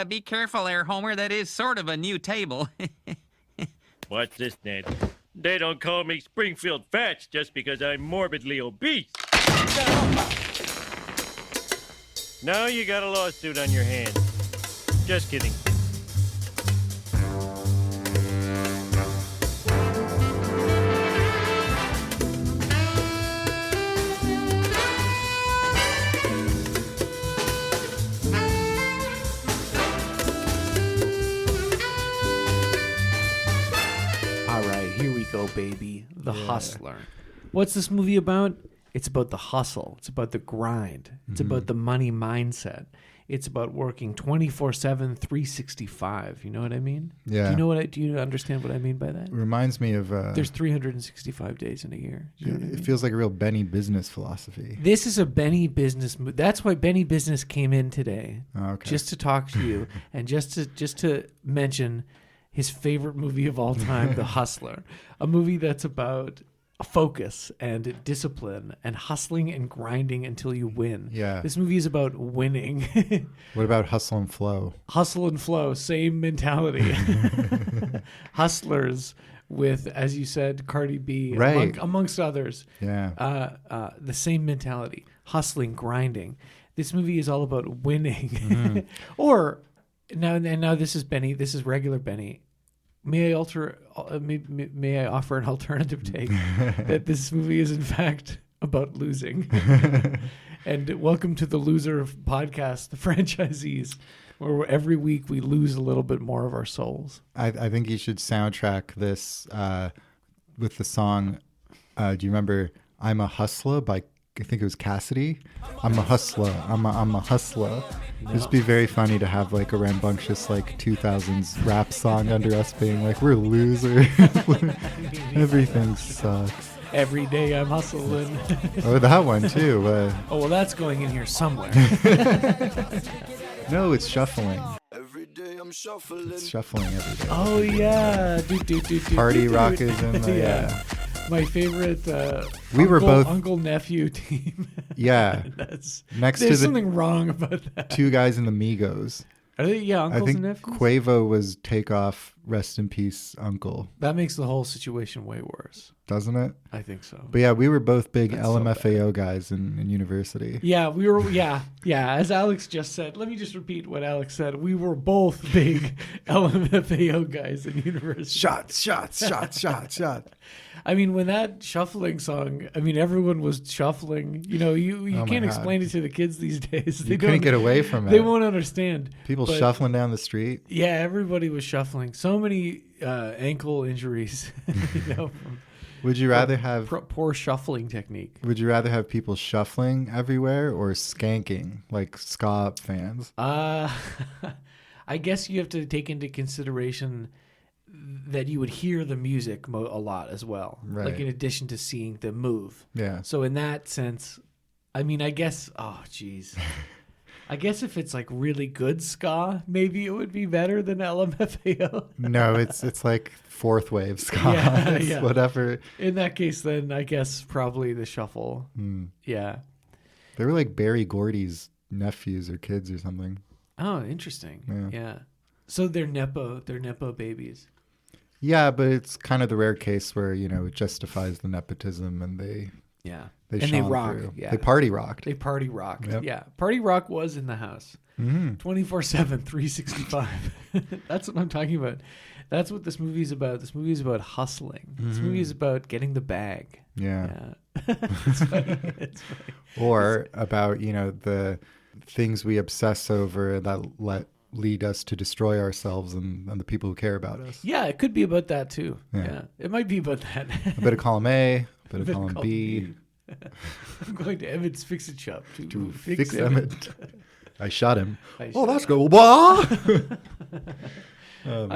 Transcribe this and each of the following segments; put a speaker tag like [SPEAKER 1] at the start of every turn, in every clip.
[SPEAKER 1] Be careful there, Homer. That is sort of a new table.
[SPEAKER 2] Watch this, Ned. They don't call me Springfield Fats just because I'm morbidly obese. Now you got a lawsuit on your hands. Just kidding.
[SPEAKER 3] All right, here we go, baby. The Hustler. What's this movie about? It's about the hustle. It's about the grind. It's about the money mindset. It's about working 24/7, 365. You know what I mean?
[SPEAKER 4] Yeah.
[SPEAKER 3] Do you understand what I mean by that?
[SPEAKER 4] It reminds me of...
[SPEAKER 3] There's 365 days in a year. Do you know what I
[SPEAKER 4] it
[SPEAKER 3] mean?
[SPEAKER 4] feels like a real Benny business philosophy.
[SPEAKER 3] This is a Benny Business movie. That's why Benny Business came in today.
[SPEAKER 4] Oh, okay.
[SPEAKER 3] Just to talk to you and just to mention his favorite movie of all time, The Hustler. A movie that's about focus and discipline and hustling and grinding until you win.
[SPEAKER 4] Yeah.
[SPEAKER 3] This movie is about winning.
[SPEAKER 4] What about Hustle and Flow?
[SPEAKER 3] Hustle and flow, same mentality. Hustlers with, as you said, Cardi B,
[SPEAKER 4] Right.
[SPEAKER 3] amongst others.
[SPEAKER 4] Yeah.
[SPEAKER 3] The same mentality, hustling, grinding. This movie is all about winning. Or now this is Benny. This is regular Benny. May I offer an alternative take that this movie is in fact about losing? And welcome to the Loser Podcast, the franchisees, where every week we lose a little bit more of our souls.
[SPEAKER 4] I think you should soundtrack this with the song. Do you remember "I'm a Hustler" by I think it was Cassidy? I'm a hustler. I'm a hustler. No. It'd be very funny to have like a rambunctious like 2000s rap song under us being like, we're losers. Everything sucks.
[SPEAKER 3] Every day I'm hustling.
[SPEAKER 4] Oh, that one too.
[SPEAKER 3] Oh, well, that's going in here somewhere.
[SPEAKER 4] No, it's shuffling.
[SPEAKER 5] Every day I'm shuffling.
[SPEAKER 4] It's shuffling every day.
[SPEAKER 3] Oh, yeah.
[SPEAKER 4] Party Rock is in there.
[SPEAKER 3] Yeah. My favorite
[SPEAKER 4] we were both
[SPEAKER 3] uncle-nephew team.
[SPEAKER 4] Yeah.
[SPEAKER 3] There's something wrong about that.
[SPEAKER 4] Two guys in the Migos.
[SPEAKER 3] Are they, yeah, uncles
[SPEAKER 4] I think
[SPEAKER 3] and nephews?
[SPEAKER 4] Quavo was Takeoff, rest in peace, uncle.
[SPEAKER 3] That makes the whole situation way worse.
[SPEAKER 4] Doesn't it?
[SPEAKER 3] I think so.
[SPEAKER 4] But yeah, we were both big
[SPEAKER 3] That's
[SPEAKER 4] LMFAO guys in university.
[SPEAKER 3] Yeah, we were. Yeah. As Alex just said, let me just repeat what Alex said. We were both big LMFAO guys in university.
[SPEAKER 4] Shots.
[SPEAKER 3] I mean, when that shuffling song, I mean, everyone was shuffling. You know, you can't explain it to the kids these days. They
[SPEAKER 4] couldn't get away from it.
[SPEAKER 3] They won't understand.
[SPEAKER 4] People shuffling down the street.
[SPEAKER 3] Yeah, everybody was shuffling. So many ankle injuries. You know,
[SPEAKER 4] would you rather have
[SPEAKER 3] poor shuffling technique?
[SPEAKER 4] Would you rather have people shuffling everywhere or skanking like ska fans?
[SPEAKER 3] I guess you have to take into consideration that you would hear the music a lot as well,
[SPEAKER 4] right.
[SPEAKER 3] Like in addition to seeing the move.
[SPEAKER 4] Yeah.
[SPEAKER 3] So in that sense, I mean, I guess, I guess if it's like really good ska, maybe it would be better than LMFAO.
[SPEAKER 4] No, it's like fourth wave ska.
[SPEAKER 3] Yeah.
[SPEAKER 4] Whatever.
[SPEAKER 3] In that case, then I guess probably the shuffle. Yeah.
[SPEAKER 4] They were like Barry Gordy's nephews or kids or something.
[SPEAKER 3] Oh, interesting. Yeah. So they're nepo babies.
[SPEAKER 4] Yeah, but it's kind of the rare case where, you know, it justifies the nepotism and they
[SPEAKER 3] rock.
[SPEAKER 4] Through.
[SPEAKER 3] Yeah.
[SPEAKER 4] They party rocked.
[SPEAKER 3] Yep. Yeah. Party rock was in the house. 24/7, 365. That's what I'm talking about. That's what this movie's about. This movie is about hustling. This movie is about getting the bag.
[SPEAKER 4] Yeah.
[SPEAKER 3] It's funny.
[SPEAKER 4] Or about, you know, the things we obsess over that lead us to destroy ourselves and the people who care about us.
[SPEAKER 3] Yeah, it could be about that too. Yeah. It might be about that.
[SPEAKER 4] A bit of column A, a bit of column B.
[SPEAKER 3] I'm going to Emmett's Fix-It Shop to
[SPEAKER 4] fix Emmett. I shot him. That's good.
[SPEAKER 3] I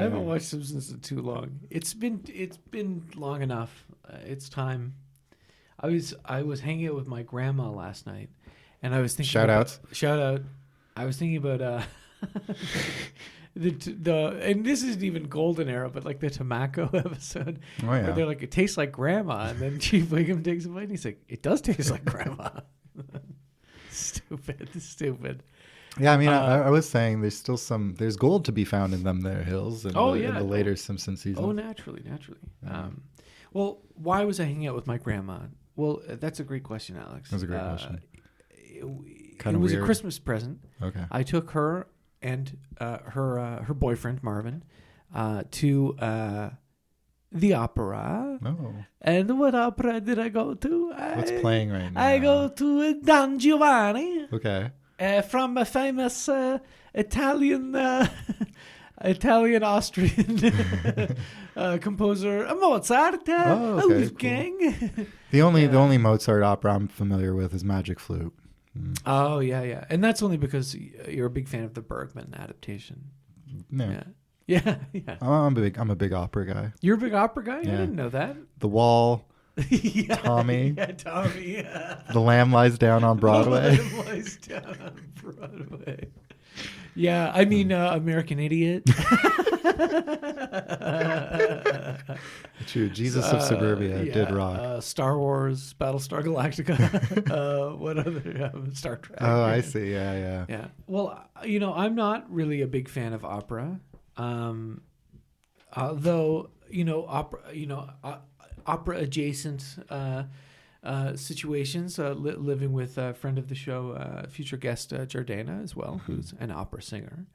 [SPEAKER 3] haven't watched Simpsons in too long. It's been long enough. It's time. I was hanging out with my grandma last night, and I was thinking. Shout out. I was thinking about and this isn't even golden era, but like the Tobacco episode.
[SPEAKER 4] Oh yeah.
[SPEAKER 3] Where they're like, it tastes like grandma, and then Chief Wiggum takes a bite, and he's like, it does taste like grandma. Stupid.
[SPEAKER 4] Yeah, I mean, I was saying there's gold to be found in them there hills in the later Simpsons season.
[SPEAKER 3] Oh, naturally. Well, why was I hanging out with my grandma? Well, that's a great question, Alex.
[SPEAKER 4] That's a great question.
[SPEAKER 3] It was a Christmas present.
[SPEAKER 4] Okay.
[SPEAKER 3] I took her and her boyfriend Marvin to the opera.
[SPEAKER 4] Oh.
[SPEAKER 3] And what opera did I go to?
[SPEAKER 4] What's playing right now?
[SPEAKER 3] I go to Don Giovanni.
[SPEAKER 4] Okay.
[SPEAKER 3] From a famous Italian Austrian composer Mozart. Wolfgang.
[SPEAKER 4] The only Mozart opera I'm familiar with is Magic Flute.
[SPEAKER 3] Oh yeah, and that's only because you're a big fan of the Bergman adaptation. Yeah.
[SPEAKER 4] I'm a big opera guy.
[SPEAKER 3] You're a big opera guy?
[SPEAKER 4] Yeah.
[SPEAKER 3] I didn't know that.
[SPEAKER 4] The Wall.
[SPEAKER 3] Yeah,
[SPEAKER 4] Tommy.
[SPEAKER 3] Yeah, Tommy.
[SPEAKER 4] The Lamb Lies Down on Broadway.
[SPEAKER 3] The Lamb Lies Down on Broadway. Yeah, I mean American Idiot.
[SPEAKER 4] True. Jesus of Suburbia did rock.
[SPEAKER 3] Star Wars, Battlestar Galactica. What other Star Trek?
[SPEAKER 4] Oh, I see. Yeah.
[SPEAKER 3] Yeah. Well, I'm not really a big fan of opera. Though opera adjacent situations. Living with a friend of the show, future guest Jordana as well, who's an opera singer.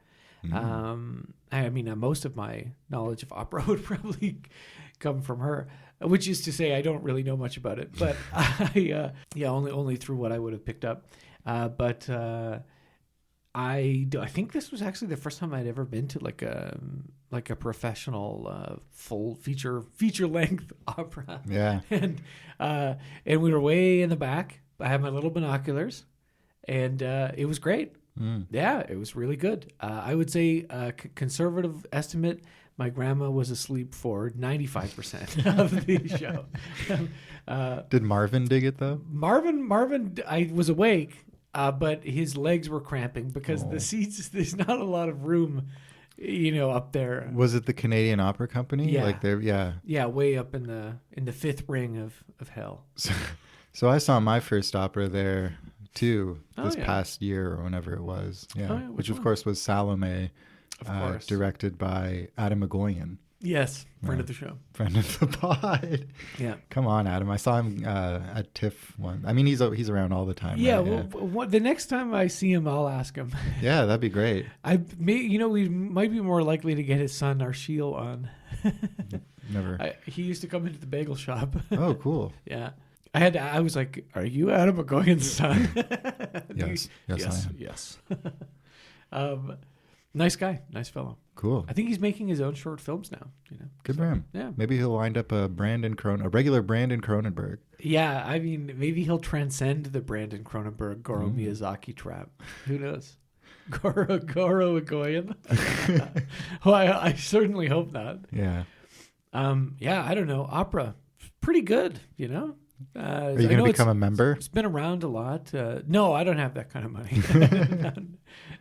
[SPEAKER 3] I mean, most of my knowledge of opera would probably come from her, which is to say, I don't really know much about it, but only through what I would have picked up. But I think this was actually the first time I'd ever been to like a professional full feature length opera.
[SPEAKER 4] Yeah.
[SPEAKER 3] And we were way in the back. I had my little binoculars, and it was great. Yeah, it was really good. I would say conservative estimate, my grandma was asleep for 95% of the show.
[SPEAKER 4] Did Marvin dig it though?
[SPEAKER 3] Marvin, I was awake. But his legs were cramping because the seats, there's not a lot of room, up there.
[SPEAKER 4] Was it the Canadian Opera Company?
[SPEAKER 3] Yeah. Yeah, way up in the fifth ring of hell.
[SPEAKER 4] So I saw my first opera there too this past year or whenever it was. Yeah. Which of course was Salome, directed by Adam Egoyan.
[SPEAKER 3] Yes, friend of the show.
[SPEAKER 4] Friend of the pod.
[SPEAKER 3] Yeah.
[SPEAKER 4] Come on, Adam. I saw him at TIFF one. I mean, he's around all the time.
[SPEAKER 3] Yeah,
[SPEAKER 4] right?
[SPEAKER 3] Well, the next time I see him, I'll ask him.
[SPEAKER 4] Yeah, that'd be great.
[SPEAKER 3] We might be more likely to get his son Arshil on.
[SPEAKER 4] Never.
[SPEAKER 3] He used to come into the bagel shop.
[SPEAKER 4] Oh, cool.
[SPEAKER 3] Yeah. I was like, "Are you Adam Egoyan's son?"
[SPEAKER 4] Yes, I am.
[SPEAKER 3] Yes. Nice guy, nice fellow.
[SPEAKER 4] Cool.
[SPEAKER 3] I think he's making his own short films now.
[SPEAKER 4] Good for him.
[SPEAKER 3] Yeah.
[SPEAKER 4] Maybe he'll wind up a regular Brandon Cronenberg.
[SPEAKER 3] Yeah, I mean, maybe he'll transcend the Brandon Cronenberg Goro Miyazaki trap. Who knows? Goro Egoyan. Well, I certainly hope not.
[SPEAKER 4] Yeah.
[SPEAKER 3] Yeah, I don't know. Opera, pretty good.
[SPEAKER 4] Are you going to become a member?
[SPEAKER 3] It's been around a lot. No, I don't have that kind of money.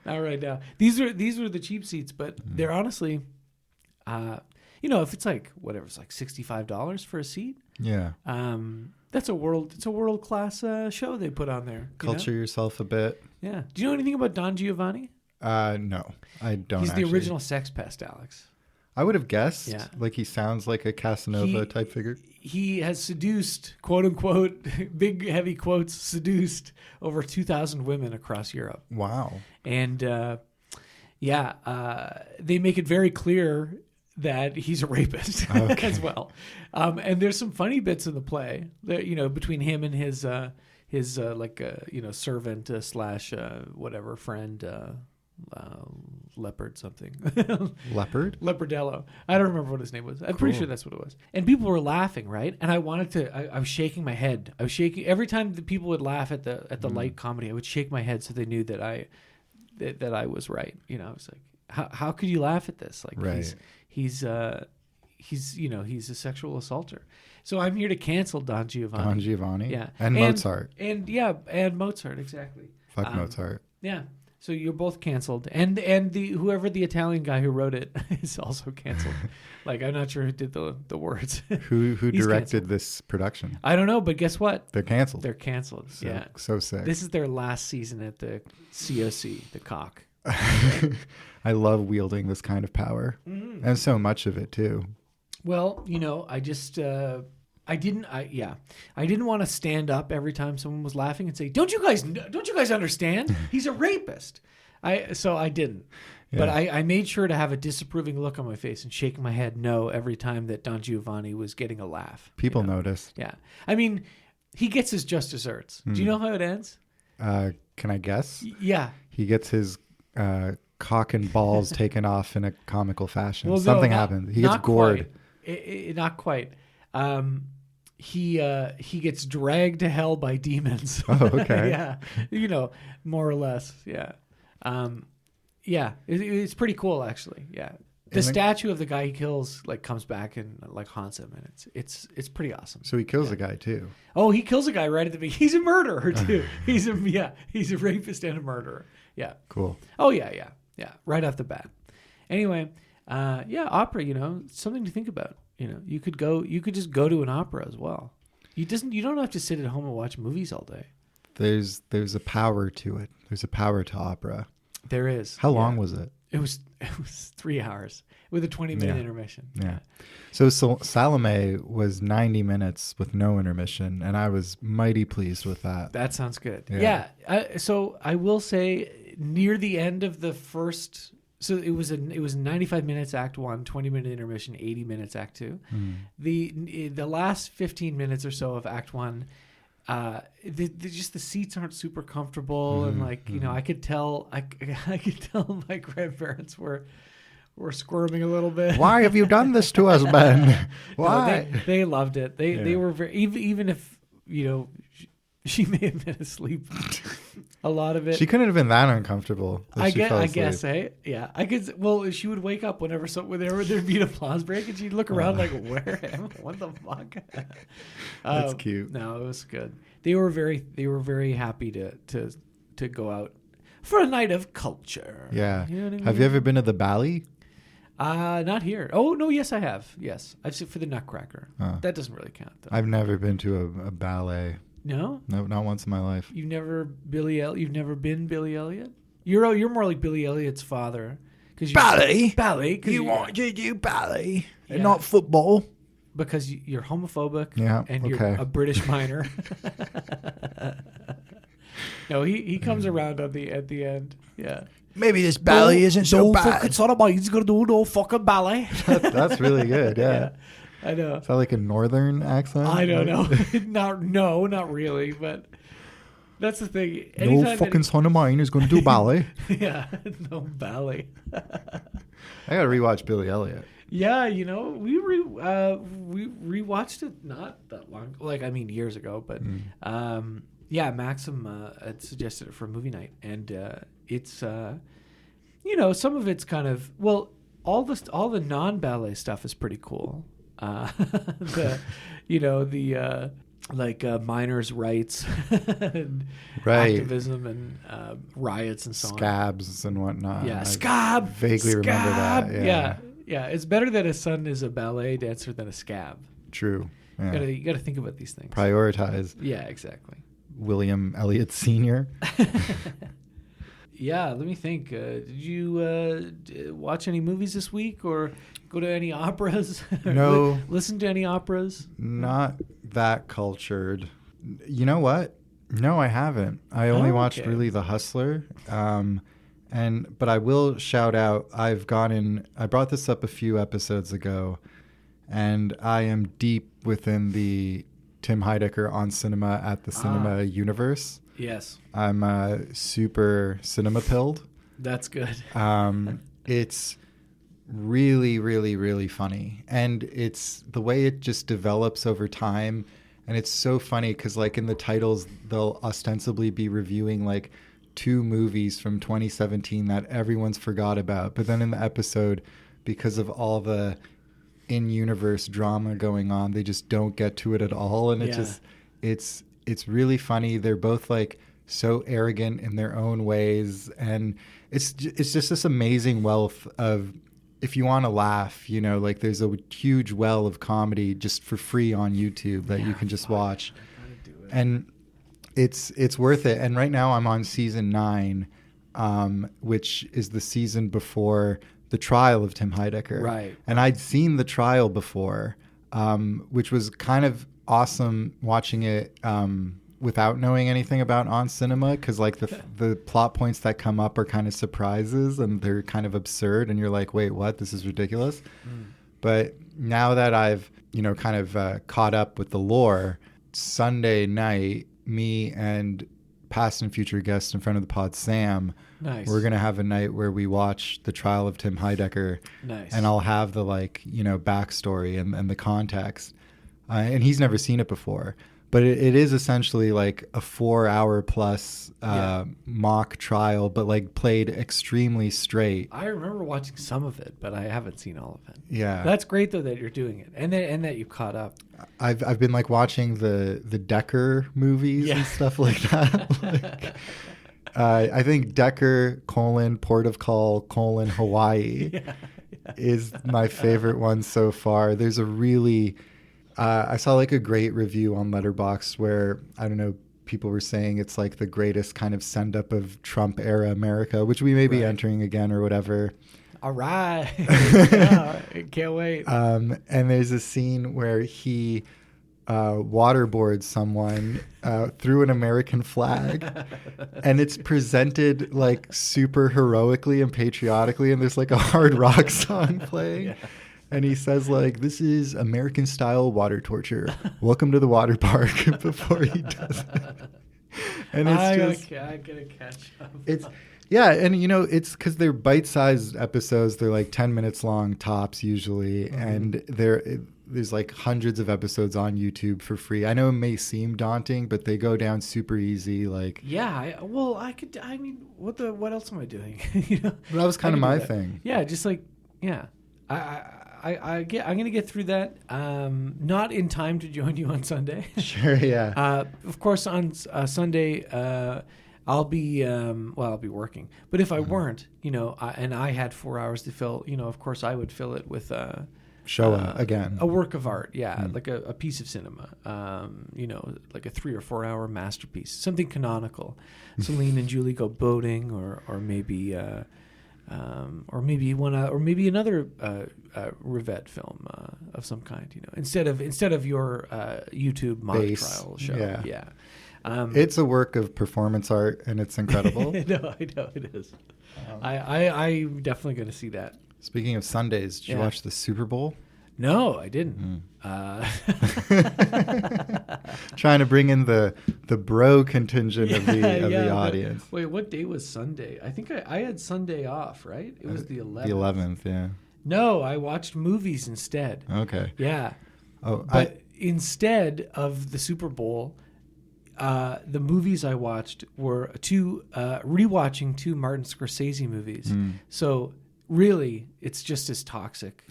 [SPEAKER 3] not right now. These are the cheap seats, but they're honestly, if it's like whatever, it's like $65 for a seat.
[SPEAKER 4] Yeah.
[SPEAKER 3] It's a world class show they put on there.
[SPEAKER 4] Culture yourself a bit.
[SPEAKER 3] Yeah. Do you know anything about Don Giovanni?
[SPEAKER 4] No, I don't.
[SPEAKER 3] He's the original Sex Pest, Alex.
[SPEAKER 4] I would have guessed.
[SPEAKER 3] Yeah.
[SPEAKER 4] Like he sounds like a Casanova type figure.
[SPEAKER 3] He has seduced, quote unquote, big heavy quotes, seduced over 2,000 women across Europe.
[SPEAKER 4] Wow.
[SPEAKER 3] And they make it very clear that he's a rapist as well. And there's some funny bits in the play that, between him and his servant slash whatever friend, leopard something.
[SPEAKER 4] Leopard?
[SPEAKER 3] Leopardello. I don't remember what his name was. I'm pretty sure that's what it was. And people were laughing, right? And I wanted to. I was shaking my head. I was shaking every time the people would laugh at the light comedy. I would shake my head so they knew that I was right. I was like, how could you laugh at this? Like,
[SPEAKER 4] right.
[SPEAKER 3] He's a sexual assaulter. So I'm here to cancel Don Giovanni.
[SPEAKER 4] Don Giovanni.
[SPEAKER 3] Yeah.
[SPEAKER 4] And Mozart.
[SPEAKER 3] And Mozart, exactly.
[SPEAKER 4] Fuck Mozart.
[SPEAKER 3] Yeah. So you're both canceled, and the whoever the Italian guy who wrote it is also canceled. Like I'm not sure who did the words.
[SPEAKER 4] Who
[SPEAKER 3] He's
[SPEAKER 4] directed
[SPEAKER 3] canceled.
[SPEAKER 4] this production?
[SPEAKER 3] I don't know, but guess what?
[SPEAKER 4] They're canceled.
[SPEAKER 3] They're canceled. Yeah,
[SPEAKER 4] So sick.
[SPEAKER 3] this is their last season at the COC, the cock.
[SPEAKER 4] I love wielding this kind of power, and so much of it too.
[SPEAKER 3] Well, I just I didn't want to stand up every time someone was laughing and say, "Don't you guys understand? He's a rapist." So I didn't. But I made sure to have a disapproving look on my face and shake my head no every time that Don Giovanni was getting a laugh.
[SPEAKER 4] People noticed.
[SPEAKER 3] Yeah. I mean, he gets his just desserts. Do you know how it ends?
[SPEAKER 4] Can I guess?
[SPEAKER 3] Yeah.
[SPEAKER 4] He gets his cock and balls taken off in a comical fashion.
[SPEAKER 3] Well, no,
[SPEAKER 4] Something
[SPEAKER 3] not-
[SPEAKER 4] happened. He gets
[SPEAKER 3] not
[SPEAKER 4] gored.
[SPEAKER 3] quite. Not quite. He gets dragged to hell by demons.
[SPEAKER 4] Oh, okay.
[SPEAKER 3] Yeah. More or less. Yeah. Yeah. It's pretty cool, actually. Yeah. The statue of the guy he kills comes back and haunts him, and it's pretty awesome.
[SPEAKER 4] So he kills a guy too.
[SPEAKER 3] Oh, he kills a guy right at the beginning. He's a murderer too. He's a rapist and a murderer. Yeah.
[SPEAKER 4] Cool.
[SPEAKER 3] Oh yeah. Right off the bat. Anyway, opera. Something to think about. You could just go to an opera as well. You don't have to sit at home and watch movies all day.
[SPEAKER 4] There's a power to it. There's a power to opera.
[SPEAKER 3] There is.
[SPEAKER 4] How long was it?
[SPEAKER 3] It was 3 hours with a 20-minute intermission.
[SPEAKER 4] Yeah. So Salome was 90 minutes with no intermission, and I was mighty pleased with that.
[SPEAKER 3] That sounds good.
[SPEAKER 4] Yeah.
[SPEAKER 3] So I will say near the end of the first, so it was 95 minutes Act 1, 20-minute intermission, 80 minutes Act 2. The last 15 minutes or so of Act 1, just the seats aren't super comfortable, and I could tell my grandparents were squirming a little bit.
[SPEAKER 4] Why have you done this to us, Ben? Why?
[SPEAKER 3] No, they loved it. They were very, even if she may have been asleep a lot of it.
[SPEAKER 4] She couldn't have been that uncomfortable.
[SPEAKER 3] I guess, yeah. I could. Well, she would wake up whenever there'd be an applause break, and she'd look around like, "Where am I? What the fuck?"
[SPEAKER 4] That's cute.
[SPEAKER 3] No, it was good. They were very happy to go out for a night of culture.
[SPEAKER 4] Yeah.
[SPEAKER 3] You know what I mean?
[SPEAKER 4] Have you ever been to the Bally?
[SPEAKER 3] Not here. Oh no, yes I have. Yes, I've seen for the Nutcracker. That doesn't really count though.
[SPEAKER 4] I've never been to a ballet.
[SPEAKER 3] No,
[SPEAKER 4] not once in my life.
[SPEAKER 3] You've never been Billy Elliot. You're more like Billy Elliot's father.
[SPEAKER 4] Ballet?
[SPEAKER 3] Ballet.
[SPEAKER 4] You want to do ballet
[SPEAKER 3] Yeah.
[SPEAKER 4] and not football?
[SPEAKER 3] Because you're homophobic.
[SPEAKER 4] Yeah,
[SPEAKER 3] and you're
[SPEAKER 4] okay.
[SPEAKER 3] a British minor. No, he comes around at the end. Yeah.
[SPEAKER 4] Maybe this ballet isn't so bad.
[SPEAKER 3] Fucking son of mine, he's gonna do no fucking ballet.
[SPEAKER 4] That's really good. Yeah.
[SPEAKER 3] I know.
[SPEAKER 4] Is that like a northern accent?
[SPEAKER 3] I don't know. Not really, but that's the thing.
[SPEAKER 4] No
[SPEAKER 3] Anytime
[SPEAKER 4] fucking son of mine is going to do ballet.
[SPEAKER 3] Yeah, no ballet.
[SPEAKER 4] I got to rewatch Billy Elliot.
[SPEAKER 3] Yeah, we rewatched it not that long, years ago, but yeah, Maxim had suggested it for a movie night, and it's some of it's kind of all the non-ballet stuff is pretty cool. Miners' rights and activism and riots and so on.
[SPEAKER 4] Scabs and whatnot.
[SPEAKER 3] Yeah,
[SPEAKER 4] I vaguely remember that.
[SPEAKER 3] Yeah. It's better that his son is a ballet dancer than a scab.
[SPEAKER 4] True. Yeah.
[SPEAKER 3] You gotta think about these things.
[SPEAKER 4] Prioritize.
[SPEAKER 3] Yeah, exactly.
[SPEAKER 4] William Elliot Sr.
[SPEAKER 3] Yeah, let me think. Did you watch any movies this week or go to any operas?
[SPEAKER 4] No.
[SPEAKER 3] Listen to any operas?
[SPEAKER 4] Not that cultured. You know what? No, I haven't. I only watched really The Hustler. But I will shout out, I brought this up a few episodes ago, and I am deep within the Tim Heidecker on cinema at the cinema universe.
[SPEAKER 3] Yes.
[SPEAKER 4] I'm super cinema pilled.
[SPEAKER 3] That's good.
[SPEAKER 4] It's really, really, really funny. And it's the way it just develops over time. And it's so funny because in the titles, they'll ostensibly be reviewing 2 movies from 2017 that everyone's forgot about. But then in the episode, because of all the in-universe drama going on, they just don't get to it at all. And it's really funny. They're both so arrogant in their own ways, and it's just this amazing wealth of, if you want to laugh, you know, like there's a huge well of comedy just for free on YouTube that you can just watch, and it's worth it. And right now I'm on season 9, which is the season before the trial of Tim Heidecker.
[SPEAKER 3] Right.
[SPEAKER 4] And I'd seen the trial before, which was kind of awesome watching it without knowing anything about On Cinema, because like the plot points that come up are kind of surprises and they're kind of absurd, and you're like, wait, what? This is ridiculous. But now that I've, you know, kind of caught up with the lore, Sunday night, me and past and future guest in front of the pod, Sam, we're going to have a night where we watch the trial of Tim Heidecker.
[SPEAKER 3] Nice.
[SPEAKER 4] And I'll have the, like, you know, backstory and the context. And he's never seen it before. But it is essentially like a 4-hour plus mock trial, but like played extremely straight.
[SPEAKER 3] I remember watching some of it, but I haven't seen all of it.
[SPEAKER 4] Yeah.
[SPEAKER 3] That's great though that you're doing it, and that you've caught up.
[SPEAKER 4] I've been like watching the Decker movies and stuff like that. I think Decker : Port of Call : Hawaii is my favorite one so far. There's a really I saw like a great review on Letterboxd where, I don't know, people were saying it's like the greatest kind of send up of Trump era America, which we may be entering again or whatever.
[SPEAKER 3] All right. Yeah, can't wait.
[SPEAKER 4] And there's a scene where he waterboards someone through an American flag, and it's presented like super heroically and patriotically, and there's like a hard rock song playing. Yeah. And he says, like, this is American style water torture. Welcome to the water park before he does it. And it's
[SPEAKER 3] I'm gonna catch up.
[SPEAKER 4] And you know, it's because they're bite-sized episodes. They're like 10 minutes long tops usually, and there's like hundreds of episodes on YouTube for free. I know it may seem daunting, but they go down super easy. Like, what else am I doing? You know, that was kind of my thing.
[SPEAKER 3] Yeah, just like, yeah. I'm gonna get through that. Not in time to join you on Sunday.
[SPEAKER 4] Sure, yeah.
[SPEAKER 3] Of course, on Sunday, I'll be working. But if I weren't, you know, and I had 4 hours to fill, you know, of course I would fill it with
[SPEAKER 4] Showa again,
[SPEAKER 3] a work of art, like a piece of cinema. You know, like a 3 or 4 hour masterpiece, something canonical. Celine and Julie go boating, or maybe. Or maybe another Rivette film of some kind, you know, instead of your YouTube mock trial show. Yeah.
[SPEAKER 4] It's a work of performance art, and it's incredible.
[SPEAKER 3] I know it is. I'm definitely going to see that.
[SPEAKER 4] Speaking of Sundays, did you watch the Super Bowl?
[SPEAKER 3] No, I didn't.
[SPEAKER 4] Trying to bring in the bro contingent of the audience.
[SPEAKER 3] Wait, what day was Sunday? I think I had Sunday off, right? It was the 11th.
[SPEAKER 4] The 11th, yeah.
[SPEAKER 3] No, I watched movies instead.
[SPEAKER 4] Okay.
[SPEAKER 3] Yeah.
[SPEAKER 4] Oh,
[SPEAKER 3] but instead of the Super Bowl, the movies I watched were rewatching 2 Martin Scorsese movies. So really, it's just as toxic,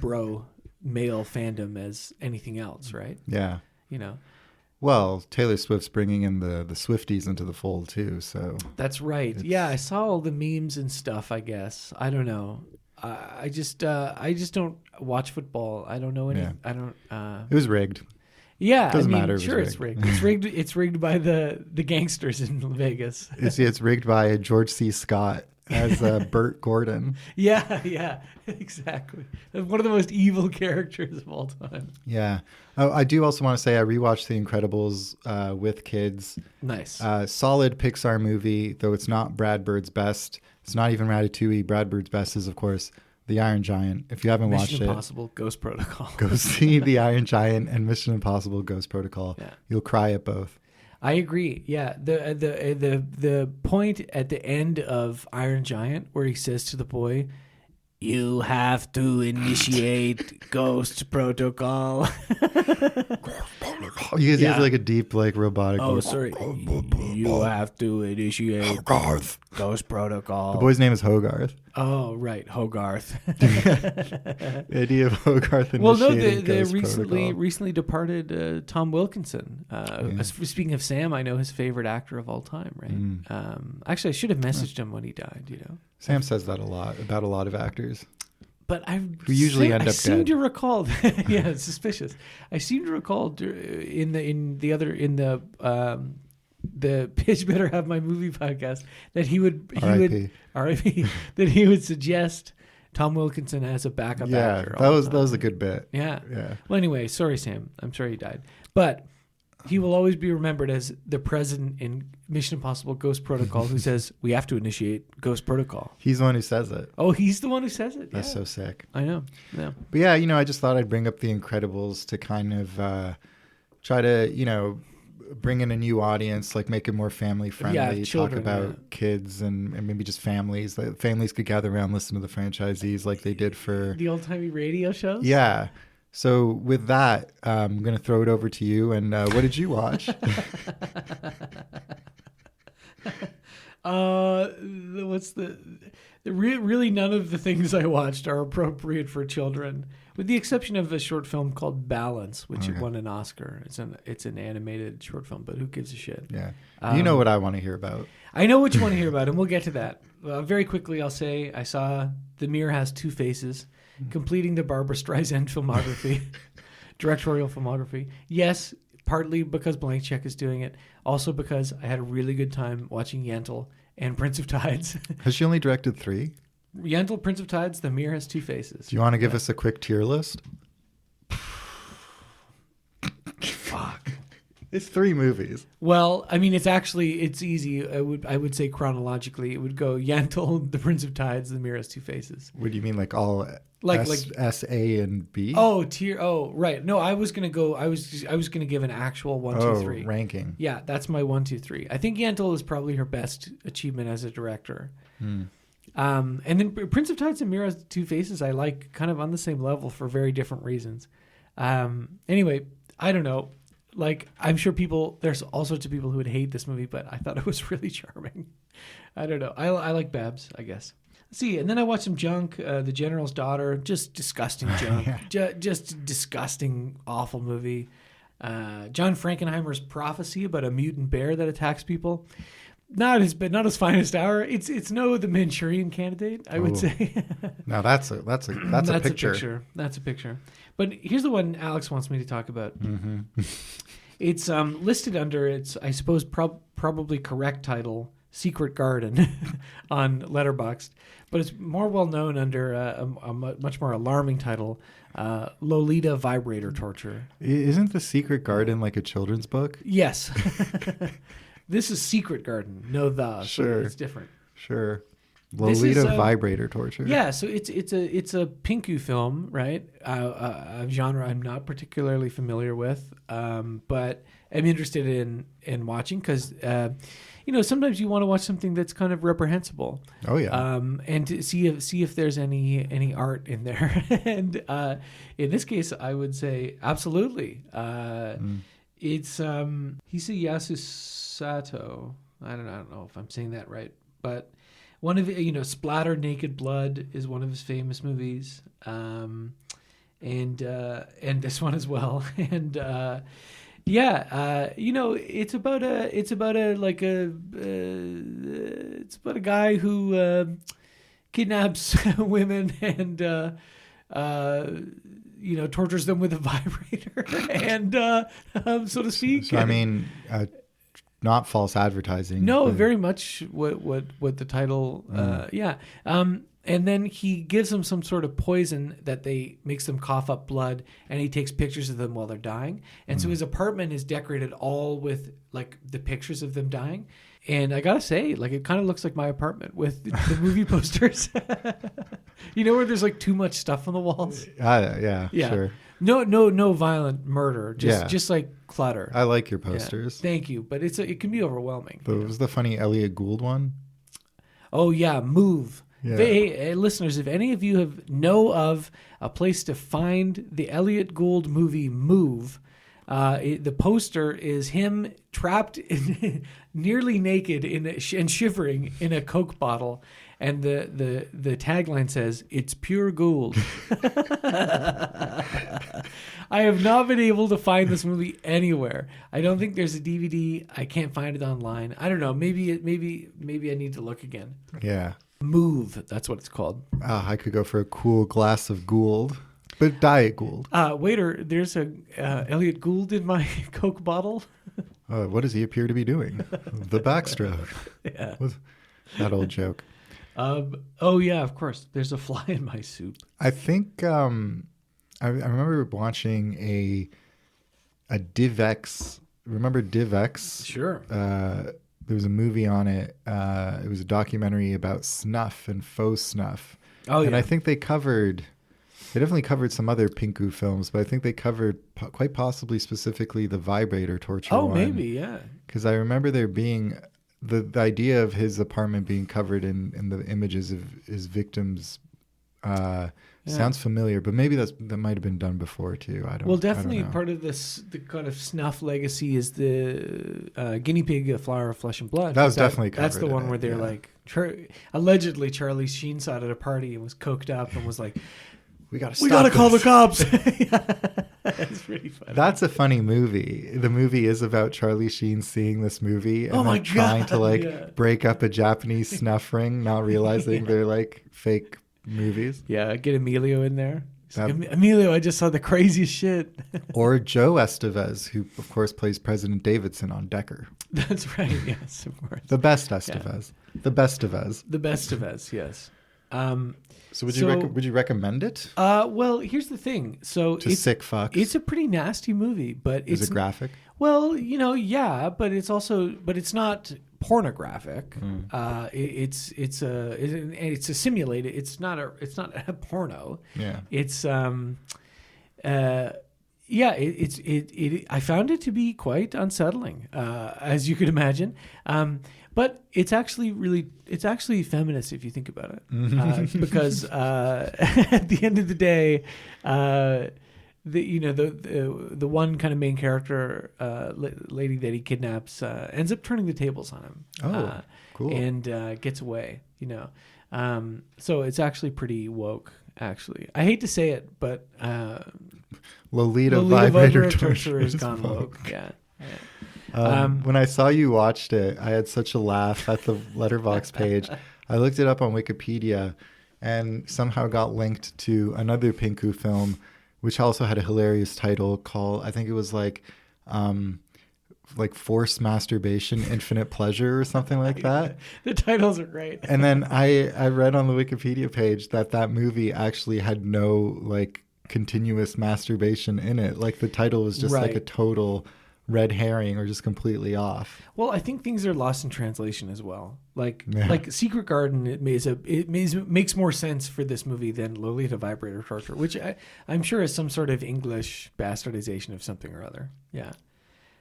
[SPEAKER 3] bro. Male fandom as anything else, right?
[SPEAKER 4] Yeah.
[SPEAKER 3] You know.
[SPEAKER 4] Well, Taylor Swift's bringing in the Swifties into the fold too, so.
[SPEAKER 3] That's right. Yeah, I saw all the memes and stuff, I guess. I don't know. I just don't watch football. I don't know any. Yeah. I don't.
[SPEAKER 4] It was rigged.
[SPEAKER 3] Yeah,
[SPEAKER 4] doesn't matter.
[SPEAKER 3] Sure, it's rigged. It's rigged. It's rigged by the gangsters in Vegas.
[SPEAKER 4] It's rigged by George C. Scott as Burt Gordon.
[SPEAKER 3] Yeah, exactly. One of the most evil characters of all time.
[SPEAKER 4] Yeah. Oh, I do also want to say I rewatched The Incredibles with kids.
[SPEAKER 3] Nice.
[SPEAKER 4] Solid Pixar movie, though it's not Brad Bird's best. It's not even Ratatouille. Brad Bird's best is, of course, The Iron Giant. If you haven't watched it,
[SPEAKER 3] Mission Impossible, Ghost Protocol.
[SPEAKER 4] Go see The Iron Giant and Mission Impossible, Ghost Protocol. Yeah. You'll cry at both.
[SPEAKER 3] I agree. Yeah, the point at the end of Iron Giant where he says to the boy, "You have to initiate Ghost Protocol."
[SPEAKER 4] You guys use like a deep, like robotic.
[SPEAKER 3] Oh, sorry. You have to initiate Ghost Protocol.
[SPEAKER 4] The boy's name is Hogarth.
[SPEAKER 3] Oh, right, Hogarth.
[SPEAKER 4] The idea of Hogarth
[SPEAKER 3] Well, no,
[SPEAKER 4] initiating
[SPEAKER 3] the
[SPEAKER 4] Ghost Protocol.
[SPEAKER 3] recently departed Tom Wilkinson. Speaking of Sam, I know his favorite actor of all time, right? Actually, I should have messaged him when he died. You know,
[SPEAKER 4] Sam says that a lot about a lot of actors.
[SPEAKER 3] but I
[SPEAKER 4] usually end up
[SPEAKER 3] seem
[SPEAKER 4] dead.
[SPEAKER 3] to recall. Yeah, it's suspicious. I seem to recall in the Pitch Better Have My Movie podcast that he would R.I.P. that he would suggest Tom Wilkinson as a backup actor.
[SPEAKER 4] that was a good bit.
[SPEAKER 3] Yeah.
[SPEAKER 4] Yeah.
[SPEAKER 3] Well, anyway, sorry, Sam. I'm sorry he died. But he will always be remembered as the president in Mission Impossible Ghost Protocol who says, we have to initiate Ghost Protocol.
[SPEAKER 4] He's the one who says it.
[SPEAKER 3] Oh, he's the one who says it?
[SPEAKER 4] That's
[SPEAKER 3] Yeah.
[SPEAKER 4] so sick.
[SPEAKER 3] I know. Yeah.
[SPEAKER 4] But yeah, I just thought I'd bring up The Incredibles to kind of try to, bring in a new audience, like make it more family friendly,
[SPEAKER 3] Yeah, children,
[SPEAKER 4] talk about kids and maybe just families. Like, families could gather around, listen to the franchisees like they did for...
[SPEAKER 3] The old-timey radio shows?
[SPEAKER 4] Yeah. So with that, I'm going to throw it over to you. And what did you watch?
[SPEAKER 3] Really none of the things I watched are appropriate for children, with the exception of a short film called Balance, which won an Oscar. It's an animated short film, but who gives a shit?
[SPEAKER 4] Yeah. You know what I want to hear about.
[SPEAKER 3] I know what you want to hear about, and we'll get to that. Very quickly, I'll say I saw The Mirror Has Two Faces, completing the Barbra Streisand filmography, directorial filmography. Yes, partly because Blank Check is doing it, also because I had a really good time watching Yentl and Prince of Tides.
[SPEAKER 4] Has she only directed 3?
[SPEAKER 3] Yentl, Prince of Tides, The Mirror Has Two Faces.
[SPEAKER 4] Do you want to give us a quick tier list?
[SPEAKER 3] Fuck.
[SPEAKER 4] It's 3 movies.
[SPEAKER 3] Well, I mean, it's easy. I would say chronologically, it would go Yentl, The Prince of Tides, The Mirror Has Two Faces.
[SPEAKER 4] What do you mean, like all
[SPEAKER 3] Like
[SPEAKER 4] S, A, and B?
[SPEAKER 3] Oh, tier. Oh, right. No, I was gonna go. I was gonna give an actual 1, 2, 3
[SPEAKER 4] ranking.
[SPEAKER 3] Yeah, that's my 1, 2, 3. I think Yentl is probably her best achievement as a director. And then Prince of Tides and Mirror Has Two Faces, I like kind of on the same level for very different reasons. Anyway, I don't know. Like, I'm sure there's all sorts of people who would hate this movie, but I thought it was really charming. I don't know. I like Babs, I guess. Let's see, and then I watched some junk. The General's Daughter, just disgusting junk. Just disgusting, awful movie. John Frankenheimer's Prophecy about a mutant bear that attacks people. Not his finest hour. It's no The Manchurian Candidate, I would say.
[SPEAKER 4] Now that's a picture.
[SPEAKER 3] That's a picture. But here's the one Alex wants me to talk about.
[SPEAKER 4] Mm-hmm.
[SPEAKER 3] It's listed under its, I suppose, probably correct title, Secret Garden, on Letterboxd, but it's more well known under a much more alarming title, Lolita Vibrator Torture.
[SPEAKER 4] Isn't The Secret Garden like a children's book?
[SPEAKER 3] Yes. This is Secret Garden. No,
[SPEAKER 4] Sure.
[SPEAKER 3] So it's different.
[SPEAKER 4] Sure. Lolita Vibrator Torture.
[SPEAKER 3] Yeah, so it's a pinku film, right? A genre I'm not particularly familiar with, but I'm interested in watching because sometimes you want to watch something that's kind of reprehensible.
[SPEAKER 4] Oh yeah.
[SPEAKER 3] And to see if there's any art in there, and in this case, I would say absolutely. It's Hisayasu Sato. I don't know if I'm saying that right, but. One of Splatter Naked Blood is one of his famous movies, and this one as well. And it's about a guy who kidnaps women and tortures them with a vibrator, and so to speak.
[SPEAKER 4] So I mean. Not false advertising.
[SPEAKER 3] No, very much what the title. And then he gives them some sort of poison that makes them cough up blood, and he takes pictures of them while they're dying. And so his apartment is decorated all with like the pictures of them dying. And I gotta say, like, it kind of looks like my apartment with the movie posters. Where there's like too much stuff on the walls.
[SPEAKER 4] Yeah. Sure.
[SPEAKER 3] No violent murder. Just like clutter.
[SPEAKER 4] I like your posters.
[SPEAKER 3] Yeah, thank you, but it can be overwhelming.
[SPEAKER 4] But was the funny Elliot Gould one?
[SPEAKER 3] Oh yeah, Move.
[SPEAKER 4] Yeah.
[SPEAKER 3] Hey, listeners, if any of you know of a place to find the Elliot Gould movie Move, the poster is him trapped nearly naked and shivering in a Coke bottle, And the tagline says, "It's pure gold." I have not been able to find this movie anywhere. I don't think there's a DVD. I can't find it online. I don't know. Maybe I need to look again.
[SPEAKER 4] Yeah.
[SPEAKER 3] Move. That's what it's called.
[SPEAKER 4] I could go for a cool glass of Gould, but Diet Gould.
[SPEAKER 3] Waiter, there's a Elliot Gould in my Coke bottle.
[SPEAKER 4] What does he appear to be doing? The backstroke.
[SPEAKER 3] Yeah.
[SPEAKER 4] That old joke.
[SPEAKER 3] Oh yeah, of course. There's a fly in my soup.
[SPEAKER 4] I think I remember watching a DivX. Remember DivX?
[SPEAKER 3] Sure.
[SPEAKER 4] There was a movie on it. It was a documentary about snuff and faux snuff.
[SPEAKER 3] Oh yeah.
[SPEAKER 4] And I think they definitely covered some other Pinku films, but I think they covered quite possibly specifically the vibrator torture one.
[SPEAKER 3] Oh, maybe, yeah.
[SPEAKER 4] Because I remember there being the idea of his apartment being covered in the images of his victims. Sounds familiar, but maybe that might have been done before too.
[SPEAKER 3] Well, definitely part of the kind of snuff legacy is the guinea pig, A Flower of Flesh and Blood.
[SPEAKER 4] That was definitely covered.
[SPEAKER 3] That's the one where they're like, allegedly Charlie Sheen saw it at a party and was coked up and was like, we gotta call the cops. That's pretty funny.
[SPEAKER 4] That's a funny movie. The movie is about Charlie Sheen seeing this movie and trying to break up a Japanese snuff ring, not realizing they're like fake movies.
[SPEAKER 3] Yeah, get Emilio in there. Emilio, I just saw the craziest shit.
[SPEAKER 4] Or Joe Estevez, who of course plays President Davidson on Decker.
[SPEAKER 3] That's right. Yes, of course.
[SPEAKER 4] The best Estevez. Yeah. The best of us.
[SPEAKER 3] The best of us. Yes.
[SPEAKER 4] So would you recommend it?
[SPEAKER 3] Well, here's the thing. So
[SPEAKER 4] it's sick fucks.
[SPEAKER 3] It's a pretty nasty movie, but
[SPEAKER 4] is it graphic?
[SPEAKER 3] Well, yeah, but it's not pornographic. It's a simulated. It's not a porno.
[SPEAKER 4] Yeah.
[SPEAKER 3] It's I found it to be quite unsettling, as you could imagine. But it's actually feminist if you think about it, because at the end of the day, the one kind of main character, lady that he kidnaps, ends up turning the tables on him.
[SPEAKER 4] Oh, cool!
[SPEAKER 3] And gets away. So it's actually pretty woke. Actually, I hate to say it, but
[SPEAKER 4] Lolita Vibrator Torture
[SPEAKER 3] has gone woke. Yeah.
[SPEAKER 4] When I saw you watched it, I had such a laugh at the Letterboxd page. I looked it up on Wikipedia and somehow got linked to another Pinku film, which also had a hilarious title called, I think it was like Forced Masturbation, Infinite Pleasure or something like that.
[SPEAKER 3] The titles are great.
[SPEAKER 4] And then I read on the Wikipedia page that movie actually had no continuous masturbation in it. Like the title was just like a total red herring or just completely off.
[SPEAKER 3] Well, I think things are lost in translation as well. Like Secret Garden, it makes more sense for this movie than Lolita Vibrator Torture, which I'm sure is some sort of English bastardization of something or other. Yeah.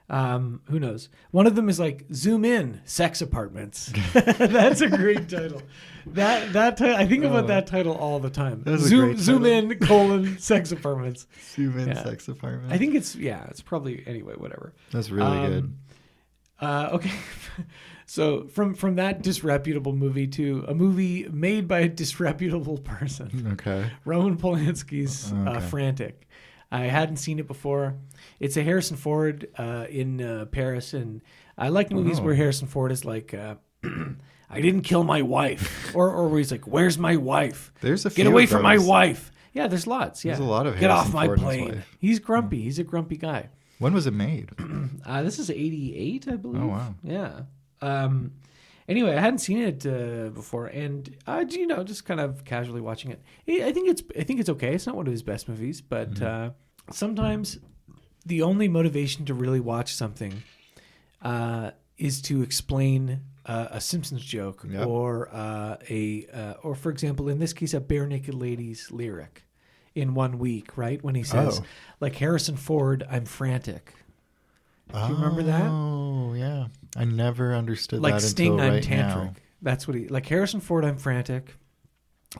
[SPEAKER 3] Who knows? One of them is Zoom In, Sex Apartments. That's a great title. That title, I think about that title all the time. Zoom In, Sex Apartments.
[SPEAKER 4] Zoom In, Sex Apartments.
[SPEAKER 3] I think it's probably, anyway, whatever.
[SPEAKER 4] That's really good.
[SPEAKER 3] Okay. So from that disreputable movie to a movie made by a disreputable person.
[SPEAKER 4] Okay.
[SPEAKER 3] Roman Polanski's Frantic. I hadn't seen it before. It's a Harrison Ford in Paris, and I like movies where Harrison Ford is like, "I didn't kill my wife," or where he's like, "Where's my wife?
[SPEAKER 4] There's a few
[SPEAKER 3] Get away
[SPEAKER 4] of
[SPEAKER 3] from my
[SPEAKER 4] those.
[SPEAKER 3] wife." Yeah, there's lots. Yeah,
[SPEAKER 4] There's a lot of
[SPEAKER 3] Get
[SPEAKER 4] Harrison
[SPEAKER 3] off my
[SPEAKER 4] Ford and his
[SPEAKER 3] plane.
[SPEAKER 4] wife.
[SPEAKER 3] He's grumpy. He's a grumpy guy.
[SPEAKER 4] When was it made?
[SPEAKER 3] This is 1988, I believe.
[SPEAKER 4] Oh wow.
[SPEAKER 3] Yeah. Anyway, I hadn't seen it before, and just kind of casually watching it. I think it's okay. It's not one of his best movies, but sometimes the only motivation to really watch something is to explain a Simpsons joke or or for example, in this case, a Bare Naked Ladies lyric in 1 week, right? When he says, like Harrison Ford, "I'm frantic." Do you remember that?
[SPEAKER 4] Oh, yeah. I never understood
[SPEAKER 3] like
[SPEAKER 4] that
[SPEAKER 3] Sting,
[SPEAKER 4] until
[SPEAKER 3] I'm
[SPEAKER 4] right
[SPEAKER 3] tantric.
[SPEAKER 4] now.
[SPEAKER 3] That's what like Harrison Ford, "I'm frantic."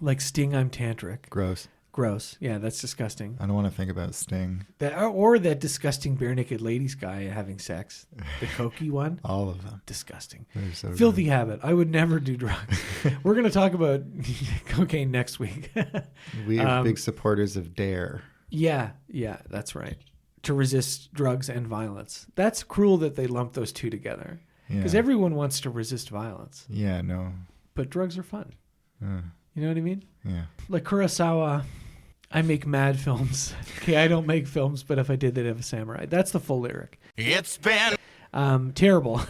[SPEAKER 3] Like Sting, "I'm tantric."
[SPEAKER 4] Gross.
[SPEAKER 3] Gross. Yeah, that's disgusting.
[SPEAKER 4] I don't want to think about Sting.
[SPEAKER 3] Or that disgusting bare naked ladies guy having sex. The cokey one.
[SPEAKER 4] All of them.
[SPEAKER 3] Disgusting.
[SPEAKER 4] They're so
[SPEAKER 3] Filthy
[SPEAKER 4] good.
[SPEAKER 3] habit. I would never do drugs. We're going to talk about cocaine next week.
[SPEAKER 4] We are big supporters of DARE.
[SPEAKER 3] Yeah, that's right. To resist drugs and violence. That's cruel that they lump those two together. Because
[SPEAKER 4] Yeah.
[SPEAKER 3] everyone wants to resist violence.
[SPEAKER 4] Yeah, no.
[SPEAKER 3] But drugs are fun.
[SPEAKER 4] Uh,
[SPEAKER 3] You know what I mean?
[SPEAKER 4] yeah.
[SPEAKER 3] Like Kurosawa, I make mad films. Okay, I don't make films, but if I did, they'd have a samurai. That's the full lyric.
[SPEAKER 1] It's been
[SPEAKER 3] Terrible.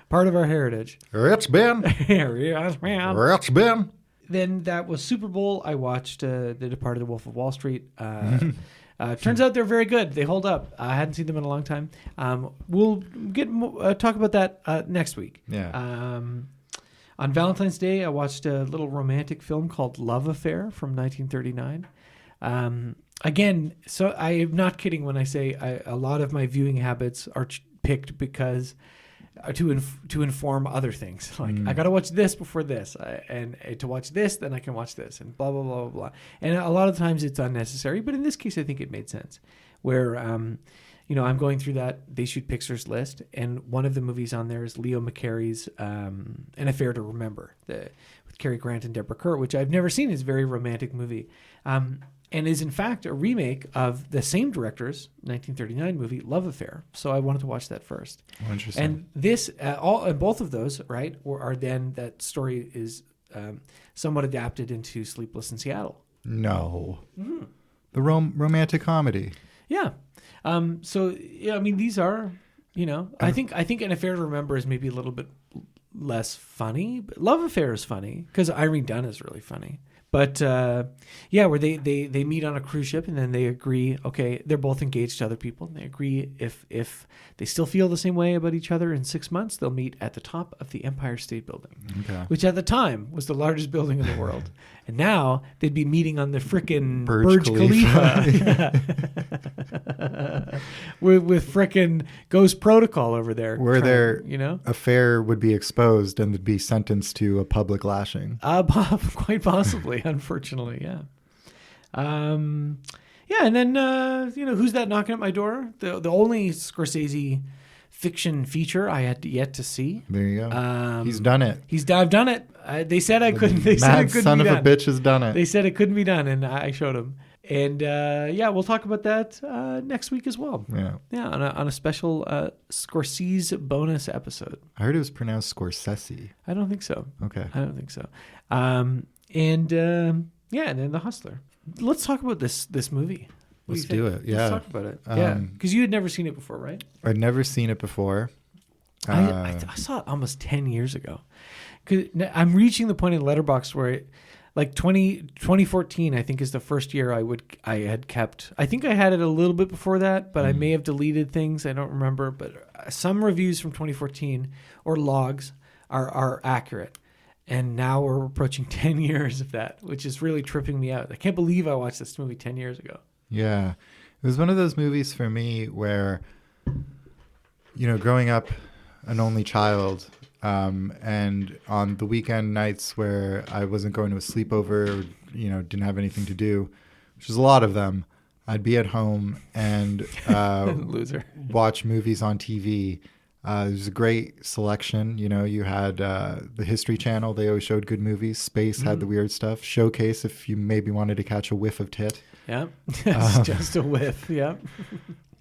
[SPEAKER 3] Part of our heritage.
[SPEAKER 4] It's been.
[SPEAKER 3] Yes, man.
[SPEAKER 4] It's been.
[SPEAKER 3] Then that was Super Bowl. I watched The Departed, The Wolf of Wall Street. Turns out they're very good. They hold up. I hadn't seen them in a long time. We'll talk about that next week.
[SPEAKER 4] Yeah.
[SPEAKER 3] On Valentine's Day, I watched a little romantic film called Love Affair from 1939. Again, so I am not kidding when I say a lot of my viewing habits are picked because to inform other things. Like I got to watch this before this, and to watch this, then I can watch this, and blah blah blah blah blah. And a lot of times it's unnecessary, but in this case, I think it made sense. Where I'm going through that They Shoot Pictures list, and one of the movies on there is Leo McCarey's An Affair to Remember, with Cary Grant and Deborah Kerr, which I've never seen. It's a very romantic movie, and is in fact a remake of the same director's 1939 movie Love Affair. So I wanted to watch that first.
[SPEAKER 4] Oh, interesting.
[SPEAKER 3] And this, both of those, right, are then that story is somewhat adapted into Sleepless in Seattle.
[SPEAKER 4] No. Mm-hmm. The romantic comedy.
[SPEAKER 3] Yeah. So yeah, I mean, these are, I think An Affair to Remember is maybe a little bit less funny. But Love Affair is funny because Irene Dunn is really funny. But where they meet on a cruise ship and then they agree. Okay, they're both engaged to other people. And they agree if they still feel the same way about each other in 6 months, they'll meet at the top of the Empire State Building,
[SPEAKER 4] Okay.
[SPEAKER 3] which at the time was the largest building in the world. And now they'd be meeting on the frickin'
[SPEAKER 4] Burj
[SPEAKER 3] Burj Khalifa. with frickin' Ghost Protocol over there.
[SPEAKER 4] Where their
[SPEAKER 3] trying,
[SPEAKER 4] affair would be exposed and would be sentenced to a public lashing.
[SPEAKER 3] Quite possibly, unfortunately, yeah. And then Who's That Knocking at My Door? The only Scorsese fiction feature I had yet to see.
[SPEAKER 4] There you go. He's done it.
[SPEAKER 3] I've done it. They said I couldn't. They said it
[SPEAKER 4] Mad
[SPEAKER 3] couldn't
[SPEAKER 4] son
[SPEAKER 3] be
[SPEAKER 4] of
[SPEAKER 3] done.
[SPEAKER 4] a bitch has done it.
[SPEAKER 3] They said it couldn't be done, and I showed them. And we'll talk about that next week as well.
[SPEAKER 4] Yeah.
[SPEAKER 3] On a special Scorsese bonus episode.
[SPEAKER 4] I heard it was pronounced Scorsese.
[SPEAKER 3] I don't think so.
[SPEAKER 4] Okay.
[SPEAKER 3] I don't think so. And then The Hustler. Let's talk about this movie. What
[SPEAKER 4] Let's
[SPEAKER 3] do you
[SPEAKER 4] do
[SPEAKER 3] think?
[SPEAKER 4] it. Yeah.
[SPEAKER 3] Let's talk about it. Yeah, because you had never seen it before, right?
[SPEAKER 4] I'd never seen it before.
[SPEAKER 3] I saw it almost 10 years ago. 'Cause I'm reaching the point in Letterboxd where, 2014, I think is the first year I had kept. I think I had it a little bit before that, but I may have deleted things. I don't remember. But some reviews from 2014 or logs are accurate. And now we're approaching 10 years of that, which is really tripping me out. I can't believe I watched this movie 10 years ago.
[SPEAKER 4] Yeah. It was one of those movies for me where, growing up an only child, and on the weekend nights where I wasn't going to a sleepover or, didn't have anything to do, which is a lot of them, I'd be at home and
[SPEAKER 3] Loser.
[SPEAKER 4] watch movies on TV. It was a great selection. You had the History Channel. They always showed good movies. Space had the weird stuff. Showcase, if you maybe wanted to catch a whiff of tit.
[SPEAKER 3] Yeah, it's just a whiff. Yeah.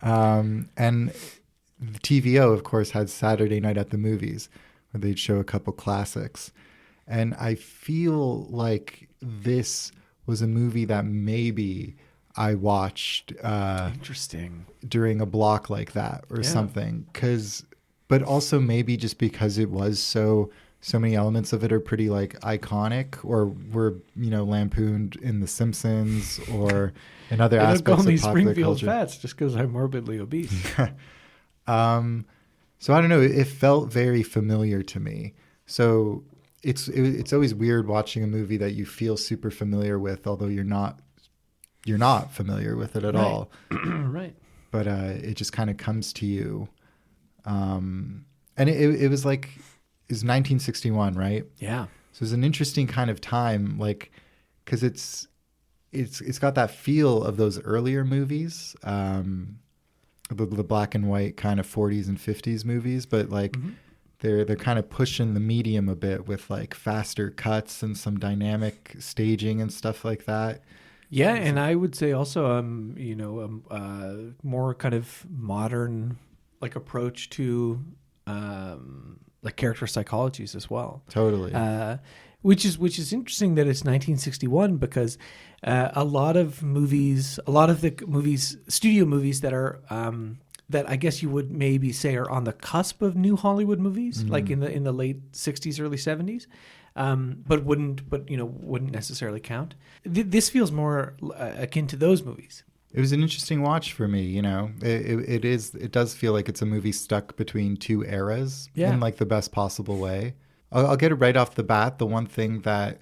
[SPEAKER 4] And the TVO, of course, had Saturday Night at the Movies, where they'd show a couple classics. And I feel like this was a movie that maybe I watched
[SPEAKER 3] Interesting.
[SPEAKER 4] during a block like that or something. But also maybe just because it was so many elements of it are pretty iconic, or were lampooned in The Simpsons or in other aspects of popular
[SPEAKER 3] Springfield
[SPEAKER 4] culture.
[SPEAKER 3] Fats just because I'm morbidly obese.
[SPEAKER 4] So I don't know. It felt very familiar to me. So it's always weird watching a movie that you feel super familiar with, although you're not familiar with it at all.
[SPEAKER 3] Right.
[SPEAKER 4] But it just kind of comes to you. And it was 1961, right?
[SPEAKER 3] Yeah.
[SPEAKER 4] So it was an interesting kind of time, because it's it's got that feel of those earlier movies, the black and white kind of 40s and 50s movies, but like they're kind of pushing the medium a bit with like faster cuts and some dynamic staging and stuff like that.
[SPEAKER 3] Yeah, and I would say also, more kind of modern like approach to like character psychologies as well.
[SPEAKER 4] Totally.
[SPEAKER 3] Which is interesting that it's 1961 because a lot of the movies, studio movies that are that I guess you would maybe say are on the cusp of new Hollywood movies, like in the late 60s, early 70s, but wouldn't necessarily count. This feels more akin to those movies.
[SPEAKER 4] It was an interesting watch for me, you know. It does feel like it's a movie stuck between two eras in like the best possible way. I'll get it right off the bat. The one thing that,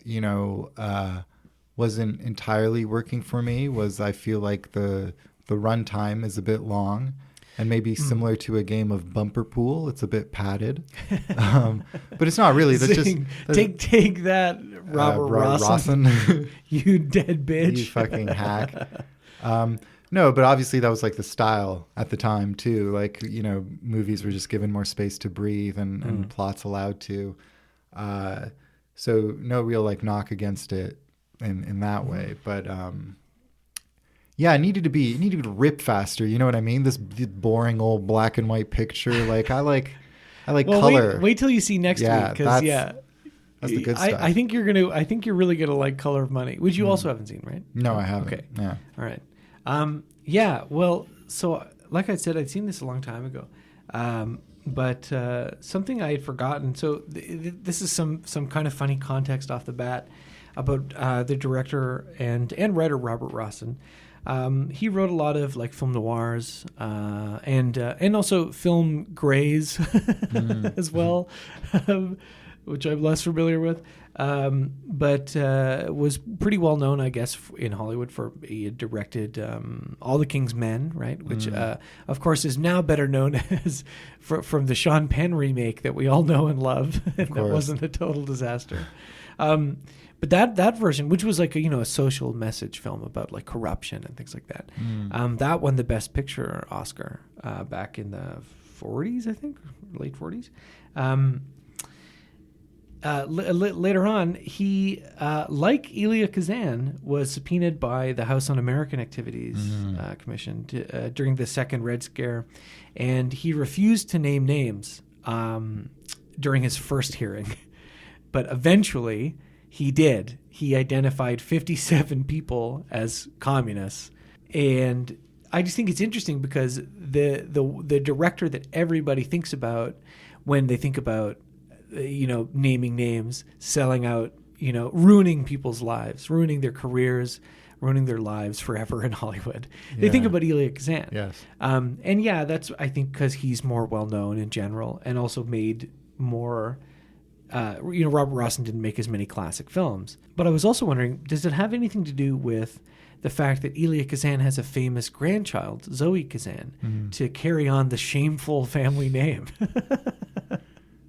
[SPEAKER 4] wasn't entirely working for me was I feel like the runtime is a bit long and maybe similar to a game of bumper pool. It's a bit padded, but it's not really. That's
[SPEAKER 3] take that, Robert Rossen. You dead bitch.
[SPEAKER 4] You fucking hack. No, but obviously that was like the style at the time too. Like, movies were just given more space to breathe and plots allowed to. So no real like knock against it in that way. But it needed to be rip faster. You know what I mean? This boring old black and white picture. Like I like color.
[SPEAKER 3] Wait till you see next week because
[SPEAKER 4] that's the good stuff.
[SPEAKER 3] I think you're really gonna like Color of Money, which you also haven't seen, right?
[SPEAKER 4] No, I haven't.
[SPEAKER 3] Okay.
[SPEAKER 4] Yeah.
[SPEAKER 3] All right. Well, so like I said, I'd seen this a long time ago, but something I had forgotten. So this is some kind of funny context off the bat about the director and writer Robert Rossen. He wrote a lot of like film noirs and also film grays as well, which I'm less familiar with. But was pretty well known, I guess, in Hollywood for he had directed All the King's Men, right? Which, of course, is now better known as from the Sean Penn remake that we all know and love. That wasn't a total disaster. But that version, which was like a social message film about like corruption and things like that, that won the Best Picture Oscar back in the 40s, I think, late 40s. Later on, he, like Elia Kazan, was subpoenaed by the House Un-American Activities Commission during the Second Red Scare, and he refused to name names during his first hearing. But eventually, he did. He identified 57 people as communists, and I just think it's interesting because the director that everybody thinks about when they think about naming names, selling out, ruining people's lives, ruining their careers, ruining their lives forever in Hollywood. They think about Elia Kazan.
[SPEAKER 4] Yes.
[SPEAKER 3] That's, I think, because he's more well-known in general and also made more, Robert Rossen didn't make as many classic films. But I was also wondering, does it have anything to do with the fact that Elia Kazan has a famous grandchild, Zoe Kazan, to carry on the shameful family name?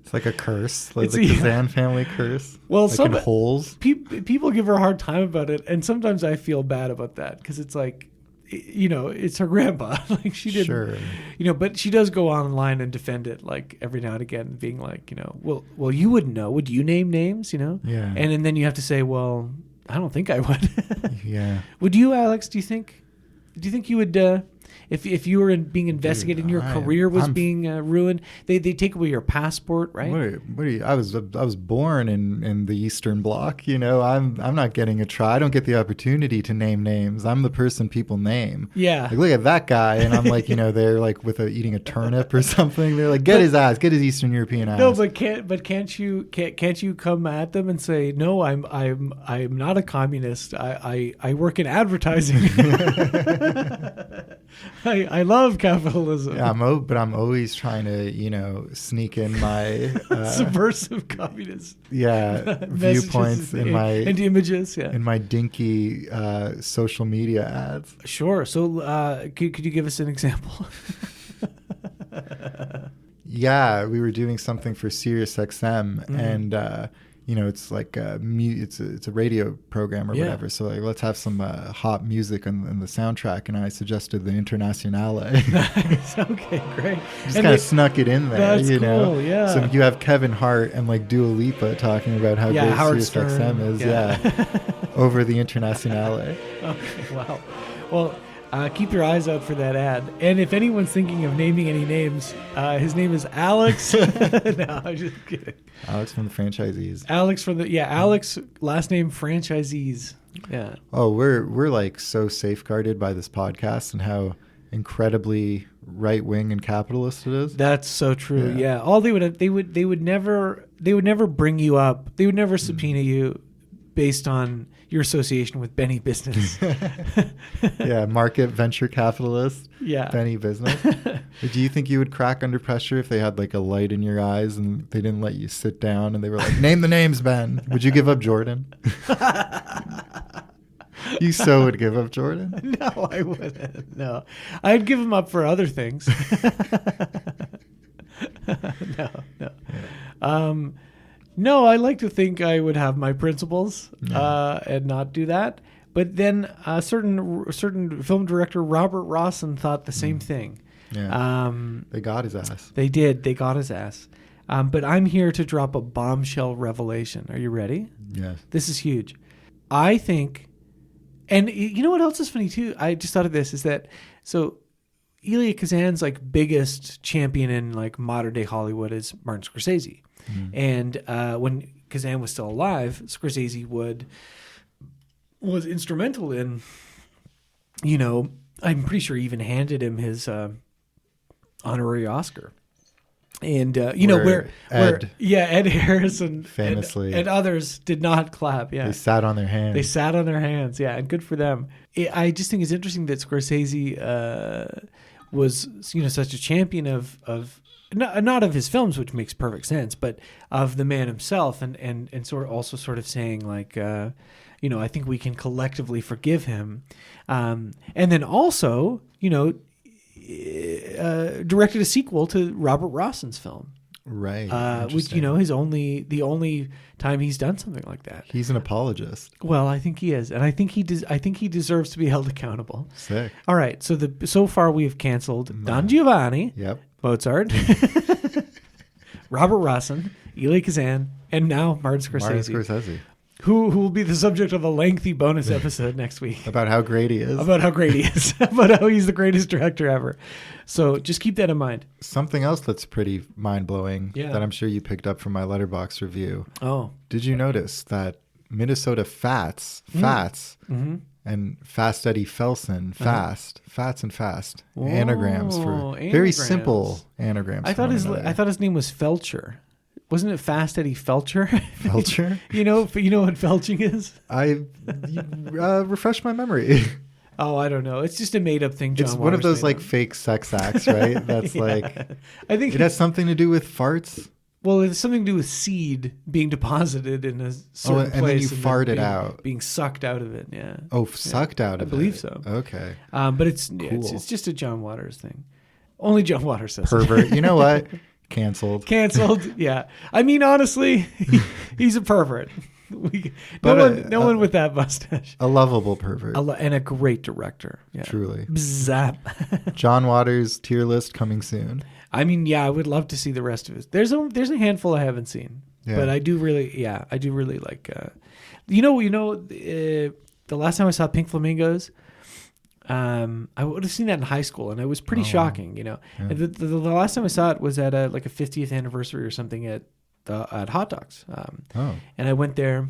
[SPEAKER 4] It's like a curse, like the Kazan family curse.
[SPEAKER 3] Well,
[SPEAKER 4] like in holes.
[SPEAKER 3] People give her a hard time about it, and sometimes I feel bad about that because it's like, it's her grandpa. Like she didn't,
[SPEAKER 4] sure.
[SPEAKER 3] But she does go online and defend it, like every now and again, being like, well, you wouldn't know. Would you name names?
[SPEAKER 4] Yeah.
[SPEAKER 3] And then you have to say, well, I don't think I would.
[SPEAKER 4] Yeah.
[SPEAKER 3] Would you, Alex? Do you think you would? If you were being investigated and your career was being ruined, they take away your passport, right?
[SPEAKER 4] What are you, I was born in the Eastern Bloc. I'm not getting a try. I don't get the opportunity to name names. I'm the person people name.
[SPEAKER 3] Yeah.
[SPEAKER 4] Like, look at that guy, and I'm like, they're like eating a turnip or something. They're like, get his Eastern European ass.
[SPEAKER 3] No, can't you come at them and say, no, I'm not a communist. I work in advertising. I love capitalism.
[SPEAKER 4] Yeah, but I'm always trying to, sneak in my
[SPEAKER 3] subversive communist.
[SPEAKER 4] Yeah, viewpoints in my
[SPEAKER 3] and images. Yeah,
[SPEAKER 4] in my dinky social media ads.
[SPEAKER 3] Sure. So, could you give us an example?
[SPEAKER 4] Yeah, we were doing something for SiriusXM, and it's like it's a radio program or
[SPEAKER 3] Yeah.
[SPEAKER 4] whatever. So like, let's have some hot music in the soundtrack. And I suggested the Internationale.
[SPEAKER 3] Nice. Okay, great.
[SPEAKER 4] Just
[SPEAKER 3] And
[SPEAKER 4] kind of
[SPEAKER 3] they-
[SPEAKER 4] snuck it in there,
[SPEAKER 3] That's
[SPEAKER 4] you know.
[SPEAKER 3] cool, yeah.
[SPEAKER 4] So you have Kevin Hart and like Dua Lipa talking about how
[SPEAKER 3] Yeah,
[SPEAKER 4] great
[SPEAKER 3] Howard
[SPEAKER 4] Sirius
[SPEAKER 3] Stern.
[SPEAKER 4] XM is,
[SPEAKER 3] Yeah.
[SPEAKER 4] over the Internationale.
[SPEAKER 3] Okay, wow. Well, keep your eyes out for that ad. And if anyone's thinking of naming any names, his name is Alex. No, I'm just kidding.
[SPEAKER 4] Alex from the franchisees.
[SPEAKER 3] Alex, last name franchisees. Yeah.
[SPEAKER 4] Oh, we're like so safeguarded by this podcast and how incredibly right wing and capitalist it is.
[SPEAKER 3] That's so true.
[SPEAKER 4] Yeah.
[SPEAKER 3] Yeah. All they would never bring you up. They would never subpoena you based on your association with Benny Business.
[SPEAKER 4] Yeah, market venture capitalist.
[SPEAKER 3] Yeah.
[SPEAKER 4] Benny Business. Do you think you would crack under pressure if they had like a light in your eyes and they didn't let you sit down and they were like, name the names, Ben? Would you give up Jordan? You so would give up Jordan?
[SPEAKER 3] No, I wouldn't. No, I'd give him up for other things. No. No, I like to think I would have my principles and not do that. But then a certain film director, Robert Rossen, thought the same thing.
[SPEAKER 4] Yeah. They got his ass.
[SPEAKER 3] They did. They got his ass. But I'm here to drop a bombshell revelation. Are you ready?
[SPEAKER 4] Yes.
[SPEAKER 3] This is huge. I think, and you know what else is funny too? I just thought of this, is that, so Elia Kazan's like biggest champion in like modern day Hollywood is Martin Scorsese. And when Kazan was still alive, Scorsese was instrumental in, I'm pretty sure he even handed him his honorary Oscar. And where Ed Harris and
[SPEAKER 4] Famously.
[SPEAKER 3] and others did not clap. Yeah,
[SPEAKER 4] They sat on their hands.
[SPEAKER 3] they sat on their hands. Yeah, and good for them. I just think it's interesting that Scorsese was such a champion of not of his films, which makes perfect sense, but of the man himself, and sort of saying like, I think we can collectively forgive him, and then also directed a sequel to Robert Rossen's film,
[SPEAKER 4] Right.
[SPEAKER 3] which
[SPEAKER 4] Interesting.
[SPEAKER 3] the only time he's done something like that.
[SPEAKER 4] He's an apologist.
[SPEAKER 3] Well, I think he is, and I think he deserves to be held accountable.
[SPEAKER 4] Sick.
[SPEAKER 3] All right, so far we have canceled Don Giovanni,
[SPEAKER 4] Yep.
[SPEAKER 3] Mozart, Robert Rossen, Elia Kazan, and now Martin Scorsese,
[SPEAKER 4] Martin Scorsese.
[SPEAKER 3] who will be the subject of a lengthy bonus episode next week
[SPEAKER 4] About how great he is.
[SPEAKER 3] about how great he is, about how he's the greatest director ever. So just keep that in mind.
[SPEAKER 4] Something else that's pretty mind-blowing
[SPEAKER 3] Yeah.
[SPEAKER 4] that I'm sure you picked up from my Letterboxd review.
[SPEAKER 3] Oh,
[SPEAKER 4] Did you notice that Minnesota Fats,
[SPEAKER 3] Mm-hmm.
[SPEAKER 4] and Fast Eddie Felsen, Fats and Fast, anagrams for very
[SPEAKER 3] anagrams.
[SPEAKER 4] simple anagrams.
[SPEAKER 3] I
[SPEAKER 4] for
[SPEAKER 3] thought
[SPEAKER 4] one another.
[SPEAKER 3] I thought his name was Felcher. Wasn't it Fast Eddie Felcher?
[SPEAKER 4] Felcher?
[SPEAKER 3] you know what felching is?
[SPEAKER 4] Refresh my memory.
[SPEAKER 3] Oh, I don't know. It's just a made up thing. John
[SPEAKER 4] It's one of
[SPEAKER 3] Waters
[SPEAKER 4] those
[SPEAKER 3] made
[SPEAKER 4] like
[SPEAKER 3] up.
[SPEAKER 4] fake sex acts, right? That's like
[SPEAKER 3] I think
[SPEAKER 4] it has something to do with farts.
[SPEAKER 3] well, it's something to do with seed being deposited in a certain
[SPEAKER 4] and then
[SPEAKER 3] place
[SPEAKER 4] you fart it out.
[SPEAKER 3] being sucked out of it. Yeah.
[SPEAKER 4] Oh, sucked out of it.
[SPEAKER 3] I believe so.
[SPEAKER 4] Okay.
[SPEAKER 3] But it's just a John Waters thing. Only John Waters says it.
[SPEAKER 4] Pervert. You know what? Canceled.
[SPEAKER 3] Canceled. Yeah. I mean, honestly, he's a pervert. No one with that mustache.
[SPEAKER 4] A lovable pervert.
[SPEAKER 3] And a great director. Yeah.
[SPEAKER 4] Truly.
[SPEAKER 3] Zap.
[SPEAKER 4] John Waters tier list coming soon.
[SPEAKER 3] I mean, yeah, I would love to see the rest of it. There's a handful I haven't seen,
[SPEAKER 4] Yeah.
[SPEAKER 3] but I do really like. The last time I saw Pink Flamingos, I would have seen that in high school, and it was pretty shocking.
[SPEAKER 4] Yeah.
[SPEAKER 3] And the last time I saw it was at a 50th anniversary or something at Hot Dogs. And I went there,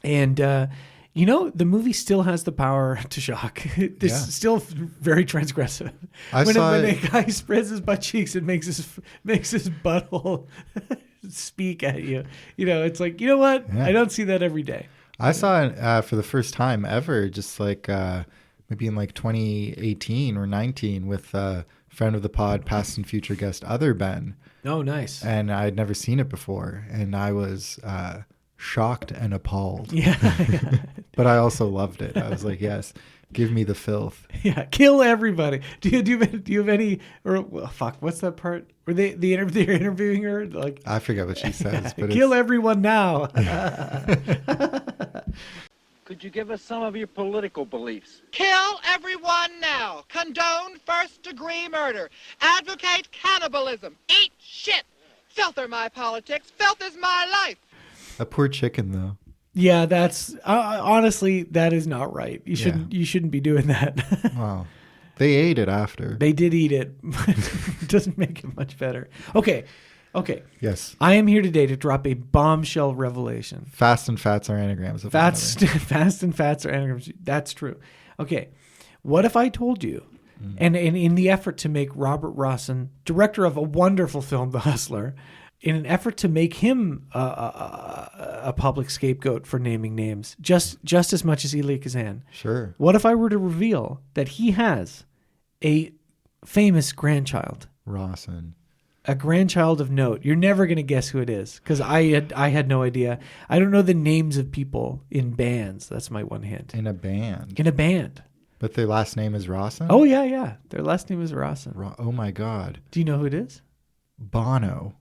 [SPEAKER 3] and the movie still has the power to shock. It's still very transgressive. When a guy spreads his butt cheeks and makes his butthole speak at you, it's like, you know what?
[SPEAKER 4] Yeah.
[SPEAKER 3] I don't see that every day.
[SPEAKER 4] I saw it for the first time ever, just like maybe in like 2018 or 19 with a friend of the pod, past and future guest, Other Ben.
[SPEAKER 3] Oh, nice.
[SPEAKER 4] And I had never seen it before. And I was shocked and appalled.
[SPEAKER 3] Yeah.
[SPEAKER 4] But I also loved it. I was like, yes, give me the filth.
[SPEAKER 3] Yeah, kill everybody. Do you have any? Or well, fuck, what's that part? Were they're interviewing her? Like,
[SPEAKER 4] I forget what she says, but
[SPEAKER 3] kill everyone now.
[SPEAKER 6] Could you give us some of your political beliefs?
[SPEAKER 7] Kill everyone now. Condone first-degree murder. Advocate cannibalism. Eat shit. Filth are my politics. Filth is my life.
[SPEAKER 4] a poor chicken though.
[SPEAKER 3] Yeah, that's honestly that is not right. You shouldn't be doing that.
[SPEAKER 4] Wow, they ate it after.
[SPEAKER 3] They did eat it. It doesn't make it much better. Okay.
[SPEAKER 4] Yes,
[SPEAKER 3] I am here today to drop a bombshell revelation.
[SPEAKER 4] fast and fats are anagrams. Of
[SPEAKER 3] Fast and fats are anagrams. That's true. Okay. What if I told you, and in the effort to make Robert Rossen, director of a wonderful film, The Hustler, in an effort to make him a public scapegoat for naming names, just as much as Elia Kazan.
[SPEAKER 4] Sure.
[SPEAKER 3] What if I were to reveal that he has a famous grandchild?
[SPEAKER 4] Rossen.
[SPEAKER 3] A grandchild of note. You're never going to guess who it is because I had no idea. I don't know the names of people in bands. That's my one hint.
[SPEAKER 4] In a band.
[SPEAKER 3] In a band.
[SPEAKER 4] But their last name is Rossen?
[SPEAKER 3] Oh, yeah. Their last name is Rossen.
[SPEAKER 4] Oh, my God.
[SPEAKER 3] Do you know who it is?
[SPEAKER 4] Bono.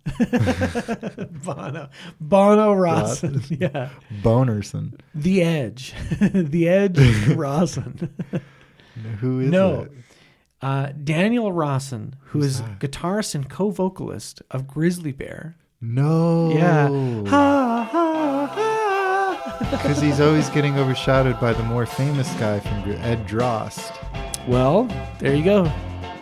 [SPEAKER 3] Bono Rossen. Yeah.
[SPEAKER 4] Bonerson.
[SPEAKER 3] The Edge. The Edge Rossen.
[SPEAKER 4] Who is
[SPEAKER 3] No.
[SPEAKER 4] it?
[SPEAKER 3] Daniel Rossen, who
[SPEAKER 4] Who's
[SPEAKER 3] is
[SPEAKER 4] that?
[SPEAKER 3] guitarist and co-vocalist of Grizzly Bear.
[SPEAKER 4] No.
[SPEAKER 3] Yeah. Ha, ha, ha.
[SPEAKER 4] Because he's always getting overshadowed by the more famous guy from Ed Drost.
[SPEAKER 3] Well, there you go.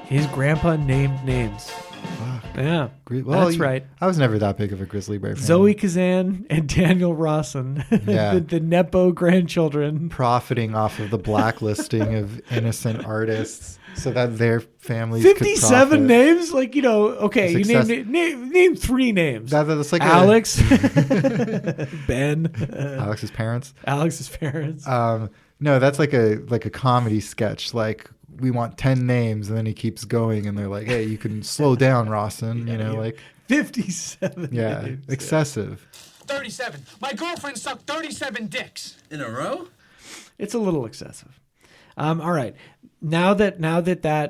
[SPEAKER 3] His grandpa named names.
[SPEAKER 4] Fuck.
[SPEAKER 3] Yeah,
[SPEAKER 4] Well,
[SPEAKER 3] that's right.
[SPEAKER 4] I was never that big of a Grizzly Bear fan.
[SPEAKER 3] Zoe Kazan and Daniel Rossen,
[SPEAKER 4] Yeah.
[SPEAKER 3] the Nepo grandchildren.
[SPEAKER 4] Profiting off of the blacklisting of innocent artists so that their families could
[SPEAKER 3] 57
[SPEAKER 4] profit.
[SPEAKER 3] named like, okay, you
[SPEAKER 4] Success-
[SPEAKER 3] name 3 names.
[SPEAKER 4] That's like
[SPEAKER 3] Alex, Ben,
[SPEAKER 4] Alex's parents.
[SPEAKER 3] Alex's parents.
[SPEAKER 4] No, that's like a comedy sketch. Like, we want 10 names, and then he keeps going, and they're like, "Hey, you can slow down, Rossen." Like
[SPEAKER 3] 57
[SPEAKER 4] yeah,
[SPEAKER 3] names.
[SPEAKER 4] excessive.
[SPEAKER 8] 37. My girlfriend sucked 37 dicks.
[SPEAKER 1] In a row?
[SPEAKER 3] It's a little excessive. All right. Now that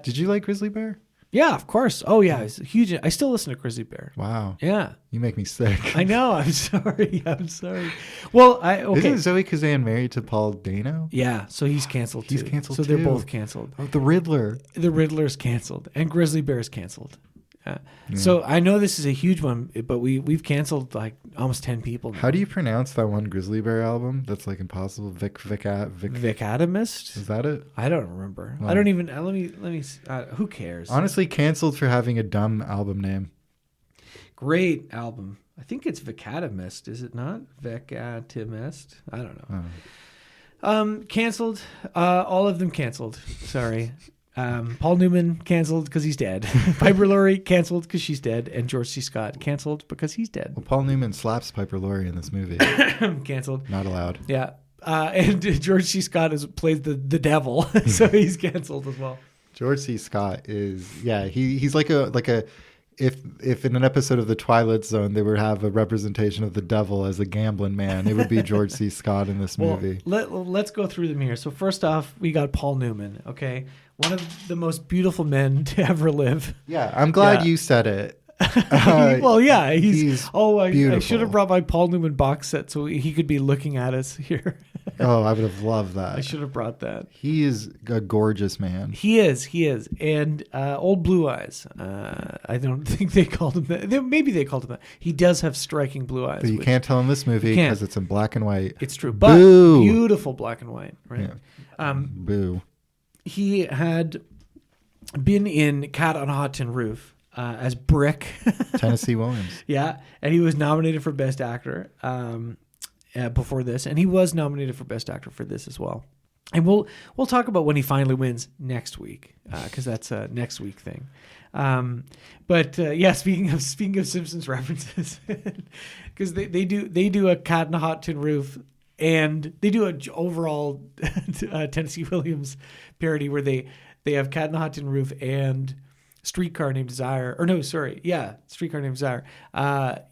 [SPEAKER 4] Did you like Grizzly Bear?
[SPEAKER 3] yeah, of course. Oh yeah, it's a huge. I still listen to Grizzly Bear.
[SPEAKER 4] Wow,
[SPEAKER 3] Yeah,
[SPEAKER 4] you make me sick.
[SPEAKER 3] I know. I'm sorry. Well, okay.
[SPEAKER 4] Isn't Zoe Kazan married to Paul Dano?
[SPEAKER 3] Yeah, so he's canceled too.
[SPEAKER 4] He's canceled
[SPEAKER 3] so they're
[SPEAKER 4] too.
[SPEAKER 3] both canceled.
[SPEAKER 4] Oh, the Riddler.
[SPEAKER 3] The Riddler's canceled and Grizzly Bear's canceled. So I know this is a huge one, but we've canceled like almost 10 people now.
[SPEAKER 4] How do you pronounce that one Grizzly Bear album? That's like impossible. Vic.
[SPEAKER 3] Vicatomist?
[SPEAKER 4] Is that it?
[SPEAKER 3] I don't remember.
[SPEAKER 4] Well,
[SPEAKER 3] I don't even. Let me. Who cares?
[SPEAKER 4] Honestly, canceled for having a dumb album name.
[SPEAKER 3] Great album. I think it's Vicatomist, is it not? Vicatomist? I don't know. Canceled. All of them canceled. Sorry. Paul Newman canceled because he's dead. Piper Laurie canceled because she's dead, and George C. Scott canceled because he's dead.
[SPEAKER 4] Well, Paul Newman slaps Piper Laurie in this movie.
[SPEAKER 3] Canceled.
[SPEAKER 4] Not allowed.
[SPEAKER 3] Yeah. And George C. Scott plays the devil, so he's canceled as well.
[SPEAKER 4] George C. Scott is he's like a if in an episode of The Twilight Zone they would have a representation of the devil as a gambling man, it would be George C. Scott in this movie.
[SPEAKER 3] Let's go through them here. So first off, we got Paul Newman. Okay, one of the most beautiful men to ever live.
[SPEAKER 4] Yeah, I'm glad
[SPEAKER 3] Yeah.
[SPEAKER 4] you said it.
[SPEAKER 3] Well, yeah, he's I
[SPEAKER 4] beautiful.
[SPEAKER 3] should have brought my Paul Newman box set so he could be looking at us here.
[SPEAKER 4] Oh, I would have loved that.
[SPEAKER 3] I should have brought that.
[SPEAKER 4] He is a gorgeous man.
[SPEAKER 3] He is, and old blue eyes. I don't think they called him that. Maybe they called him that. He does have striking blue eyes.
[SPEAKER 4] But you
[SPEAKER 3] which-
[SPEAKER 4] can't tell in this movie
[SPEAKER 3] You can't.
[SPEAKER 4] because it's in black and white.
[SPEAKER 3] It's true, but
[SPEAKER 4] Boo.
[SPEAKER 3] beautiful black and white. Right.
[SPEAKER 4] Yeah. Boo.
[SPEAKER 3] He had been in Cat on a Hot Tin Roof as Brick.
[SPEAKER 4] Tennessee Williams.
[SPEAKER 3] Yeah, and he was nominated for Best Actor before this, and he was nominated for Best Actor for this as well. And we'll talk about when he finally wins next week, because that's a next week thing. But speaking of Simpsons references, because they do a Cat on a Hot Tin Roof, and they do an overall Tennessee Williams parody where they have Cat on a Hot Tin Roof and Streetcar Named Desire, Streetcar Named Desire,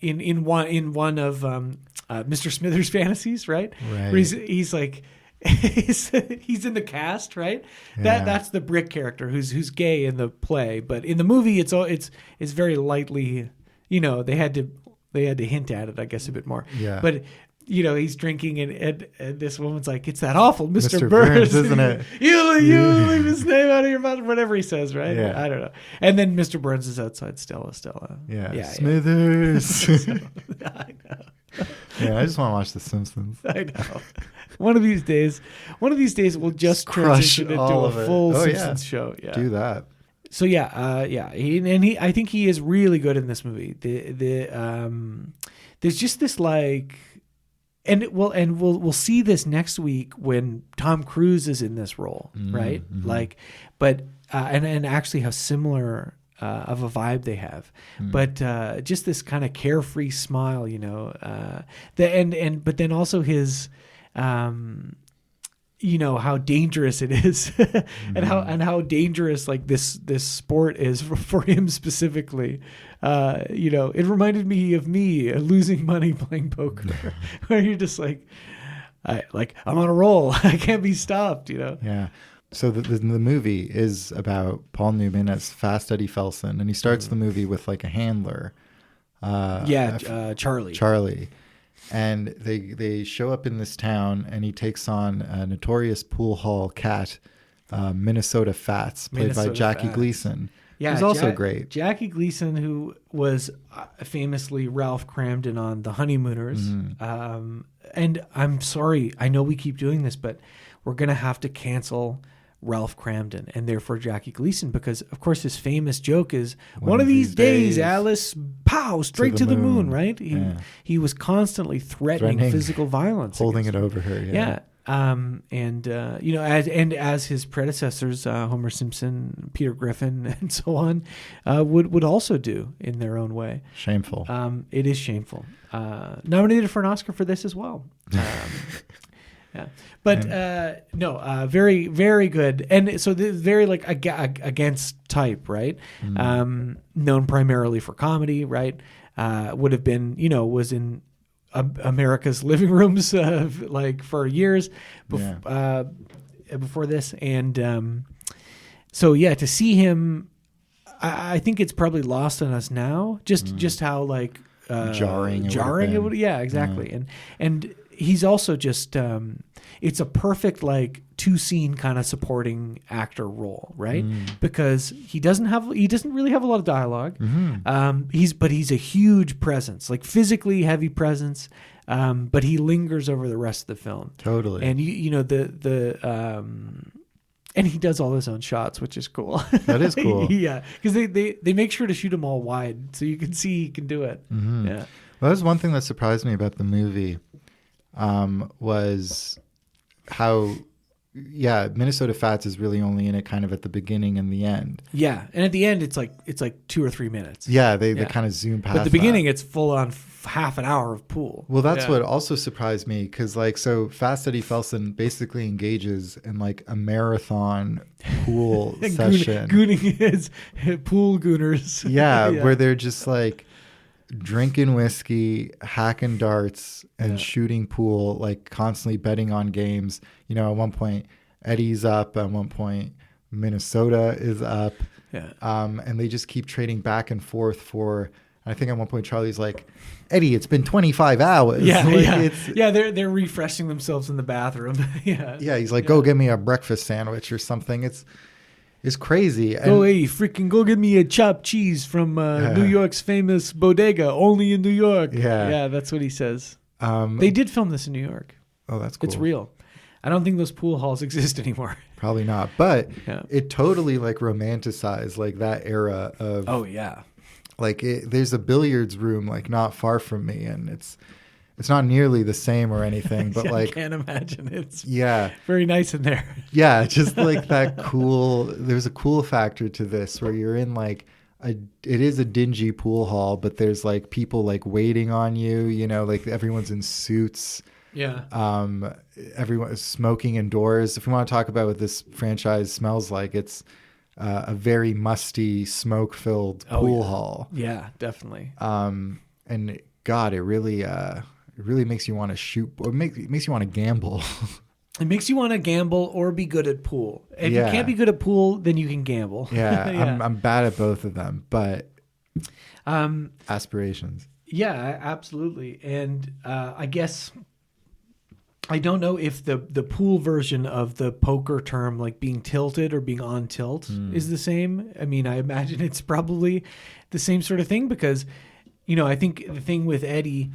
[SPEAKER 3] in one of Mr. Smithers' fantasies, right?
[SPEAKER 4] Right.
[SPEAKER 3] Where he's like, he's in the cast, right? That's the Brick character who's gay in the play, but in the movie it's very lightly, they had to hint at it, I guess, a bit more.
[SPEAKER 4] Yeah.
[SPEAKER 3] But he's drinking and this woman's like, it's that awful Mr.
[SPEAKER 4] Mr.
[SPEAKER 3] Burns,
[SPEAKER 4] Burns, isn't it?
[SPEAKER 3] You leave his name out of your mouth, whatever he says, right?
[SPEAKER 4] Yeah.
[SPEAKER 3] I don't know. And then Mr. Burns is outside Stella.
[SPEAKER 4] Yeah. Smithers.
[SPEAKER 3] I know.
[SPEAKER 4] Yeah, I just want to watch The Simpsons.
[SPEAKER 3] I know. One of these days we'll just
[SPEAKER 4] crush
[SPEAKER 3] transition into
[SPEAKER 4] all
[SPEAKER 3] a
[SPEAKER 4] of it.
[SPEAKER 3] full
[SPEAKER 4] Oh,
[SPEAKER 3] Simpsons show. Yeah.
[SPEAKER 4] Do that.
[SPEAKER 3] So I think he is really good in this movie. There's just this like, and we'll see this next week when Tom Cruise is in this role, right?
[SPEAKER 4] Mm-hmm.
[SPEAKER 3] Like, but and actually how similar of a vibe they have, but just this kind of carefree smile, but then also his, how dangerous it is, and how dangerous like this sport is for him specifically. It reminded me of me losing money playing poker, where you're just like, I'm on a roll. I can't be stopped.
[SPEAKER 4] Yeah. So the movie is about Paul Newman as Fast Eddie Felson, and he starts the movie with like a handler.
[SPEAKER 3] Charlie.
[SPEAKER 4] Charlie. And they show up in this town, and he takes on a notorious pool hall cat, Minnesota Fats, played by Jackie Gleason.
[SPEAKER 3] Yeah,
[SPEAKER 4] who's also great.
[SPEAKER 3] Jackie Gleason, who was famously Ralph Cramden on The Honeymooners. And I'm sorry, I know we keep doing this, but we're going to have to cancel Ralph Cramden and therefore Jackie Gleason, because of course his famous joke is one of these days Alice, pow, straight to the moon, right? He was constantly threatening preathletic violence,
[SPEAKER 4] holding it over her.
[SPEAKER 3] Yeah. As his predecessors, Homer Simpson, Peter Griffin, and so on, would also do in their own way.
[SPEAKER 4] Shameful.
[SPEAKER 3] It is shameful. Nominated for an Oscar for this as well. Yeah, but very, very good, and so very like against type, right? Known primarily for comedy, right? Would have been, was in America's living rooms like for years before this, and to see him, I think it's probably lost on us now. Just how like jarring it would, yeah, exactly, and he's also just it's a perfect like 2-scene kind of supporting actor role, right? Because he doesn't really have a lot of dialogue. He's a huge presence, like physically heavy presence, but he lingers over the rest of the film.
[SPEAKER 4] Totally.
[SPEAKER 3] And and he does all his own shots, which is cool.
[SPEAKER 4] That is cool.
[SPEAKER 3] Yeah, because they make sure to shoot them all wide so you can see he can do it. Yeah.
[SPEAKER 4] Well, that was one thing that surprised me about the movie. Was how, Minnesota Fats is really only in it kind of at the beginning and the end.
[SPEAKER 3] Yeah, and at the end it's like 2 or 3 minutes.
[SPEAKER 4] Yeah, they kind of zoom past.
[SPEAKER 3] But at the beginning it's full on half an hour of pool.
[SPEAKER 4] Well, that's what also surprised me, because Fast Eddie Felson basically engages in like a marathon pool session.
[SPEAKER 3] Gooning his pool gooners.
[SPEAKER 4] Yeah, where they're just like drinking whiskey, hacking darts, and shooting pool, like constantly betting on games. At one point, Eddie's up. At one point, Minnesota is up.
[SPEAKER 3] Yeah.
[SPEAKER 4] And they just keep trading back and forth for. I think at one point Charlie's like, Eddie, it's been 25 hours.
[SPEAKER 3] Yeah,
[SPEAKER 4] like
[SPEAKER 3] they're refreshing themselves in the bathroom.
[SPEAKER 4] Yeah, he's like, go get me a breakfast sandwich or something. It's crazy.
[SPEAKER 3] Go get me a chopped cheese from New York's famous bodega, only in New York. Yeah, that's what he says. They did film this in New York.
[SPEAKER 4] Oh, that's cool.
[SPEAKER 3] It's real. I don't think those pool halls exist anymore.
[SPEAKER 4] Probably not. But it totally like romanticized like that era of.
[SPEAKER 3] Oh yeah.
[SPEAKER 4] Like there's a billiards room like not far from me, and it's not nearly the same or anything, but
[SPEAKER 3] I
[SPEAKER 4] like
[SPEAKER 3] can't imagine. It's
[SPEAKER 4] very
[SPEAKER 3] nice in there.
[SPEAKER 4] Yeah, just like that cool. There's a cool factor to this where you're in like it is a dingy pool hall, but there's like people like waiting on you. Like everyone's in suits.
[SPEAKER 3] Yeah.
[SPEAKER 4] Everyone is smoking indoors. If we want to talk about what this franchise smells like, it's a very musty, smoke-filled pool hall.
[SPEAKER 3] Yeah, definitely.
[SPEAKER 4] And God, it really makes you want to shoot, or makes you want to gamble.
[SPEAKER 3] It makes you want to gamble or be good at pool. If
[SPEAKER 4] Yeah.
[SPEAKER 3] you can't be good at pool, then you can gamble.
[SPEAKER 4] Yeah, I'm bad at both of them, but aspirations.
[SPEAKER 3] Yeah, absolutely. And I guess I don't know if the pool version of the poker term, like being tilted or being on tilt, is the same. I mean, I imagine it's probably the same sort of thing because, I think the thing with Eddie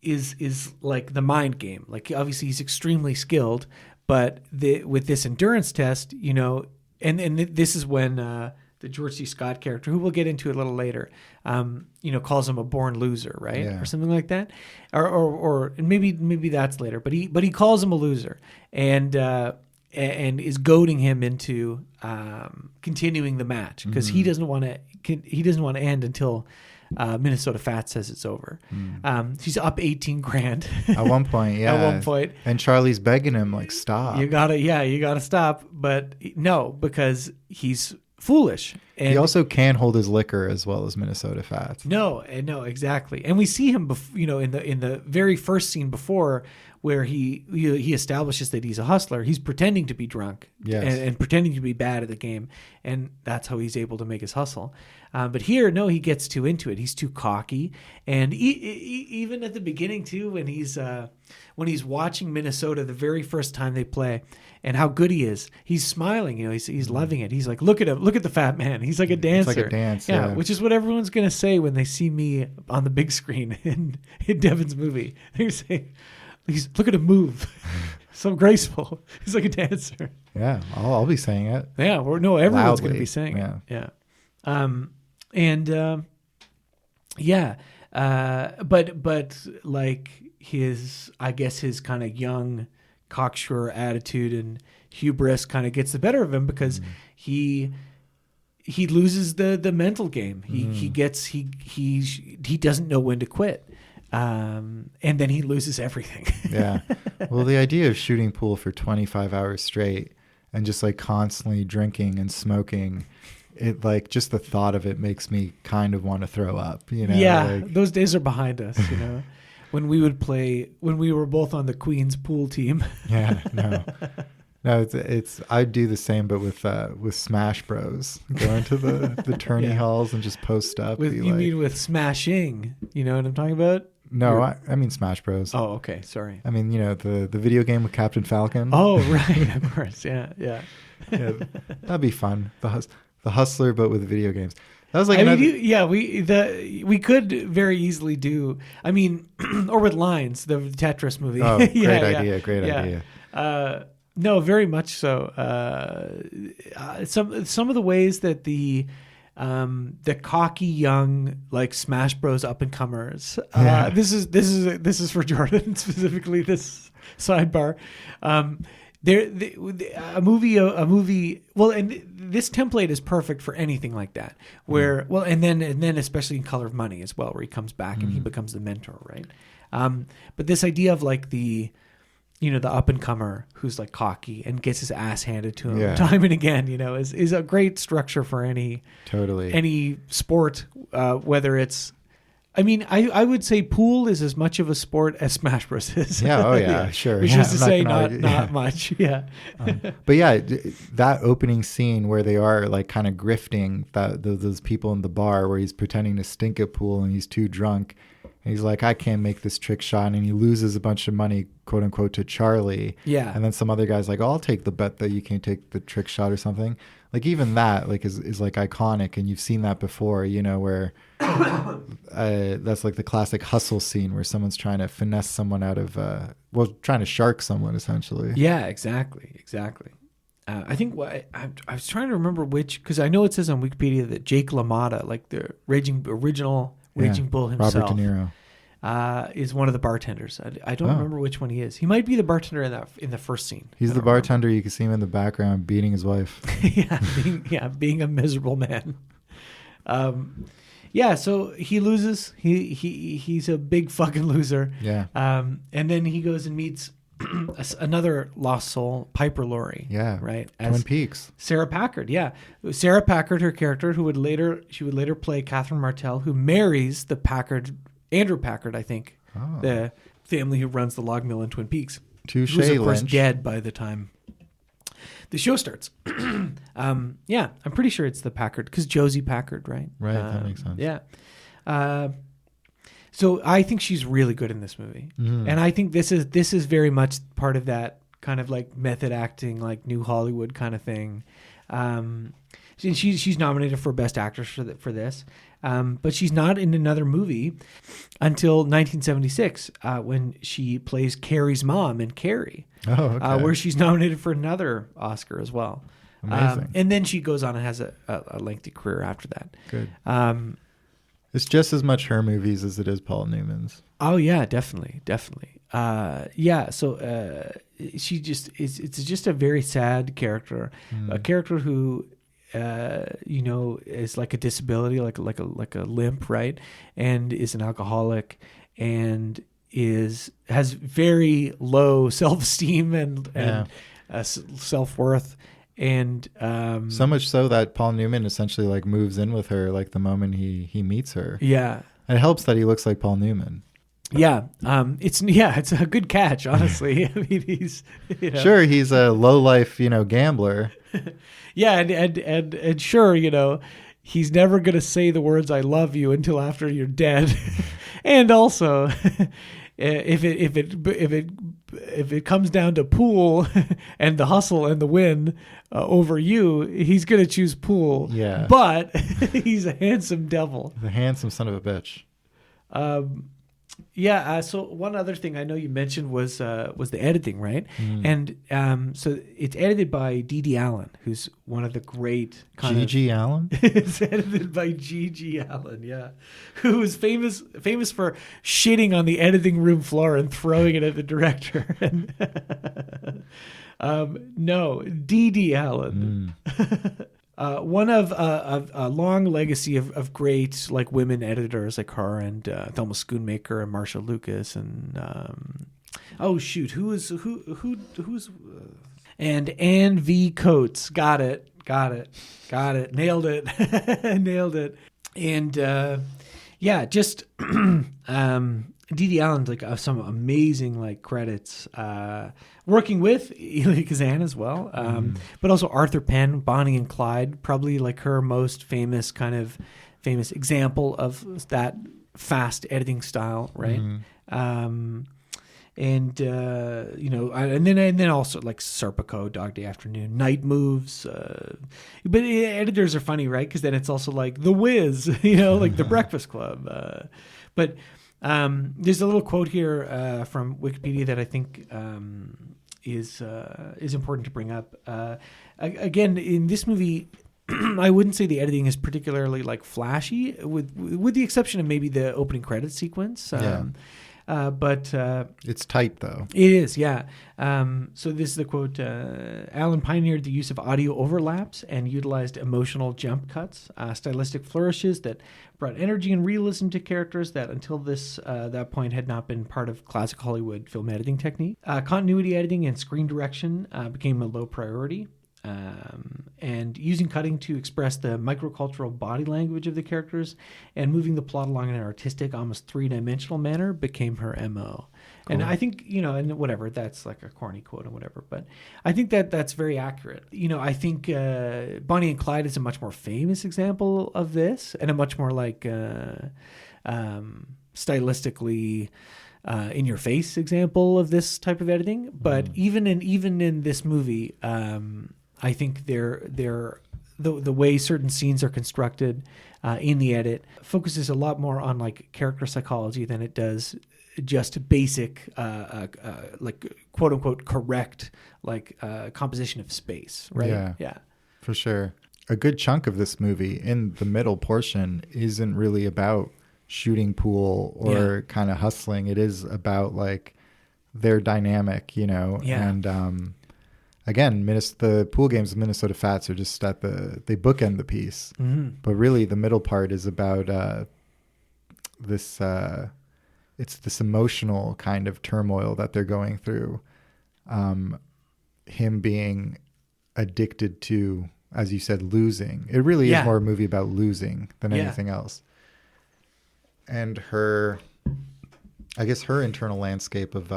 [SPEAKER 3] is like the mind game. Like obviously he's extremely skilled, but with this endurance test, and this is when the George C. Scott character, who we'll get into a little later, calls him a born loser, right, or something like that, or maybe that's later. But he calls him a loser, and is goading him into continuing the match because he doesn't want to end until Minnesota Fat says it's over. She's up 18 grand
[SPEAKER 4] At one point, yeah.
[SPEAKER 3] At one point,
[SPEAKER 4] and Charlie's begging him like, "Stop!
[SPEAKER 3] You gotta stop." But no, because he's foolish. And
[SPEAKER 4] he also can hold his liquor as well as Minnesota Fats.
[SPEAKER 3] No, exactly. And we see him, in the very first scene before, where he establishes that he's a hustler. He's pretending to be drunk, and pretending to be bad at the game, and that's how he's able to make his hustle. But here, no, he gets too into it. He's too cocky, and even at the beginning too, when he's watching Minnesota the very first time they play, and how good he is, he's smiling. He's loving it. He's like, look at him, look at the fat man. He's like a dancer.
[SPEAKER 4] It's like a dance, yeah.
[SPEAKER 3] Which is what everyone's gonna say when they see me on the big screen in Devin's movie. They say, look at him move, so graceful. He's like a dancer.
[SPEAKER 4] Yeah, I'll be saying it.
[SPEAKER 3] Yeah, everyone's
[SPEAKER 4] loudly.
[SPEAKER 3] going to be saying it.
[SPEAKER 4] Yeah.
[SPEAKER 3] But like his kind of young cocksure attitude and hubris kind of gets the better of him because he loses the mental game. He doesn't know when to quit. And then he loses everything.
[SPEAKER 4] Yeah. Well, the idea of shooting pool for 25 hours straight and just like constantly drinking and smoking, it like just the thought of it makes me kind of want to throw up,
[SPEAKER 3] Yeah. Those days are behind us, when we would play, when we were both on the Queen's pool team.
[SPEAKER 4] Yeah, no, it's I'd do the same, but with Smash Bros. Go into the tourney halls and just post up.
[SPEAKER 3] Mean with smashing? You know what I'm talking about?
[SPEAKER 4] No, I mean Smash Bros.
[SPEAKER 3] Oh, okay, sorry.
[SPEAKER 4] I mean, the video game with Captain Falcon.
[SPEAKER 3] Oh, right, of course, yeah.
[SPEAKER 4] Yeah, that'd be fun. The Hustler, but with video games. That was like
[SPEAKER 3] we could very easily do. I mean, or with lines, the Tetris movie.
[SPEAKER 4] Oh, great idea.
[SPEAKER 3] No, very much so. Some of the ways that the cocky young like Smash Bros up and comers. This is for Jordan specifically. This sidebar. A movie. Well, and this template is perfect for anything like that. Where and then especially in Color of Money as well, where he comes back and he becomes the mentor, right? But this idea of like the up and comer who's like cocky and gets his ass handed to him time and again, is a great structure for any sport, whether it's. I mean, I would say pool is as much of a sport as Smash Bros. Is.
[SPEAKER 4] Yeah, oh yeah, sure.
[SPEAKER 3] Which is to say, not much. Yeah.
[SPEAKER 4] But yeah, that opening scene where they are like kind of grifting those people in the bar where he's pretending to stink at pool and he's too drunk. And he's like, I can't make this trick shot. And he loses a bunch of money, quote unquote, to Charlie.
[SPEAKER 3] Yeah.
[SPEAKER 4] And then some other guy's like, I'll take the bet that you can't take the trick shot or something. Like even that like is like iconic. And you've seen that before, where that's like the classic hustle scene where someone's trying to finesse someone out of, trying to shark someone essentially.
[SPEAKER 3] Yeah, exactly. I think I was trying to remember because I know it says on Wikipedia that Jake LaMotta, like the original Raging Bull himself,
[SPEAKER 4] Robert De Niro,
[SPEAKER 3] is one of the bartenders. I don't remember which one he is. He might be the bartender in the first scene.
[SPEAKER 4] He's the bartender. You can see him in the background beating his wife.
[SPEAKER 3] being a miserable man. So he loses. He's a big fucking loser.
[SPEAKER 4] Yeah.
[SPEAKER 3] And then he goes and meets another lost soul, Piper Laurie.
[SPEAKER 4] Yeah.
[SPEAKER 3] Right.
[SPEAKER 4] Twin Peaks.
[SPEAKER 3] Sarah Packard. Yeah. Sarah Packard, her character, who would later play Catherine Martell, who marries the Andrew Packard, I think, the family who runs the log mill in Twin Peaks.
[SPEAKER 4] Touche,
[SPEAKER 3] who's of course
[SPEAKER 4] Lynch.
[SPEAKER 3] dead by the time the show starts. Yeah, I'm pretty sure it's the Packard, because Josie Packard, right?
[SPEAKER 4] Right, that makes sense.
[SPEAKER 3] Yeah. So I think she's really good in this movie, and I think this is very much part of that kind of like method acting, like New Hollywood kind of thing. And she's nominated for Best Actress for this, but she's not in another movie until 1976 when she plays Carrie's mom in Carrie, where she's nominated for another Oscar as well.
[SPEAKER 4] Amazing.
[SPEAKER 3] And then she goes on and has a lengthy career after that.
[SPEAKER 4] Good. It's just as much her movies as it is Paul Newman's.
[SPEAKER 3] Oh yeah, definitely. Yeah. So she just it's just a very sad character, a character who, is like a disability, like a limp, right? And is an alcoholic, and has very low self-esteem and self-worth. And
[SPEAKER 4] so much so that Paul Newman essentially like moves in with her like the moment he meets her.
[SPEAKER 3] Yeah.
[SPEAKER 4] And it helps that he looks like Paul Newman.
[SPEAKER 3] Yeah. It's a good catch, honestly. I mean, he's
[SPEAKER 4] sure, he's a low life, gambler.
[SPEAKER 3] Yeah, and sure, he's never gonna say the words "I love you" until after you're dead. And also, if it comes down to pool and the hustle and the win over you, he's gonna choose pool.
[SPEAKER 4] Yeah,
[SPEAKER 3] but he's a handsome devil,
[SPEAKER 4] the handsome son of a bitch.
[SPEAKER 3] So one other thing I know you mentioned was the editing, right? And so it's edited by D.D. Allen, who's one of the great
[SPEAKER 4] G.G. Allen.
[SPEAKER 3] It's edited by G.G. Allen, yeah, who is famous for shitting on the editing room floor and throwing it at the director. No, D.D. Allen. One of a long legacy of great like women editors like her and Thelma Schoonmaker and Marcia Lucas and who's and Anne V. Coates. Got it, nailed it. And just D.D. Allen, like some amazing like credits, working with Elia Kazan as well, but also Arthur Penn, Bonnie and Clyde, probably like her most famous example of that fast editing style, right? And then also like Serpico, Dog Day Afternoon, Night Moves. But editors are funny, right? Because then it's also like The Wiz, like The Breakfast Club. But there's a little quote here from Wikipedia that I think is important to bring up. Again, in this movie, I wouldn't say the editing is particularly like flashy, with the exception of maybe the opening credits sequence. But
[SPEAKER 4] it's tight though.
[SPEAKER 3] It is, yeah. So this is the quote: Allen pioneered the use of audio overlaps and utilized emotional jump cuts, stylistic flourishes that brought energy and realism to characters that until that point had not been part of classic Hollywood film editing technique. Continuity editing and screen direction became a low priority. And using cutting to express the microcultural body language of the characters and moving the plot along in an artistic, almost three-dimensional manner became her MO. Cool. And I think, and whatever, that's like a corny quote or whatever, but I think that's very accurate. I think Bonnie and Clyde is a much more famous example of this and a much more like stylistically in your face example of this type of editing. But even in this movie, I think the way certain scenes are constructed in the edit focuses a lot more on like character psychology than it does just basic like quote unquote correct like composition of space, right? Yeah,
[SPEAKER 4] for sure. A good chunk of this movie in the middle portion isn't really about shooting pool or kind of hustling. It is about like their dynamic, and again, the pool games of Minnesota Fats are just they bookend the piece. But really the middle part is about this it's this emotional kind of turmoil that they're going through. Him being addicted to, as you said, losing. It really is more a movie about losing than anything else. And her internal landscape of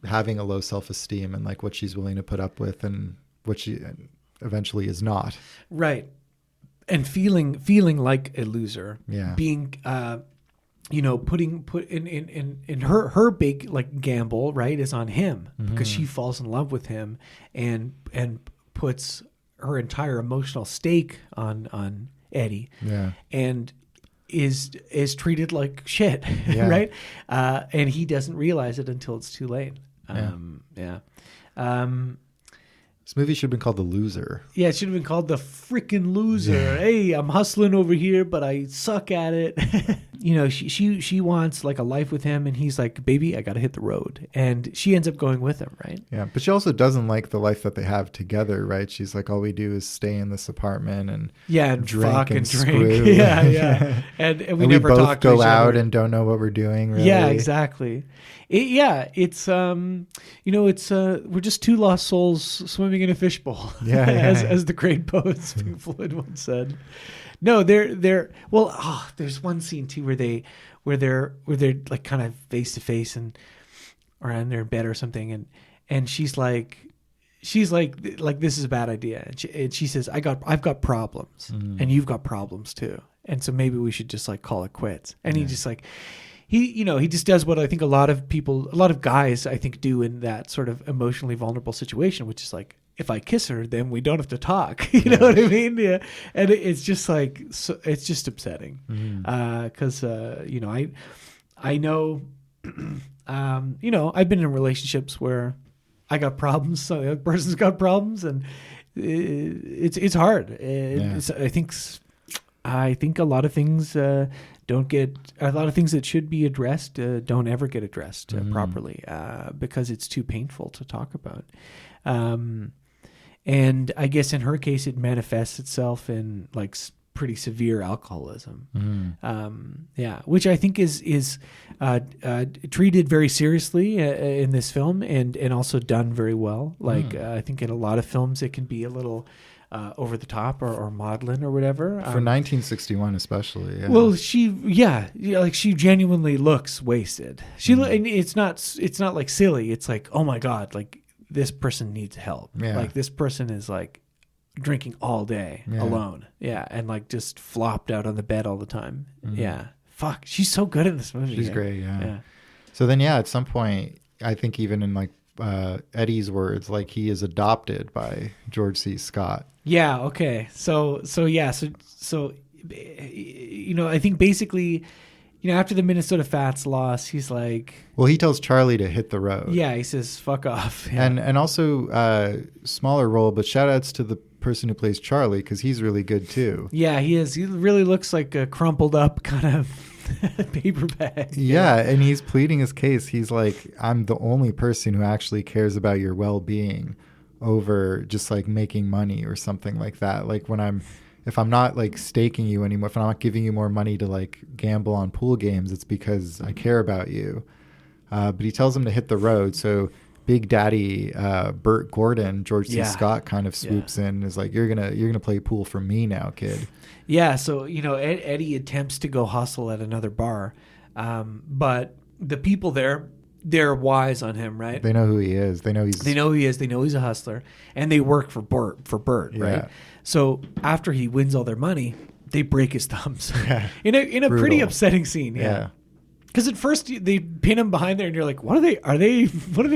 [SPEAKER 4] having a low self-esteem and like what she's willing to put up with and what she eventually is not.
[SPEAKER 3] Right. And feeling like a loser.
[SPEAKER 4] Yeah.
[SPEAKER 3] Being put in her big like gamble, right, is on him because she falls in love with him and puts her entire emotional stake on Eddie.
[SPEAKER 4] Yeah.
[SPEAKER 3] And is treated like shit,
[SPEAKER 4] Yeah.
[SPEAKER 3] right? And he doesn't realize it until it's too late. Yeah.
[SPEAKER 4] This movie should have been called The Loser.
[SPEAKER 3] Yeah, it should have been called The Freaking Loser. Hey, I'm hustling over here, but I suck at it. She wants like a life with him, and he's like, baby, I got to hit the road. And she ends up going with him, right?
[SPEAKER 4] Yeah, but she also doesn't like the life that they have together, right? She's like, all we do is stay in this apartment and
[SPEAKER 3] drink
[SPEAKER 4] fuck
[SPEAKER 3] and
[SPEAKER 4] drink.
[SPEAKER 3] Screw. Yeah. And we never
[SPEAKER 4] both
[SPEAKER 3] talk to
[SPEAKER 4] go
[SPEAKER 3] each
[SPEAKER 4] out
[SPEAKER 3] other.
[SPEAKER 4] and don't know what we're doing. Really.
[SPEAKER 3] Yeah, exactly. It's we're just two lost souls swimming in a fishbowl.
[SPEAKER 4] Yeah,
[SPEAKER 3] as the great poet Pink Floyd once said. No, they're there's one scene too where they're like kind of face to face or in their bed or something, and she's like this is a bad idea, and she says I've got problems, and you've got problems too, and so maybe we should just like call it quits. And he just like. He just does what I think a lot of guys, I think, do in that sort of emotionally vulnerable situation, which is like, if I kiss her, then we don't have to talk. You know what I mean? Yeah. And it's just like, it's just upsetting. Because, I know, I've been in relationships where I got problems, so the other person's got problems, and it's hard. I think a lot of things a lot of things that should be addressed don't ever get addressed properly because it's too painful to talk about. And I guess in her case, it manifests itself in like pretty severe alcoholism. Which I think is treated very seriously in this film and also done very well. Like I think in a lot of films, it can be a little over the top or maudlin or whatever.
[SPEAKER 4] For 1961 especially. Yeah.
[SPEAKER 3] Well, she genuinely looks wasted. And it's not like silly. It's like, oh my God, like this person needs help.
[SPEAKER 4] Yeah.
[SPEAKER 3] Like this person is like drinking all day alone. Yeah. And like just flopped out on the bed all the time. Yeah. Fuck. She's so good in this movie.
[SPEAKER 4] She's great. Yeah. So then, at some point, I think even in like Eddie's words, like he is adopted by George C. Scott.
[SPEAKER 3] Yeah. Okay. So I think basically, after the Minnesota Fats loss, he's like,
[SPEAKER 4] well, he tells Charlie to hit the road.
[SPEAKER 3] Yeah. He says, fuck off. Yeah.
[SPEAKER 4] And also smaller role, but shout outs to the person who plays Charlie, because he's really good too.
[SPEAKER 3] Yeah, he is. He really looks like a crumpled up kind of paper bag.
[SPEAKER 4] Yeah, and he's pleading his case. He's like, I'm the only person who actually cares about your well-being over just like making money or something like that. Like if I'm not like staking you anymore, if I'm not giving you more money to like gamble on pool games, it's because I care about you. But he tells him to hit the road. So Big Daddy Burt Gordon, George C. Scott kind of swoops in and is like, you're gonna play pool for me now, kid.
[SPEAKER 3] Yeah, so Eddie attempts to go hustle at another bar, but the people there, they're wise on him, right?
[SPEAKER 4] They know who he is. They know he's a hustler, and they work for Burt, right? So after he wins all their money, they break his thumbs in a pretty upsetting scene. Yeah. Because at first they pin him behind there, and you're like, "What are they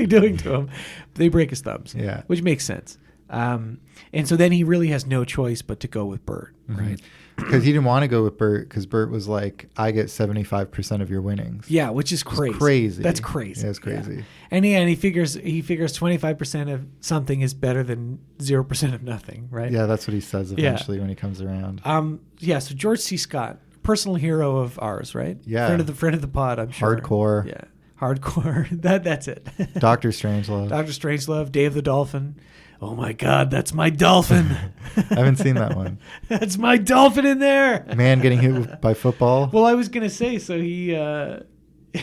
[SPEAKER 4] doing to him?" They break his thumbs, which makes sense. And so then he really has no choice but to go with Burt, right? Because he didn't want to go with Burt, because Burt was like, "I get 75% of your winnings."
[SPEAKER 3] Yeah, which is crazy.
[SPEAKER 4] Crazy.
[SPEAKER 3] That's crazy.
[SPEAKER 4] Yeah, it's crazy.
[SPEAKER 3] Yeah. And he figures 25% of something is better than 0% of nothing, right?
[SPEAKER 4] Yeah, that's what he says eventually when he comes around.
[SPEAKER 3] So George C. Scott, personal hero of ours, right?
[SPEAKER 4] Yeah.
[SPEAKER 3] Friend of the pod, I'm sure.
[SPEAKER 4] Hardcore.
[SPEAKER 3] Yeah. Hardcore. That's it.
[SPEAKER 4] Dr. Strangelove.
[SPEAKER 3] Dr. Strangelove, Day of the Dolphin. Oh my God, that's my dolphin.
[SPEAKER 4] I haven't seen that one.
[SPEAKER 3] That's my dolphin in there.
[SPEAKER 4] Man getting hit by football.
[SPEAKER 3] Well, I was going to say, so he...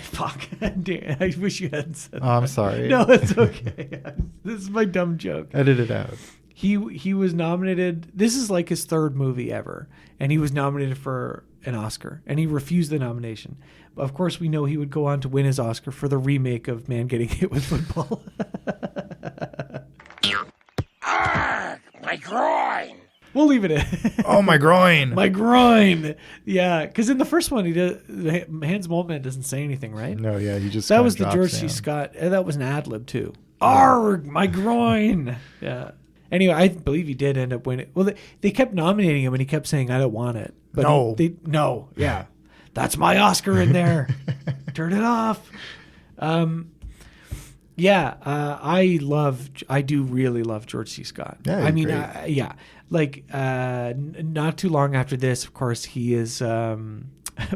[SPEAKER 3] fuck. I wish you hadn't said that.
[SPEAKER 4] I'm sorry.
[SPEAKER 3] No, it's okay. This is my dumb joke.
[SPEAKER 4] Edit it out.
[SPEAKER 3] He was nominated... This is like his third movie ever. And he was nominated for an Oscar, and he refused the nomination. But of course, we know he would go on to win his Oscar for the remake of Man Getting Hit with Football.
[SPEAKER 8] My groin!
[SPEAKER 3] We'll leave it in.
[SPEAKER 4] Oh, my groin.
[SPEAKER 3] My groin. Yeah, because in the first one, Hans Moltmann doesn't say anything, right?
[SPEAKER 4] No, yeah, he just
[SPEAKER 3] That
[SPEAKER 4] kinda
[SPEAKER 3] was the
[SPEAKER 4] drops
[SPEAKER 3] George C.
[SPEAKER 4] down.
[SPEAKER 3] Scott. That was an ad lib too. Arg, my groin. Yeah. Anyway, I believe he did end up winning. Well, they kept nominating him, and he kept saying, "I don't want it." But
[SPEAKER 4] No.
[SPEAKER 3] no. Yeah, that's my Oscar in there. Turn it off. Yeah, I do really love George C. Scott.
[SPEAKER 4] Yeah,
[SPEAKER 3] I
[SPEAKER 4] he's
[SPEAKER 3] mean,
[SPEAKER 4] great.
[SPEAKER 3] yeah, like not too long after this, of course, he is Colonel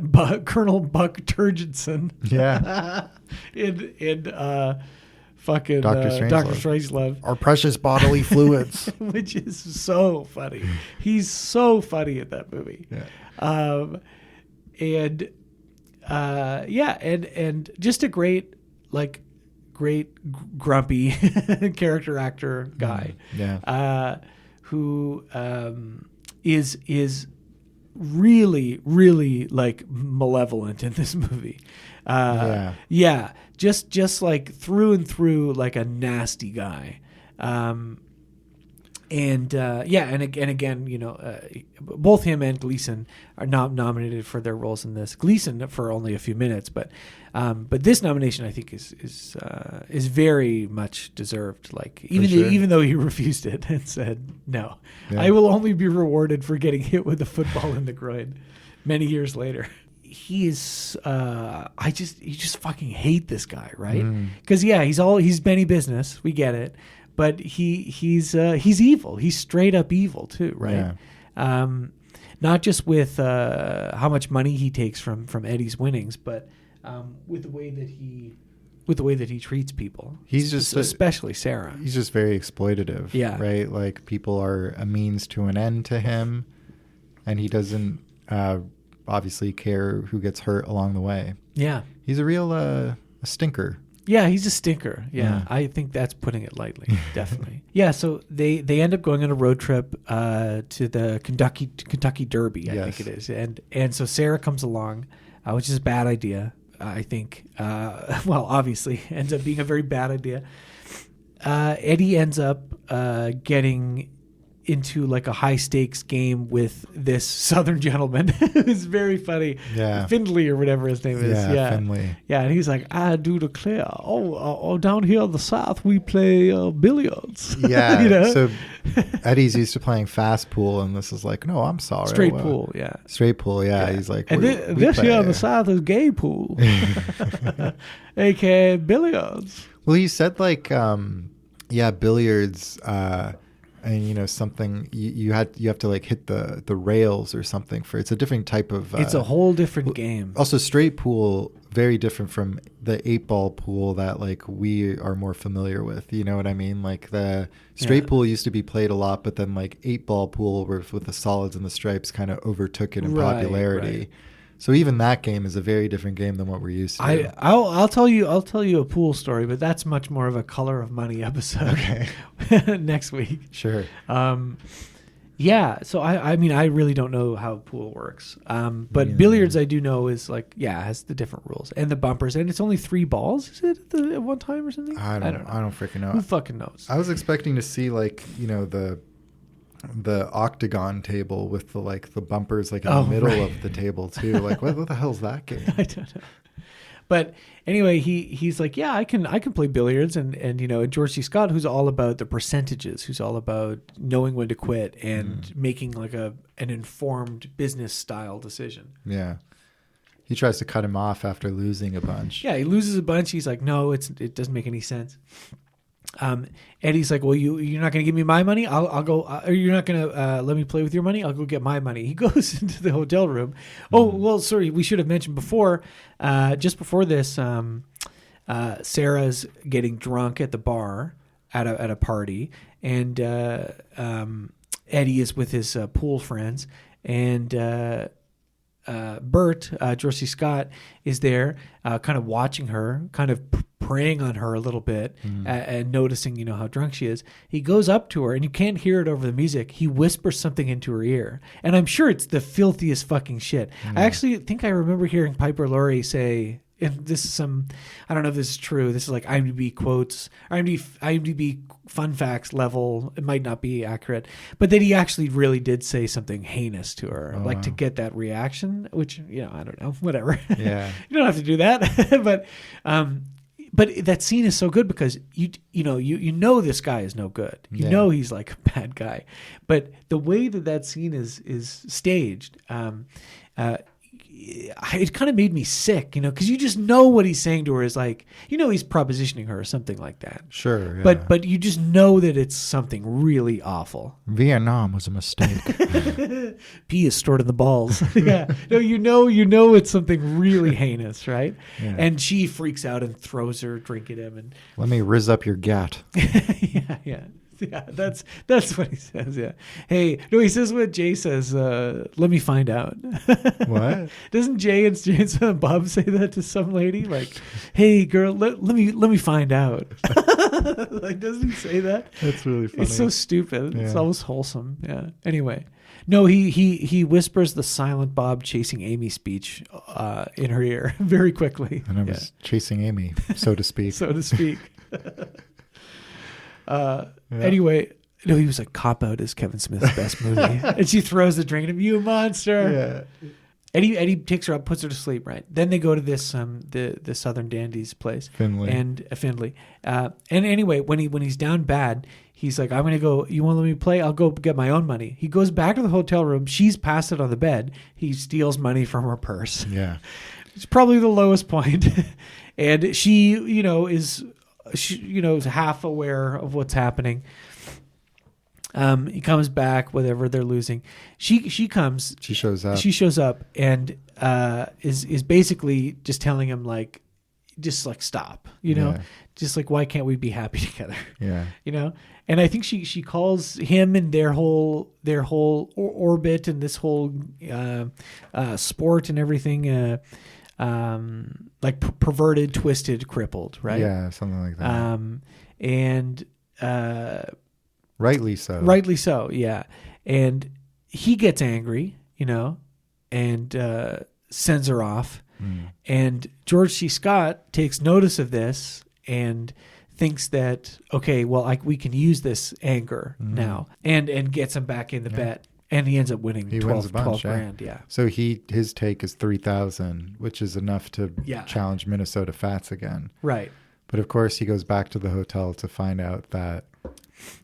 [SPEAKER 3] Buck Turgidson.
[SPEAKER 4] Yeah.
[SPEAKER 3] in fucking
[SPEAKER 4] Dr.
[SPEAKER 3] Dr.
[SPEAKER 4] Strangelove.
[SPEAKER 3] Strangelove,
[SPEAKER 4] Our precious bodily fluids.
[SPEAKER 3] which is so funny. He's so funny in that movie.
[SPEAKER 4] Yeah.
[SPEAKER 3] And just a great grumpy character actor guy.
[SPEAKER 4] Yeah.
[SPEAKER 3] Who is really, really like malevolent in this movie. Yeah, just like through and through, like a nasty guy. And again, you know, both him and Gleason are not nominated for their roles in this. Gleason for only a few minutes, but this nomination I think is very much deserved. Like even though he refused it and said no, I will only be rewarded for getting hit with a football in the groin. Many years later, he is. You just fucking hate this guy, right? Because he's Benny Business. We get it. But he's evil. He's straight up evil too, right?
[SPEAKER 4] Yeah.
[SPEAKER 3] Not just with how much money he takes from Eddie's winnings, but with the way that he treats people.
[SPEAKER 4] He's just
[SPEAKER 3] especially Sarah.
[SPEAKER 4] He's just very exploitative.
[SPEAKER 3] Yeah.
[SPEAKER 4] Right. Like people are a means to an end to him, and he doesn't obviously care who gets hurt along the way.
[SPEAKER 3] Yeah.
[SPEAKER 4] He's a real a stinker.
[SPEAKER 3] Yeah, he's a stinker. Yeah, I think that's putting it lightly. Definitely. Yeah, so they end up going on a road trip to the Kentucky Derby, I think it is, and so Sarah comes along, which is a bad idea, I think. Well, obviously, ends up being a very bad idea. Eddie ends up getting into like a high stakes game with this Southern gentleman. It's very funny.
[SPEAKER 4] Yeah.
[SPEAKER 3] Findley or whatever his name is. Yeah.
[SPEAKER 4] Findley.
[SPEAKER 3] Yeah. And he's like, I do declare, down here in the South, we play billiards.
[SPEAKER 4] Yeah.
[SPEAKER 3] You know?
[SPEAKER 4] So Eddie's used to playing fast pool, and this is like, no, I'm sorry.
[SPEAKER 3] Straight pool. Yeah.
[SPEAKER 4] Straight pool. Yeah. He's like,
[SPEAKER 3] and this here in the South is gay pool. AKA billiards.
[SPEAKER 4] Well, he said like, billiards, and you know something you have to like hit the rails or something for it's a different type of
[SPEAKER 3] it's a whole different game.
[SPEAKER 4] Also straight pool, very different from the 8-ball pool that like we are more familiar with, you know what I mean? Like the straight pool used to be played a lot, but then like 8-ball pool with the solids and the stripes kind of overtook it in popularity. Right. So even that game is a very different game than what we're used to.
[SPEAKER 3] I'll tell you a pool story, but that's much more of a Color of Money episode. Okay. Next week.
[SPEAKER 4] Sure.
[SPEAKER 3] Yeah. So I mean I really don't know how pool works. But billiards I do know is like has the different rules and the bumpers, and it's only 3 balls. Is it at one time or something?
[SPEAKER 4] I don't know. I don't freaking know.
[SPEAKER 3] Who fucking knows?
[SPEAKER 4] I was expecting to see like the octagon table with the bumpers like in the middle of the table too. Like what the hell's that game?
[SPEAKER 3] I don't know. But anyway, he's like, yeah, I can play billiards, and you know, George C. Scott, who's all about the percentages, who's all about knowing when to quit and making like an informed business style decision.
[SPEAKER 4] Yeah. He tries to cut him off after losing a bunch. Yeah,
[SPEAKER 3] he loses a bunch. He's like, no, it doesn't make any sense. Eddie's like, well, you're not going to give me my money. I'll go. Or you're not going to let me play with your money. I'll go get my money. He goes into the hotel room. Oh, well, sorry. We should have mentioned before, just before this, Sarah's getting drunk at the bar at a party, and Eddie is with his pool friends, and Bert, George C. Scott, is there, kind of watching her, kind of preying on her a little bit and noticing, how drunk she is. He goes up to her, and you can't hear it over the music. He whispers something into her ear, and I'm sure it's the filthiest fucking shit. I actually think I remember hearing Piper Laurie say, and this is I don't know if this is true. This is like IMDb quotes, IMDb fun facts level. It might not be accurate, but that he actually really did say something heinous to her, to get that reaction, which, I don't know, whatever.
[SPEAKER 4] Yeah.
[SPEAKER 3] You don't have to do that. But that scene is so good because you know this guy is no good. You know he's like a bad guy. But the way that scene is staged, it kind of made me sick, because you just know what he's saying to her is like, he's propositioning her or something like that.
[SPEAKER 4] Sure. Yeah.
[SPEAKER 3] But you just know that it's something really awful.
[SPEAKER 4] Vietnam was a mistake.
[SPEAKER 3] Pee is stored in the balls. Yeah. No, you know it's something really heinous, right?
[SPEAKER 4] Yeah.
[SPEAKER 3] And she freaks out and throws her drink at him, and
[SPEAKER 4] Let me rizz up your gat.
[SPEAKER 3] Yeah, that's what he says. Yeah. Hey, no, he says what Jay says. Let me find out.
[SPEAKER 4] What?
[SPEAKER 3] Doesn't Jay and Bob say that to some lady? Like, hey, girl, let me find out. Like, doesn't he say that?
[SPEAKER 4] That's really funny.
[SPEAKER 3] It's so stupid. It's
[SPEAKER 4] Yeah.
[SPEAKER 3] almost wholesome. Yeah. Anyway, no, he whispers the silent Bob chasing Amy speech in her ear very quickly.
[SPEAKER 4] And I was chasing Amy, so to speak.
[SPEAKER 3] So to speak. Anyway, no, he was like, Cop Out is Kevin Smith's best movie. And she throws the drink at him, you monster.
[SPEAKER 4] Yeah.
[SPEAKER 3] Eddie takes her up, puts her to sleep, right? Then they go to this the Southern Dandies place.
[SPEAKER 4] Finley.
[SPEAKER 3] And anyway, when he's down bad, he's like, I'm going to go, you want to let me play? I'll go get my own money. He goes back to the hotel room. She's passed it on the bed. He steals money from her purse.
[SPEAKER 4] Yeah.
[SPEAKER 3] It's probably the lowest point. And she, is half aware of what's happening. He comes back, whatever they're losing. She shows up and is basically just telling him just stop, just like, why can't we be happy together?
[SPEAKER 4] Yeah.
[SPEAKER 3] And I think she calls him and their whole orbit and this whole sport and everything perverted, twisted, crippled, right?
[SPEAKER 4] Yeah, something like that.
[SPEAKER 3] And
[SPEAKER 4] rightly so.
[SPEAKER 3] Rightly so, yeah. And he gets angry, and sends her off. And George C. Scott takes notice of this and thinks that, okay, well, we can use this anger now, and gets him back in the bet. And he ends up winning. He wins a bunch, 12 grand. Yeah.
[SPEAKER 4] So his take is 3,000, which is enough to challenge Minnesota Fats again.
[SPEAKER 3] Right.
[SPEAKER 4] But of course, he goes back to the hotel to find out that.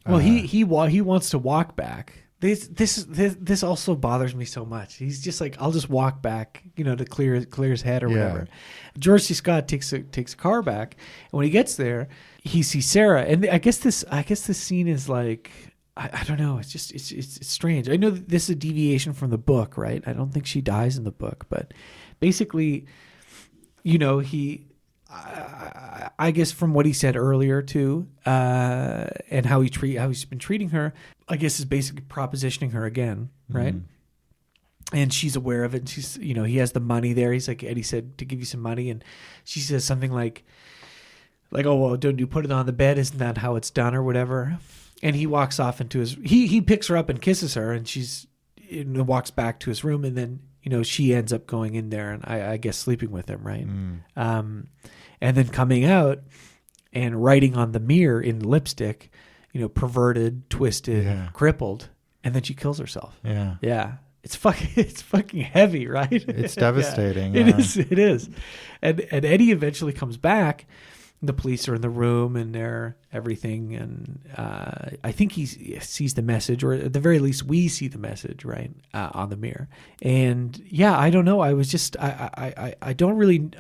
[SPEAKER 3] Well, he wants to walk back. This also bothers me so much. He's just like, I'll just walk back, to clear his head or whatever. George C. Scott takes a car back, and when he gets there, he sees Sarah, and I guess this scene is like, I don't know. It's just it's strange. I know that this is a deviation from the book, right? I don't think she dies in the book, but basically, I guess from what he said earlier too, and how he's been treating her, I guess is basically propositioning her again, right? And she's aware of it. And she's, he has the money there. He's like, Eddie said to give you some money, and she says something like, oh well, don't you put it on the bed? Isn't that how it's done or whatever? And he walks off into his. He picks her up and kisses her, and she's walks back to his room, and then she ends up going in there and I guess sleeping with him, right? And then coming out and writing on the mirror in lipstick, perverted, twisted, crippled, and then she kills herself. Yeah, yeah. It's fucking heavy, right?
[SPEAKER 4] It's devastating.
[SPEAKER 3] Yeah. It is. And Eddie eventually comes back. The police are in the room and they're everything. And I think he sees the message, or at the very least, we see the message, right, on the mirror. And yeah, I don't know. I was just, I don't really,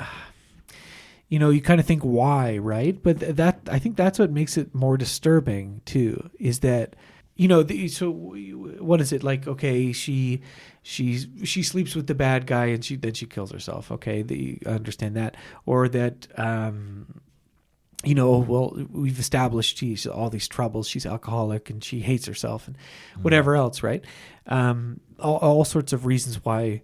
[SPEAKER 3] you kind of think why, right? But I think that's what makes it more disturbing too, is that, so what is it like? Okay, she sleeps with the bad guy and then she kills herself. Okay, I understand that. Or that, well, we've established she's all these troubles. She's alcoholic and she hates herself and whatever else, right? All sorts of reasons why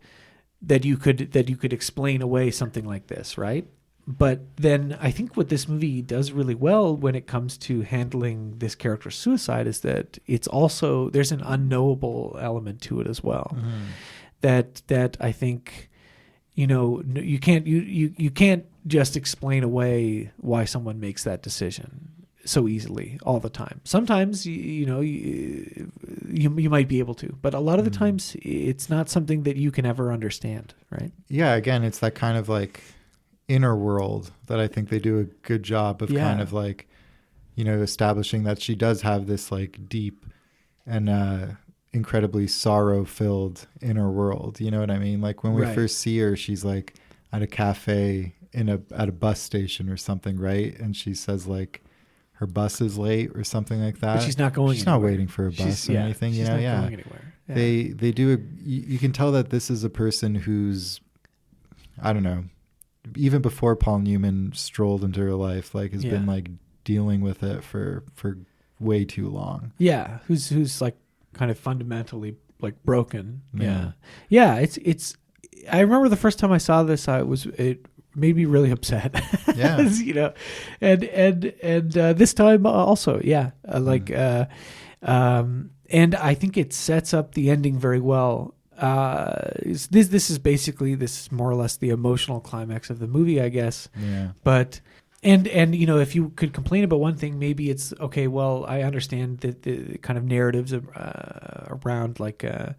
[SPEAKER 3] that you could explain away something like this, right? But then I think what this movie does really well when it comes to handling this character's suicide is that it's also, there's an unknowable element to it as well. That I think, you can't just explain away why someone makes that decision so easily all the time. Sometimes you might be able to, but a lot of the times it's not something that you can ever understand, right?
[SPEAKER 4] Yeah, again, it's that kind of like inner world that I think they do a good job of kind of like, establishing that she does have this like deep and incredibly sorrow-filled inner world. You know what I mean? Like when we first see her, she's like at a cafe at a bus station or something, right? And she says like her bus is late or something like that.
[SPEAKER 3] But she's not going.
[SPEAKER 4] She's not waiting for a bus or anything.
[SPEAKER 3] She's not going anywhere. Yeah.
[SPEAKER 4] They do. You can tell that this is a person who's, I don't know, even before Paul Newman strolled into her life, like has been like dealing with it for way too long.
[SPEAKER 3] Yeah, who's like kind of fundamentally like broken. Yeah. It's. I remember the first time I saw this, it made me really upset.
[SPEAKER 4] Yeah.
[SPEAKER 3] And this time also, and I think it sets up the ending very well. This is basically, this is more or less the emotional climax of the movie, I guess.
[SPEAKER 4] Yeah.
[SPEAKER 3] But and if you could complain about one thing, maybe it's okay. Well, I understand that the kind of narratives around like a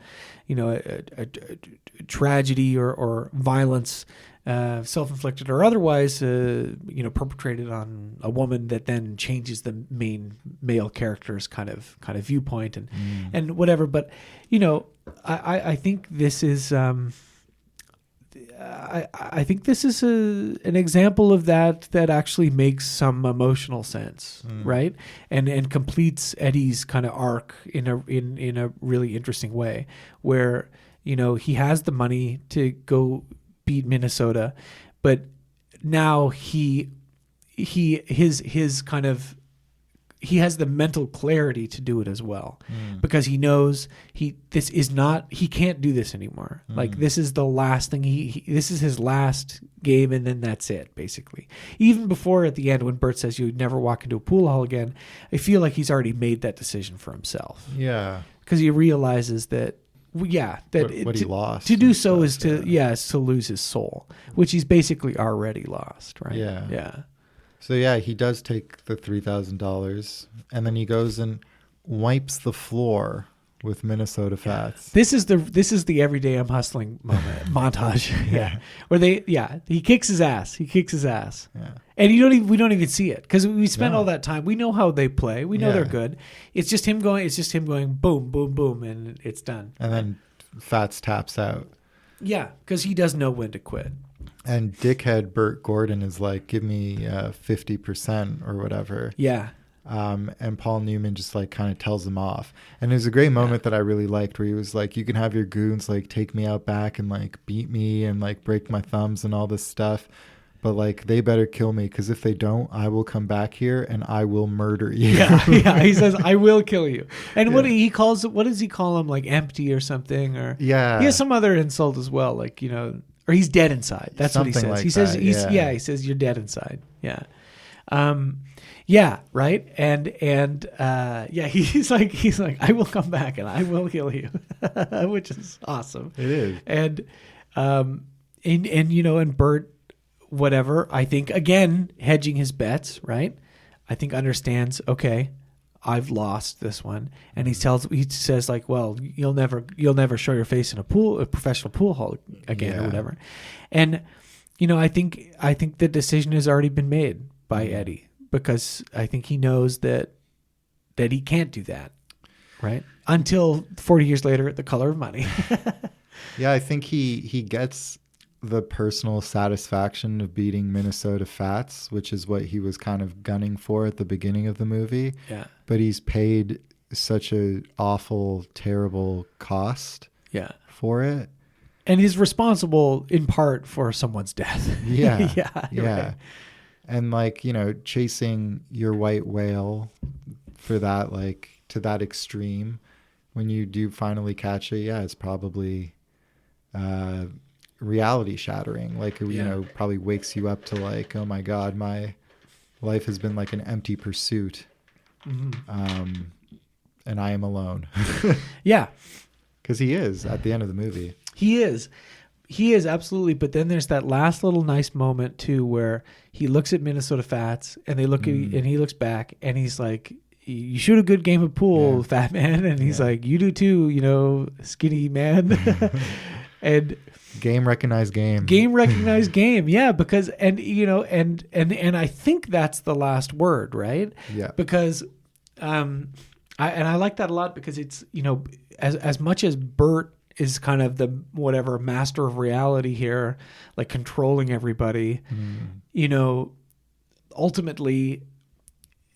[SPEAKER 3] tragedy or violence, self-inflicted or otherwise, perpetrated on a woman that then changes the main male character's kind of viewpoint and whatever. But I think this is I think this is an example of that actually makes some emotional sense, right? And completes Eddie's kind of arc in a really interesting way, where he has the money to go beat Minnesota, but now he has the mental clarity to do it as well, because he knows he can't do this anymore. Like this is the last thing this is his last game, and then that's it basically. Even before at the end when Bert says you'd never walk into a pool hall again, I feel like he's already made that decision for himself.
[SPEAKER 4] Yeah,
[SPEAKER 3] because he realizes that. Yeah, that
[SPEAKER 4] what he lost
[SPEAKER 3] to do so is to lose his soul, which he's basically already lost, right?
[SPEAKER 4] Yeah. So yeah, he does take the $3,000, and then he goes and wipes the floor with Minnesota Fats.
[SPEAKER 3] This is the everyday I'm hustling moment montage. Where he kicks his ass. Yeah. And we don't even see it because we spent all that time. We know how they play. We know they're good. It's just him going boom, boom, boom, and it's done.
[SPEAKER 4] And then Fats taps out.
[SPEAKER 3] Yeah, because he does know when to quit.
[SPEAKER 4] And dickhead Bert Gordon is like, give me 50% or whatever.
[SPEAKER 3] Yeah.
[SPEAKER 4] And Paul Newman just like kind of tells him off. And there's a great moment that I really liked where he was like, you can have your goons like take me out back and like beat me and like break my thumbs and all this stuff. But like they better kill me, because if they don't, I will come back here and I will murder you.
[SPEAKER 3] Yeah. He says, I will kill you. And what does he call him? Like empty or something? Or he has some other insult as well. Like, or he's dead inside. That's
[SPEAKER 4] something
[SPEAKER 3] what he says.
[SPEAKER 4] Like
[SPEAKER 3] he says,
[SPEAKER 4] that,
[SPEAKER 3] he says, you're dead inside. Yeah. Yeah. Right. And he's like, I will come back and I will kill you, which is awesome.
[SPEAKER 4] It is.
[SPEAKER 3] And Bert, whatever, I think again, hedging his bets, right? I think understands, okay, I've lost this one. And he says like, well, you'll never show your face in a professional pool hall again or whatever. And, I think the decision has already been made by Eddie, because I think he knows that he can't do that, right? Until 40 years later at The Color of Money.
[SPEAKER 4] Yeah, I think he gets the personal satisfaction of beating Minnesota Fats, which is what he was kind of gunning for at the beginning of the movie.
[SPEAKER 3] Yeah.
[SPEAKER 4] But he's paid such a awful, terrible cost for it.
[SPEAKER 3] And he's responsible in part for someone's death.
[SPEAKER 4] Yeah.
[SPEAKER 3] Yeah. Right.
[SPEAKER 4] And like, chasing your white whale for that, like to that extreme, when you do finally catch it, it's probably reality shattering. Like, you know, probably wakes you up to like, oh my God, my life has been like an empty pursuit. And I am alone.
[SPEAKER 3] Yeah.
[SPEAKER 4] Because he is at the end of the movie.
[SPEAKER 3] He is absolutely. But then there's that last little nice moment too, where he looks at Minnesota Fats and they look at, and he looks back and he's like, you shoot a good game of pool, fat man. And he's like, you do too, you know, skinny man. And
[SPEAKER 4] game recognized game.
[SPEAKER 3] Game recognized game. Yeah. Because, and you know, and I think that's the last word, right?
[SPEAKER 4] Yeah.
[SPEAKER 3] Because, I like that a lot because it's, you know, as much as Bert is kind of the whatever master of reality here, like controlling everybody, you know, ultimately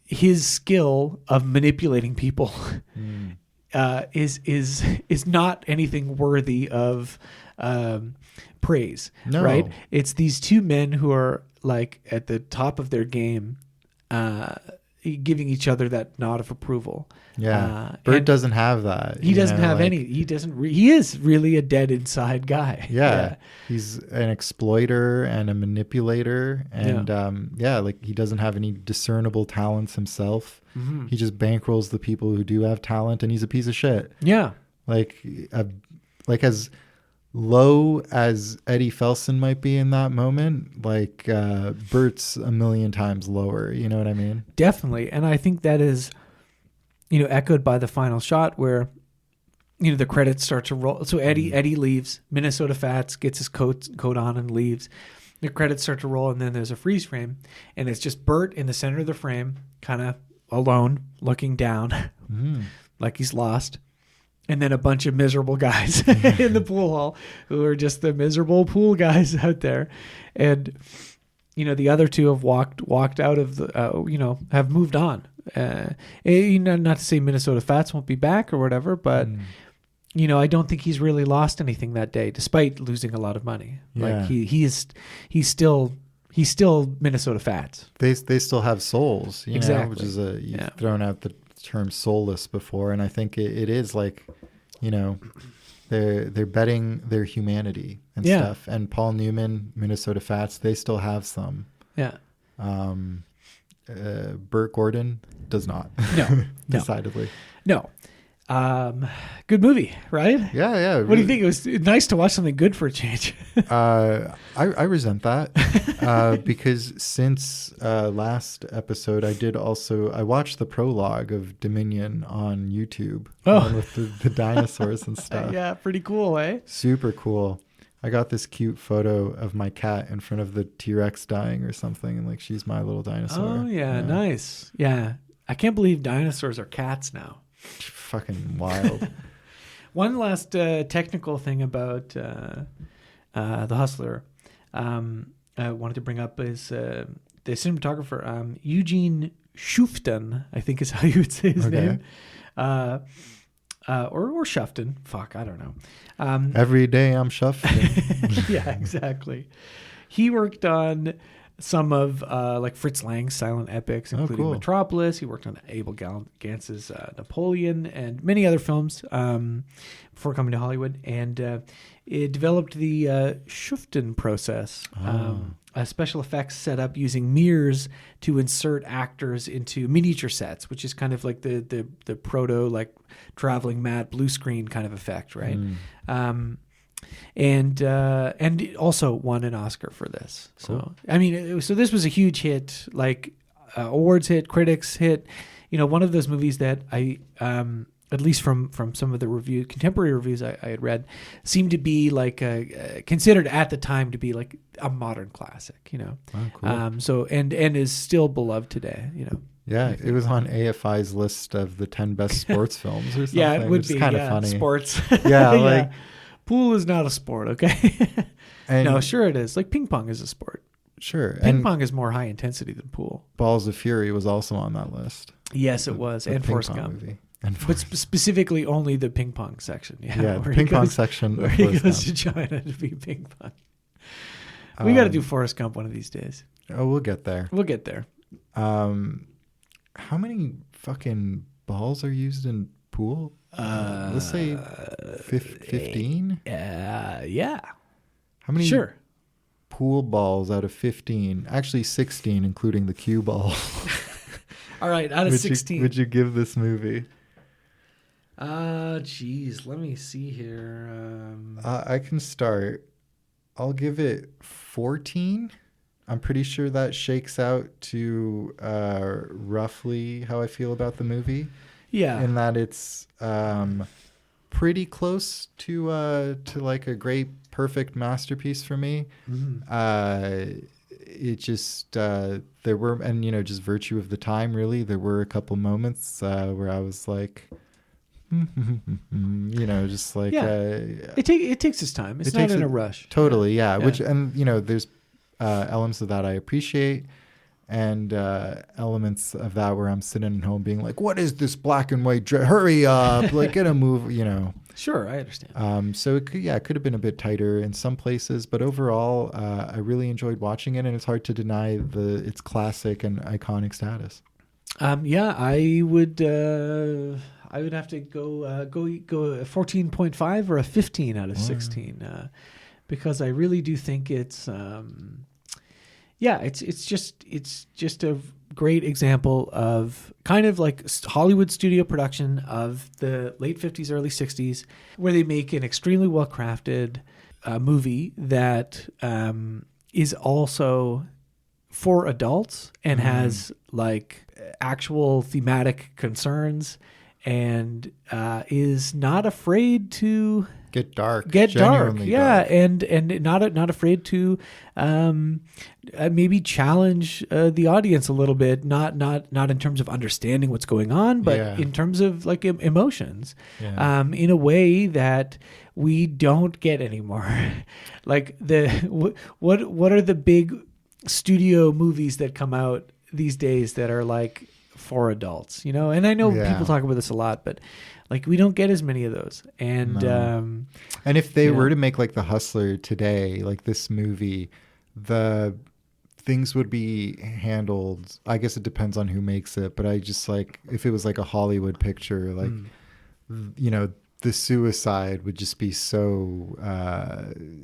[SPEAKER 3] his skill of manipulating people is not anything worthy of praise, right? It's these two men who are like at the top of their game, giving each other that nod of approval.
[SPEAKER 4] Yeah. Bert doesn't have that.
[SPEAKER 3] He doesn't have any. He doesn't. He is really a dead inside guy.
[SPEAKER 4] Yeah. He's an exploiter and a manipulator. And like he doesn't have any discernible talents himself. He just bankrolls the people who do have talent, and he's a piece of shit.
[SPEAKER 3] Yeah.
[SPEAKER 4] Like as low as Eddie Felson might be in that moment, like Bert's a million times lower. You know what I mean?
[SPEAKER 3] Definitely. And I think that is, you know, echoed by the final shot where, you know, the credits start to roll. So Eddie leaves. Minnesota Fats gets his coat on and leaves. The credits start to roll, and then there's a freeze frame, and it's just Bert in the center of the frame, kind of alone, looking down, like he's lost. And then a bunch of miserable guys in the pool hall who are just the miserable pool guys out there. And, you know, the other two have walked out of the, you know, have moved on. You know, not to say Minnesota Fats won't be back or whatever, but, you know, I don't think he's really lost anything that day, despite losing a lot of money.
[SPEAKER 4] Yeah.
[SPEAKER 3] Like he's still Minnesota Fats.
[SPEAKER 4] They still have souls, you know, which is you've thrown out the term soulless before, and I think it is like, you know, they're betting their humanity and stuff. And Paul Newman, Minnesota Fats, they still have some.
[SPEAKER 3] Yeah.
[SPEAKER 4] Burt Gordon does not.
[SPEAKER 3] No.
[SPEAKER 4] Decidedly.
[SPEAKER 3] No. Good movie, right?
[SPEAKER 4] Yeah, yeah.
[SPEAKER 3] What do you think? It was nice to watch something good for a change.
[SPEAKER 4] I resent that because since last episode, I watched the prologue of Dominion on YouTube with the dinosaurs and stuff.
[SPEAKER 3] Yeah, pretty cool, eh?
[SPEAKER 4] Super cool. I got this cute photo of my cat in front of the T-Rex dying or something, and like she's my little dinosaur.
[SPEAKER 3] Oh yeah, nice. Yeah, I can't believe dinosaurs are cats now.
[SPEAKER 4] Fucking wild.
[SPEAKER 3] One last technical thing about The Hustler I wanted to bring up is the cinematographer Eugene Schuften, I think is how you would say his name. Or Schuften. Fuck, I don't know.
[SPEAKER 4] Every day I'm Schuften.
[SPEAKER 3] Yeah, exactly. He worked on some of like Fritz Lang's silent epics, including Metropolis. He worked on Abel Gantz's Napoleon and many other films before coming to Hollywood. And it developed the Schuften process, a special effects setup using mirrors to insert actors into miniature sets, which is kind of like the proto like traveling matte blue screen kind of effect, right? And also won an Oscar for this. So I mean, so this was a huge hit, like awards hit, critics hit. You know, one of those movies that I, at least from some of the contemporary reviews I had read, seemed to be like considered at the time to be like a modern classic. You know, so and is still beloved today. You know.
[SPEAKER 4] Yeah, it was on AFI's list of the 10 best sports films or something.
[SPEAKER 3] Yeah, it would be
[SPEAKER 4] kind of funny.
[SPEAKER 3] Sports.
[SPEAKER 4] Yeah, like.
[SPEAKER 3] Pool is not a sport, okay? No, sure it is. Like ping pong is a sport.
[SPEAKER 4] Sure.
[SPEAKER 3] Ping pong is more high intensity than pool.
[SPEAKER 4] Balls of Fury was also on that list.
[SPEAKER 3] Yes, it was. And Forrest Gump. But specifically only the ping pong section.
[SPEAKER 4] Yeah, the ping pong section.
[SPEAKER 3] Where he goes to China to be ping pong. We got to do Forrest Gump one of these days.
[SPEAKER 4] Oh, we'll get there.
[SPEAKER 3] We'll get there.
[SPEAKER 4] How many fucking balls are used in pool? Let's say 15.
[SPEAKER 3] Yeah.
[SPEAKER 4] How How many
[SPEAKER 3] Sure.
[SPEAKER 4] pool balls out of 15? Actually, 16, including the cue ball.
[SPEAKER 3] All right, out of 16.
[SPEAKER 4] Would you give this movie?
[SPEAKER 3] Geez, let me see here.
[SPEAKER 4] I can start. I'll give it 14. I'm pretty sure that shakes out to roughly how I feel about the movie.
[SPEAKER 3] Yeah.
[SPEAKER 4] In that it's pretty close to like a great, perfect masterpiece for me. It just there were, and just virtue of the time, really, there were a couple moments where I was like, just like
[SPEAKER 3] it takes its time. It's not in a rush.
[SPEAKER 4] Totally, yeah. Which, and there's elements of that I appreciate, and elements of that where I'm sitting at home being like, "What is this black and white? Hurry up! Like, get a move!"
[SPEAKER 3] Sure, I understand.
[SPEAKER 4] So it could have been a bit tighter in some places, but overall, I really enjoyed watching it, and it's hard to deny its classic and iconic status.
[SPEAKER 3] I would have to go a 14.5 or a 15 out of 16 because I really do think it's just a great example of kind of like Hollywood studio production of the late 50s, early 60s, where they make an extremely well crafted movie that is also for adults and has like actual thematic concerns and is not afraid to
[SPEAKER 4] get dark,
[SPEAKER 3] yeah, and not afraid to maybe challenge the audience a little bit, not in terms of understanding what's going on, but in terms of like emotions, in a way that we don't get anymore. Like what are the big studio movies that come out these days that are like for adults, and I know people talk about this a lot, but like we don't get as many of those. And
[SPEAKER 4] and if they were to make like The Hustler today, like this movie, the things would be handled, I guess it depends on who makes it, but I just like if it was like a Hollywood picture, like the suicide would just be so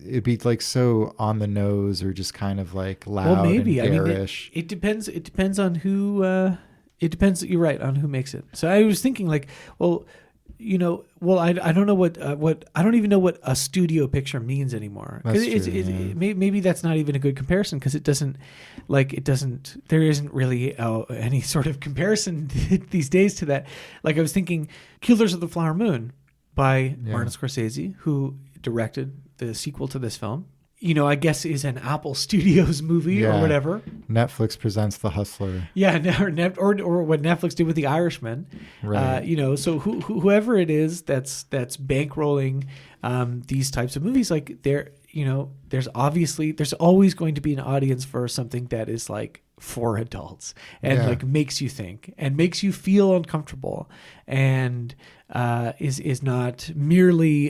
[SPEAKER 4] it'd be like so on the nose or just kind of like loud and garish.
[SPEAKER 3] It depends on who you're right, on who makes it. So I was thinking like, I don't know what I don't even know what a studio picture means anymore. Maybe that's not even a good comparison because there isn't really any sort of comparison these days to that. Like I was thinking Killers of the Flower Moon by Martin Scorsese, who directed the sequel to this film. I guess is an Apple Studios movie or whatever.
[SPEAKER 4] Netflix presents The Hustler.
[SPEAKER 3] Yeah, or what Netflix did with The Irishman.
[SPEAKER 4] Right.
[SPEAKER 3] So whoever it is that's bankrolling these types of movies, like there's always going to be an audience for something that is like for adults and like makes you think and makes you feel uncomfortable and is not merely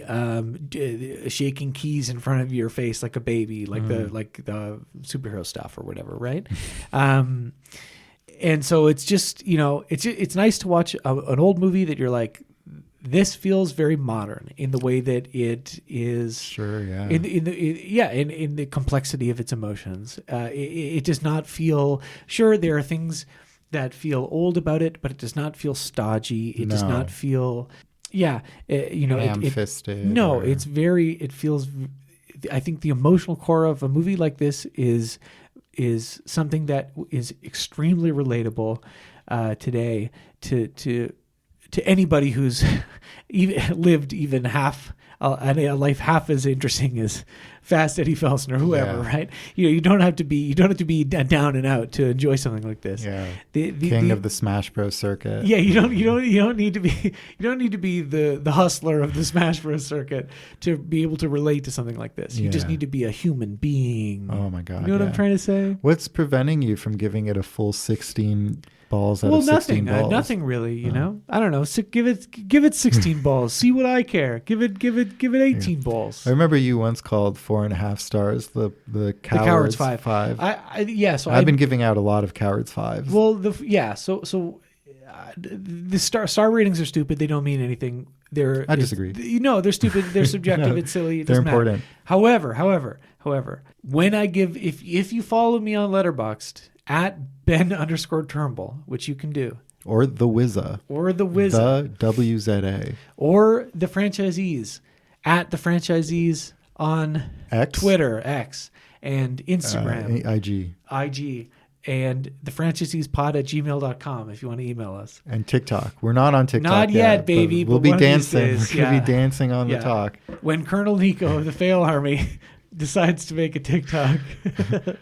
[SPEAKER 3] shaking keys in front of your face like a baby, like the superhero stuff or whatever, right? And so it's just it's nice to watch an old movie that you're like, this feels very modern in the way that it is.
[SPEAKER 4] Sure, yeah.
[SPEAKER 3] In the complexity of its emotions. It does not feel. Sure, there are things that feel old about it, but it does not feel stodgy. It does not feel.
[SPEAKER 4] Ham-fisted.
[SPEAKER 3] No, it's very. It feels. I think the emotional core of a movie like this is something that is extremely relatable today to anybody who's lived even half a life half as interesting as Fast Eddie Felsen or whoever, right? You don't have to be down and out to enjoy something like this.
[SPEAKER 4] Yeah, King of the Smash Bros circuit.
[SPEAKER 3] Yeah, you don't need to be the hustler of the Smash Bros circuit to be able to relate to something like this. You just need to be a human being.
[SPEAKER 4] Oh my God!
[SPEAKER 3] You know what I'm trying to say?
[SPEAKER 4] What's preventing you from giving it a full 16 balls out of 16 balls?
[SPEAKER 3] Nothing really. I don't know. So give it 16 balls. See what I care. Give it 18 balls.
[SPEAKER 4] I remember you once called 4.5 stars the Cowards 5.
[SPEAKER 3] So
[SPEAKER 4] I've been giving out a lot of Cowards 5s.
[SPEAKER 3] Well, the star ratings are stupid. They don't mean anything.
[SPEAKER 4] I disagree.
[SPEAKER 3] They're stupid. They're subjective.
[SPEAKER 4] No,
[SPEAKER 3] it's silly. It
[SPEAKER 4] they're
[SPEAKER 3] doesn't matter.
[SPEAKER 4] important.
[SPEAKER 3] However, when I give, if you follow me on Letterboxd at Ben_Turnbull, which you can do,
[SPEAKER 4] Or the Wizza. The WZA.
[SPEAKER 3] or the franchisees at the franchisees on
[SPEAKER 4] X?
[SPEAKER 3] Twitter, X, and Instagram,
[SPEAKER 4] IG.
[SPEAKER 3] and the franchiseespod@gmail.com if you want to email us.
[SPEAKER 4] And TikTok. We're not on TikTok
[SPEAKER 3] Not yet,
[SPEAKER 4] but
[SPEAKER 3] baby,
[SPEAKER 4] We'll
[SPEAKER 3] but
[SPEAKER 4] be
[SPEAKER 3] one of these
[SPEAKER 4] dancing.
[SPEAKER 3] days,
[SPEAKER 4] We're going to
[SPEAKER 3] yeah.
[SPEAKER 4] be dancing on
[SPEAKER 3] Yeah.
[SPEAKER 4] the talk.
[SPEAKER 3] When Colonel Nico of the Fail Army decides to make a TikTok.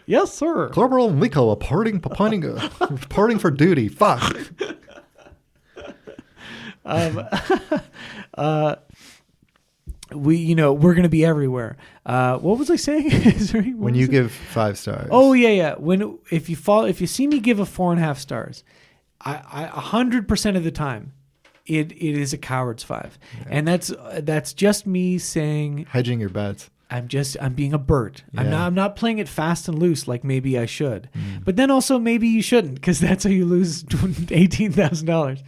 [SPEAKER 3] Yes, sir.
[SPEAKER 4] Corporal Nico, parting for duty. Fuck.
[SPEAKER 3] We're going to be everywhere. What was I saying?
[SPEAKER 4] When you give 5 stars.
[SPEAKER 3] Oh yeah. If you see me give a 4.5 stars, I 100% of the time, it is a coward's 5, and that's just me saying
[SPEAKER 4] Hedging your bets.
[SPEAKER 3] I'm being a Bert.
[SPEAKER 4] Yeah.
[SPEAKER 3] I'm not playing it fast and loose like maybe I should, but then also maybe you shouldn't, because that's how you lose $18,000.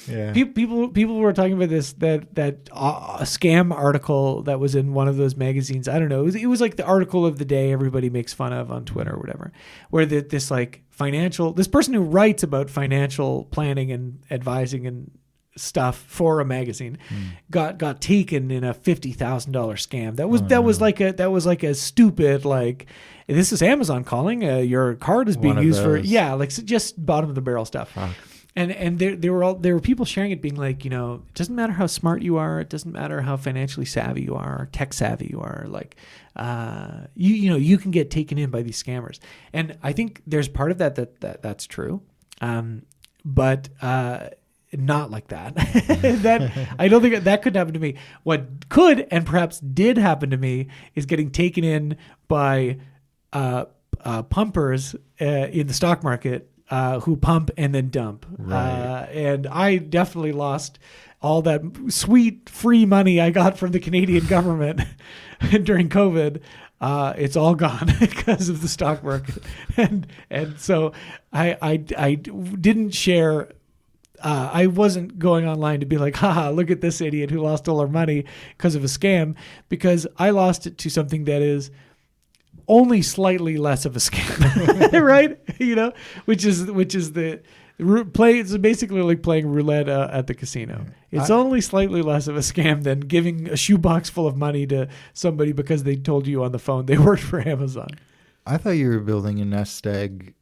[SPEAKER 4] Yeah.
[SPEAKER 3] People were talking about this that a scam article that was in one of those magazines. I don't know. It was like the article of the day everybody makes fun of on Twitter or whatever, where this person who writes about financial planning and advising and stuff for a magazine got taken in a $50,000 scam. That was like a stupid, like, this is Amazon calling, your card is being used for just bottom of the barrel stuff.
[SPEAKER 4] Fuck.
[SPEAKER 3] And there were people sharing it, being like, it doesn't matter how smart you are, it doesn't matter how financially savvy you are, or tech savvy you are, like you can get taken in by these scammers. And I think there's part of that's true, but not like that. That I don't think that could happen to me. What could and perhaps did happen to me is getting taken in by pumpers in the stock market. Who pump and then dump.
[SPEAKER 4] Right.
[SPEAKER 3] And I definitely lost all that sweet free money I got from the Canadian government during COVID. It's all gone because of the stock market. And so I didn't share. I wasn't going online to be like, haha, look at this idiot who lost all our money because of a scam, because I lost it to something that is only slightly less of a scam, right? Which is the play. It's basically like playing roulette at the casino. It's only slightly less of a scam than giving a shoebox full of money to somebody because they told you on the phone they worked for Amazon.
[SPEAKER 4] I thought you were building a nest egg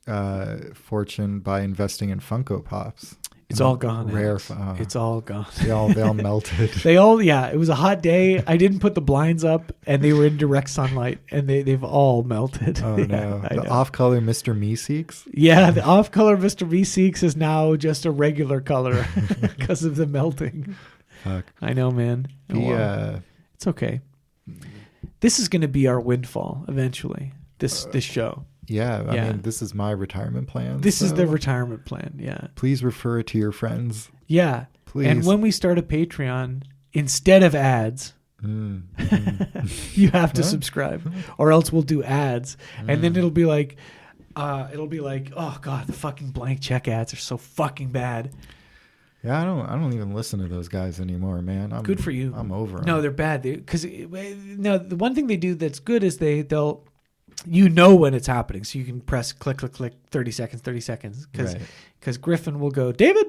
[SPEAKER 4] fortune by investing in Funko Pops.
[SPEAKER 3] It's all gone.
[SPEAKER 4] Rare.
[SPEAKER 3] It's all gone.
[SPEAKER 4] They all melted.
[SPEAKER 3] It was a hot day. I didn't put the blinds up, and they were in direct sunlight, and they've all melted.
[SPEAKER 4] Oh no!
[SPEAKER 3] Yeah,
[SPEAKER 4] The off-color Mr. Meeseeks.
[SPEAKER 3] Yeah, the off-color Mr. Meeseeks is now just a regular color because of the melting.
[SPEAKER 4] Fuck.
[SPEAKER 3] I know, man. It's okay. This is going to be our windfall eventually. This show.
[SPEAKER 4] Yeah, I mean, this is my retirement plan.
[SPEAKER 3] This is the retirement plan, yeah.
[SPEAKER 4] Please refer it to your friends.
[SPEAKER 3] Yeah.
[SPEAKER 4] Please.
[SPEAKER 3] And when we start a Patreon, instead of ads, you have to subscribe, or else we'll do ads. And then it'll be like, oh God, the fucking blank check ads are so fucking bad.
[SPEAKER 4] Yeah, I don't even listen to those guys anymore, man.
[SPEAKER 3] Good for you.
[SPEAKER 4] I'm over them.
[SPEAKER 3] No, they're bad. The one thing they do that's good is they'll when it's happening, so you can press click 30 seconds because Griffin will go, David,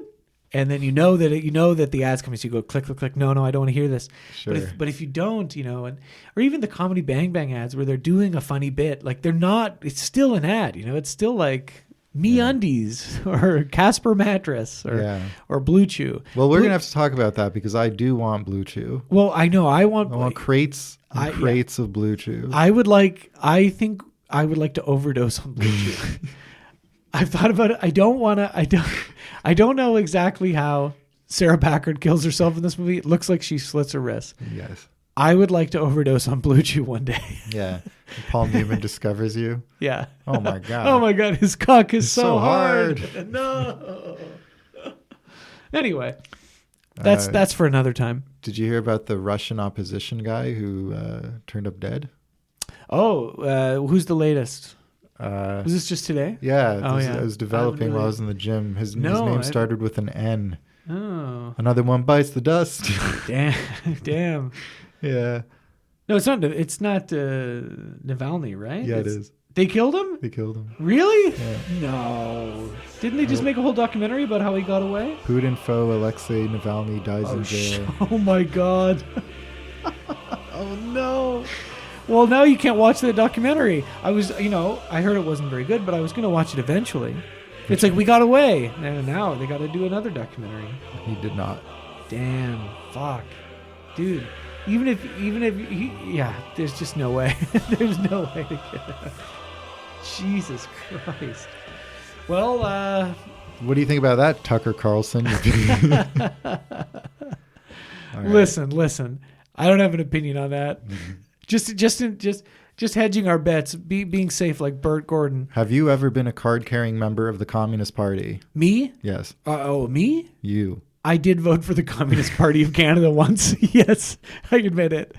[SPEAKER 3] and then you know that the ads coming, so you go click, no, I don't want to hear this.
[SPEAKER 4] Sure.
[SPEAKER 3] But if you don't, or even the Comedy Bang Bang ads where they're doing a funny bit, like they're not, it's still an ad, it's still like MeUndies or Casper mattress or Blue Chew.
[SPEAKER 4] Well, we're gonna have to talk about that because I do want Blue Chew.
[SPEAKER 3] Well, I know I want
[SPEAKER 4] crates of Blue Chew.
[SPEAKER 3] I think I would like to overdose on Blue Chew. I've thought about it. I don't know exactly how Sarah Packard kills herself in this movie. It looks like she slits her wrist.
[SPEAKER 4] Yes.
[SPEAKER 3] I would like to overdose on Blue Chew one day.
[SPEAKER 4] Yeah. Paul Newman discovers you.
[SPEAKER 3] Yeah.
[SPEAKER 4] Oh my God.
[SPEAKER 3] Oh my God. His cock is so
[SPEAKER 4] hard.
[SPEAKER 3] No. Anyway, that's for another time.
[SPEAKER 4] Did you hear about the Russian opposition guy who turned up dead?
[SPEAKER 3] Oh, who's the latest? Was this just today?
[SPEAKER 4] Yeah,
[SPEAKER 3] Oh, yeah.
[SPEAKER 4] I was developing while I
[SPEAKER 3] really-
[SPEAKER 4] was in the gym. His
[SPEAKER 3] No,
[SPEAKER 4] name
[SPEAKER 3] I-
[SPEAKER 4] started with an N.
[SPEAKER 3] Oh,
[SPEAKER 4] Another one bites the dust.
[SPEAKER 3] damn, damn.
[SPEAKER 4] Yeah.
[SPEAKER 3] No, it's not. It's not Navalny, right?
[SPEAKER 4] Yeah, it
[SPEAKER 3] It's-
[SPEAKER 4] is.
[SPEAKER 3] They killed him?
[SPEAKER 4] They killed him.
[SPEAKER 3] Really?
[SPEAKER 4] Yeah.
[SPEAKER 3] No. Didn't they just make a whole documentary about how he got away?
[SPEAKER 4] Putin foe Alexei Navalny dies in jail.
[SPEAKER 3] Oh my God. Oh no. Well, now you can't watch that documentary. I heard it wasn't very good, but I was going to watch it eventually. It's like we got away, and now they got to do another documentary.
[SPEAKER 4] He did not.
[SPEAKER 3] Damn, fuck, dude. Even if there's just no way. There's no way to get out. Jesus Christ. Well,
[SPEAKER 4] What do you think about that, Tucker Carlson? All right.
[SPEAKER 3] listen. I don't have an opinion on that. Just hedging our bets, being safe like Bert Gordon.
[SPEAKER 4] Have you ever been a card-carrying member of the Communist Party?
[SPEAKER 3] Me?
[SPEAKER 4] Yes.
[SPEAKER 3] Me?
[SPEAKER 4] You.
[SPEAKER 3] I did vote for the Communist Party of Canada once. Yes, I admit it.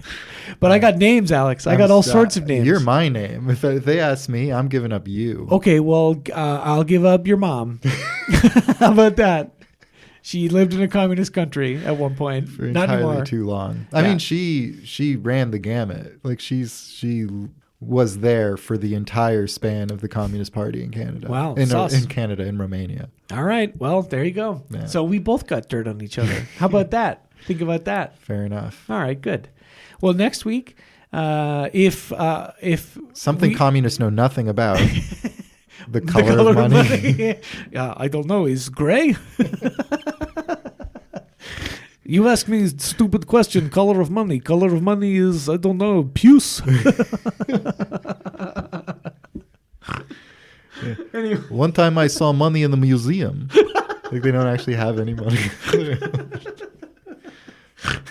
[SPEAKER 3] But I got names, Alex. I got all sorts of names.
[SPEAKER 4] You're my name. If they ask me, I'm giving up you.
[SPEAKER 3] Okay, well, I'll give up your mom. How about that? She lived in a communist country at one point.
[SPEAKER 4] For
[SPEAKER 3] Not
[SPEAKER 4] entirely
[SPEAKER 3] anymore.
[SPEAKER 4] too long. I
[SPEAKER 3] Yeah.
[SPEAKER 4] mean, she ran the gamut. Like she was there for the entire span of the Communist Party in Canada.
[SPEAKER 3] Wow,
[SPEAKER 4] in
[SPEAKER 3] sus.
[SPEAKER 4] Canada, in Romania.
[SPEAKER 3] All right. Well, there you go.
[SPEAKER 4] Yeah.
[SPEAKER 3] So we both got dirt on each other. How about that? Think about that.
[SPEAKER 4] Fair enough.
[SPEAKER 3] All right. Good. Well, next week, if
[SPEAKER 4] Something
[SPEAKER 3] we-
[SPEAKER 4] communists know nothing about. The color, of money.
[SPEAKER 3] Yeah, I don't know. Is gray? You ask me a stupid question. Color of money. Color of money is, I don't know, puce. Anyway.
[SPEAKER 4] One time I saw money in the museum. Like they don't actually have any money.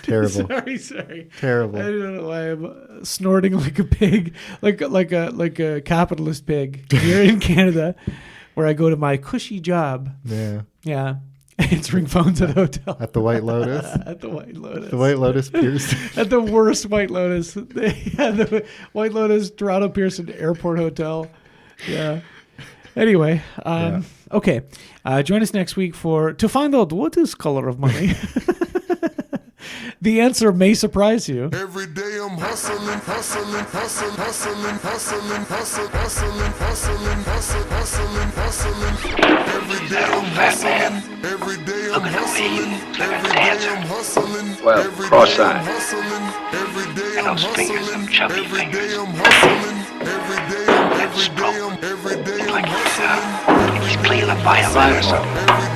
[SPEAKER 4] Terrible.
[SPEAKER 3] Sorry.
[SPEAKER 4] Terrible.
[SPEAKER 3] I don't know why I'm snorting like a pig, like a capitalist pig here in Canada, where I go to my cushy job.
[SPEAKER 4] Yeah.
[SPEAKER 3] Yeah, answering phones at a hotel.
[SPEAKER 4] At the White Lotus.
[SPEAKER 3] At the White Lotus.
[SPEAKER 4] The White Lotus Pierce.
[SPEAKER 3] At the worst White Lotus. Yeah, the White Lotus Toronto Pearson Airport Hotel. Yeah. Anyway, okay. Join us next week to find out what is color of money. The answer may surprise you.
[SPEAKER 5] Every day I'm hustling, hustling, hustling, hustling, hustling, hustling, hustling, hustling, hustling, hustling, hustling. Every day I'm hustling. Every day I'm hustling. Every day I'm hustling.
[SPEAKER 9] Well,
[SPEAKER 5] Every day
[SPEAKER 9] cross-eyed.
[SPEAKER 5] I'm hustling. Every day
[SPEAKER 9] And
[SPEAKER 5] I'm
[SPEAKER 9] those fingers, them
[SPEAKER 5] hustling.
[SPEAKER 9] chubby
[SPEAKER 5] Every day
[SPEAKER 9] fingers.
[SPEAKER 5] I'm hustling. Every day I'm hustling.
[SPEAKER 9] Like, he's cleaning up by a virus.
[SPEAKER 5] Every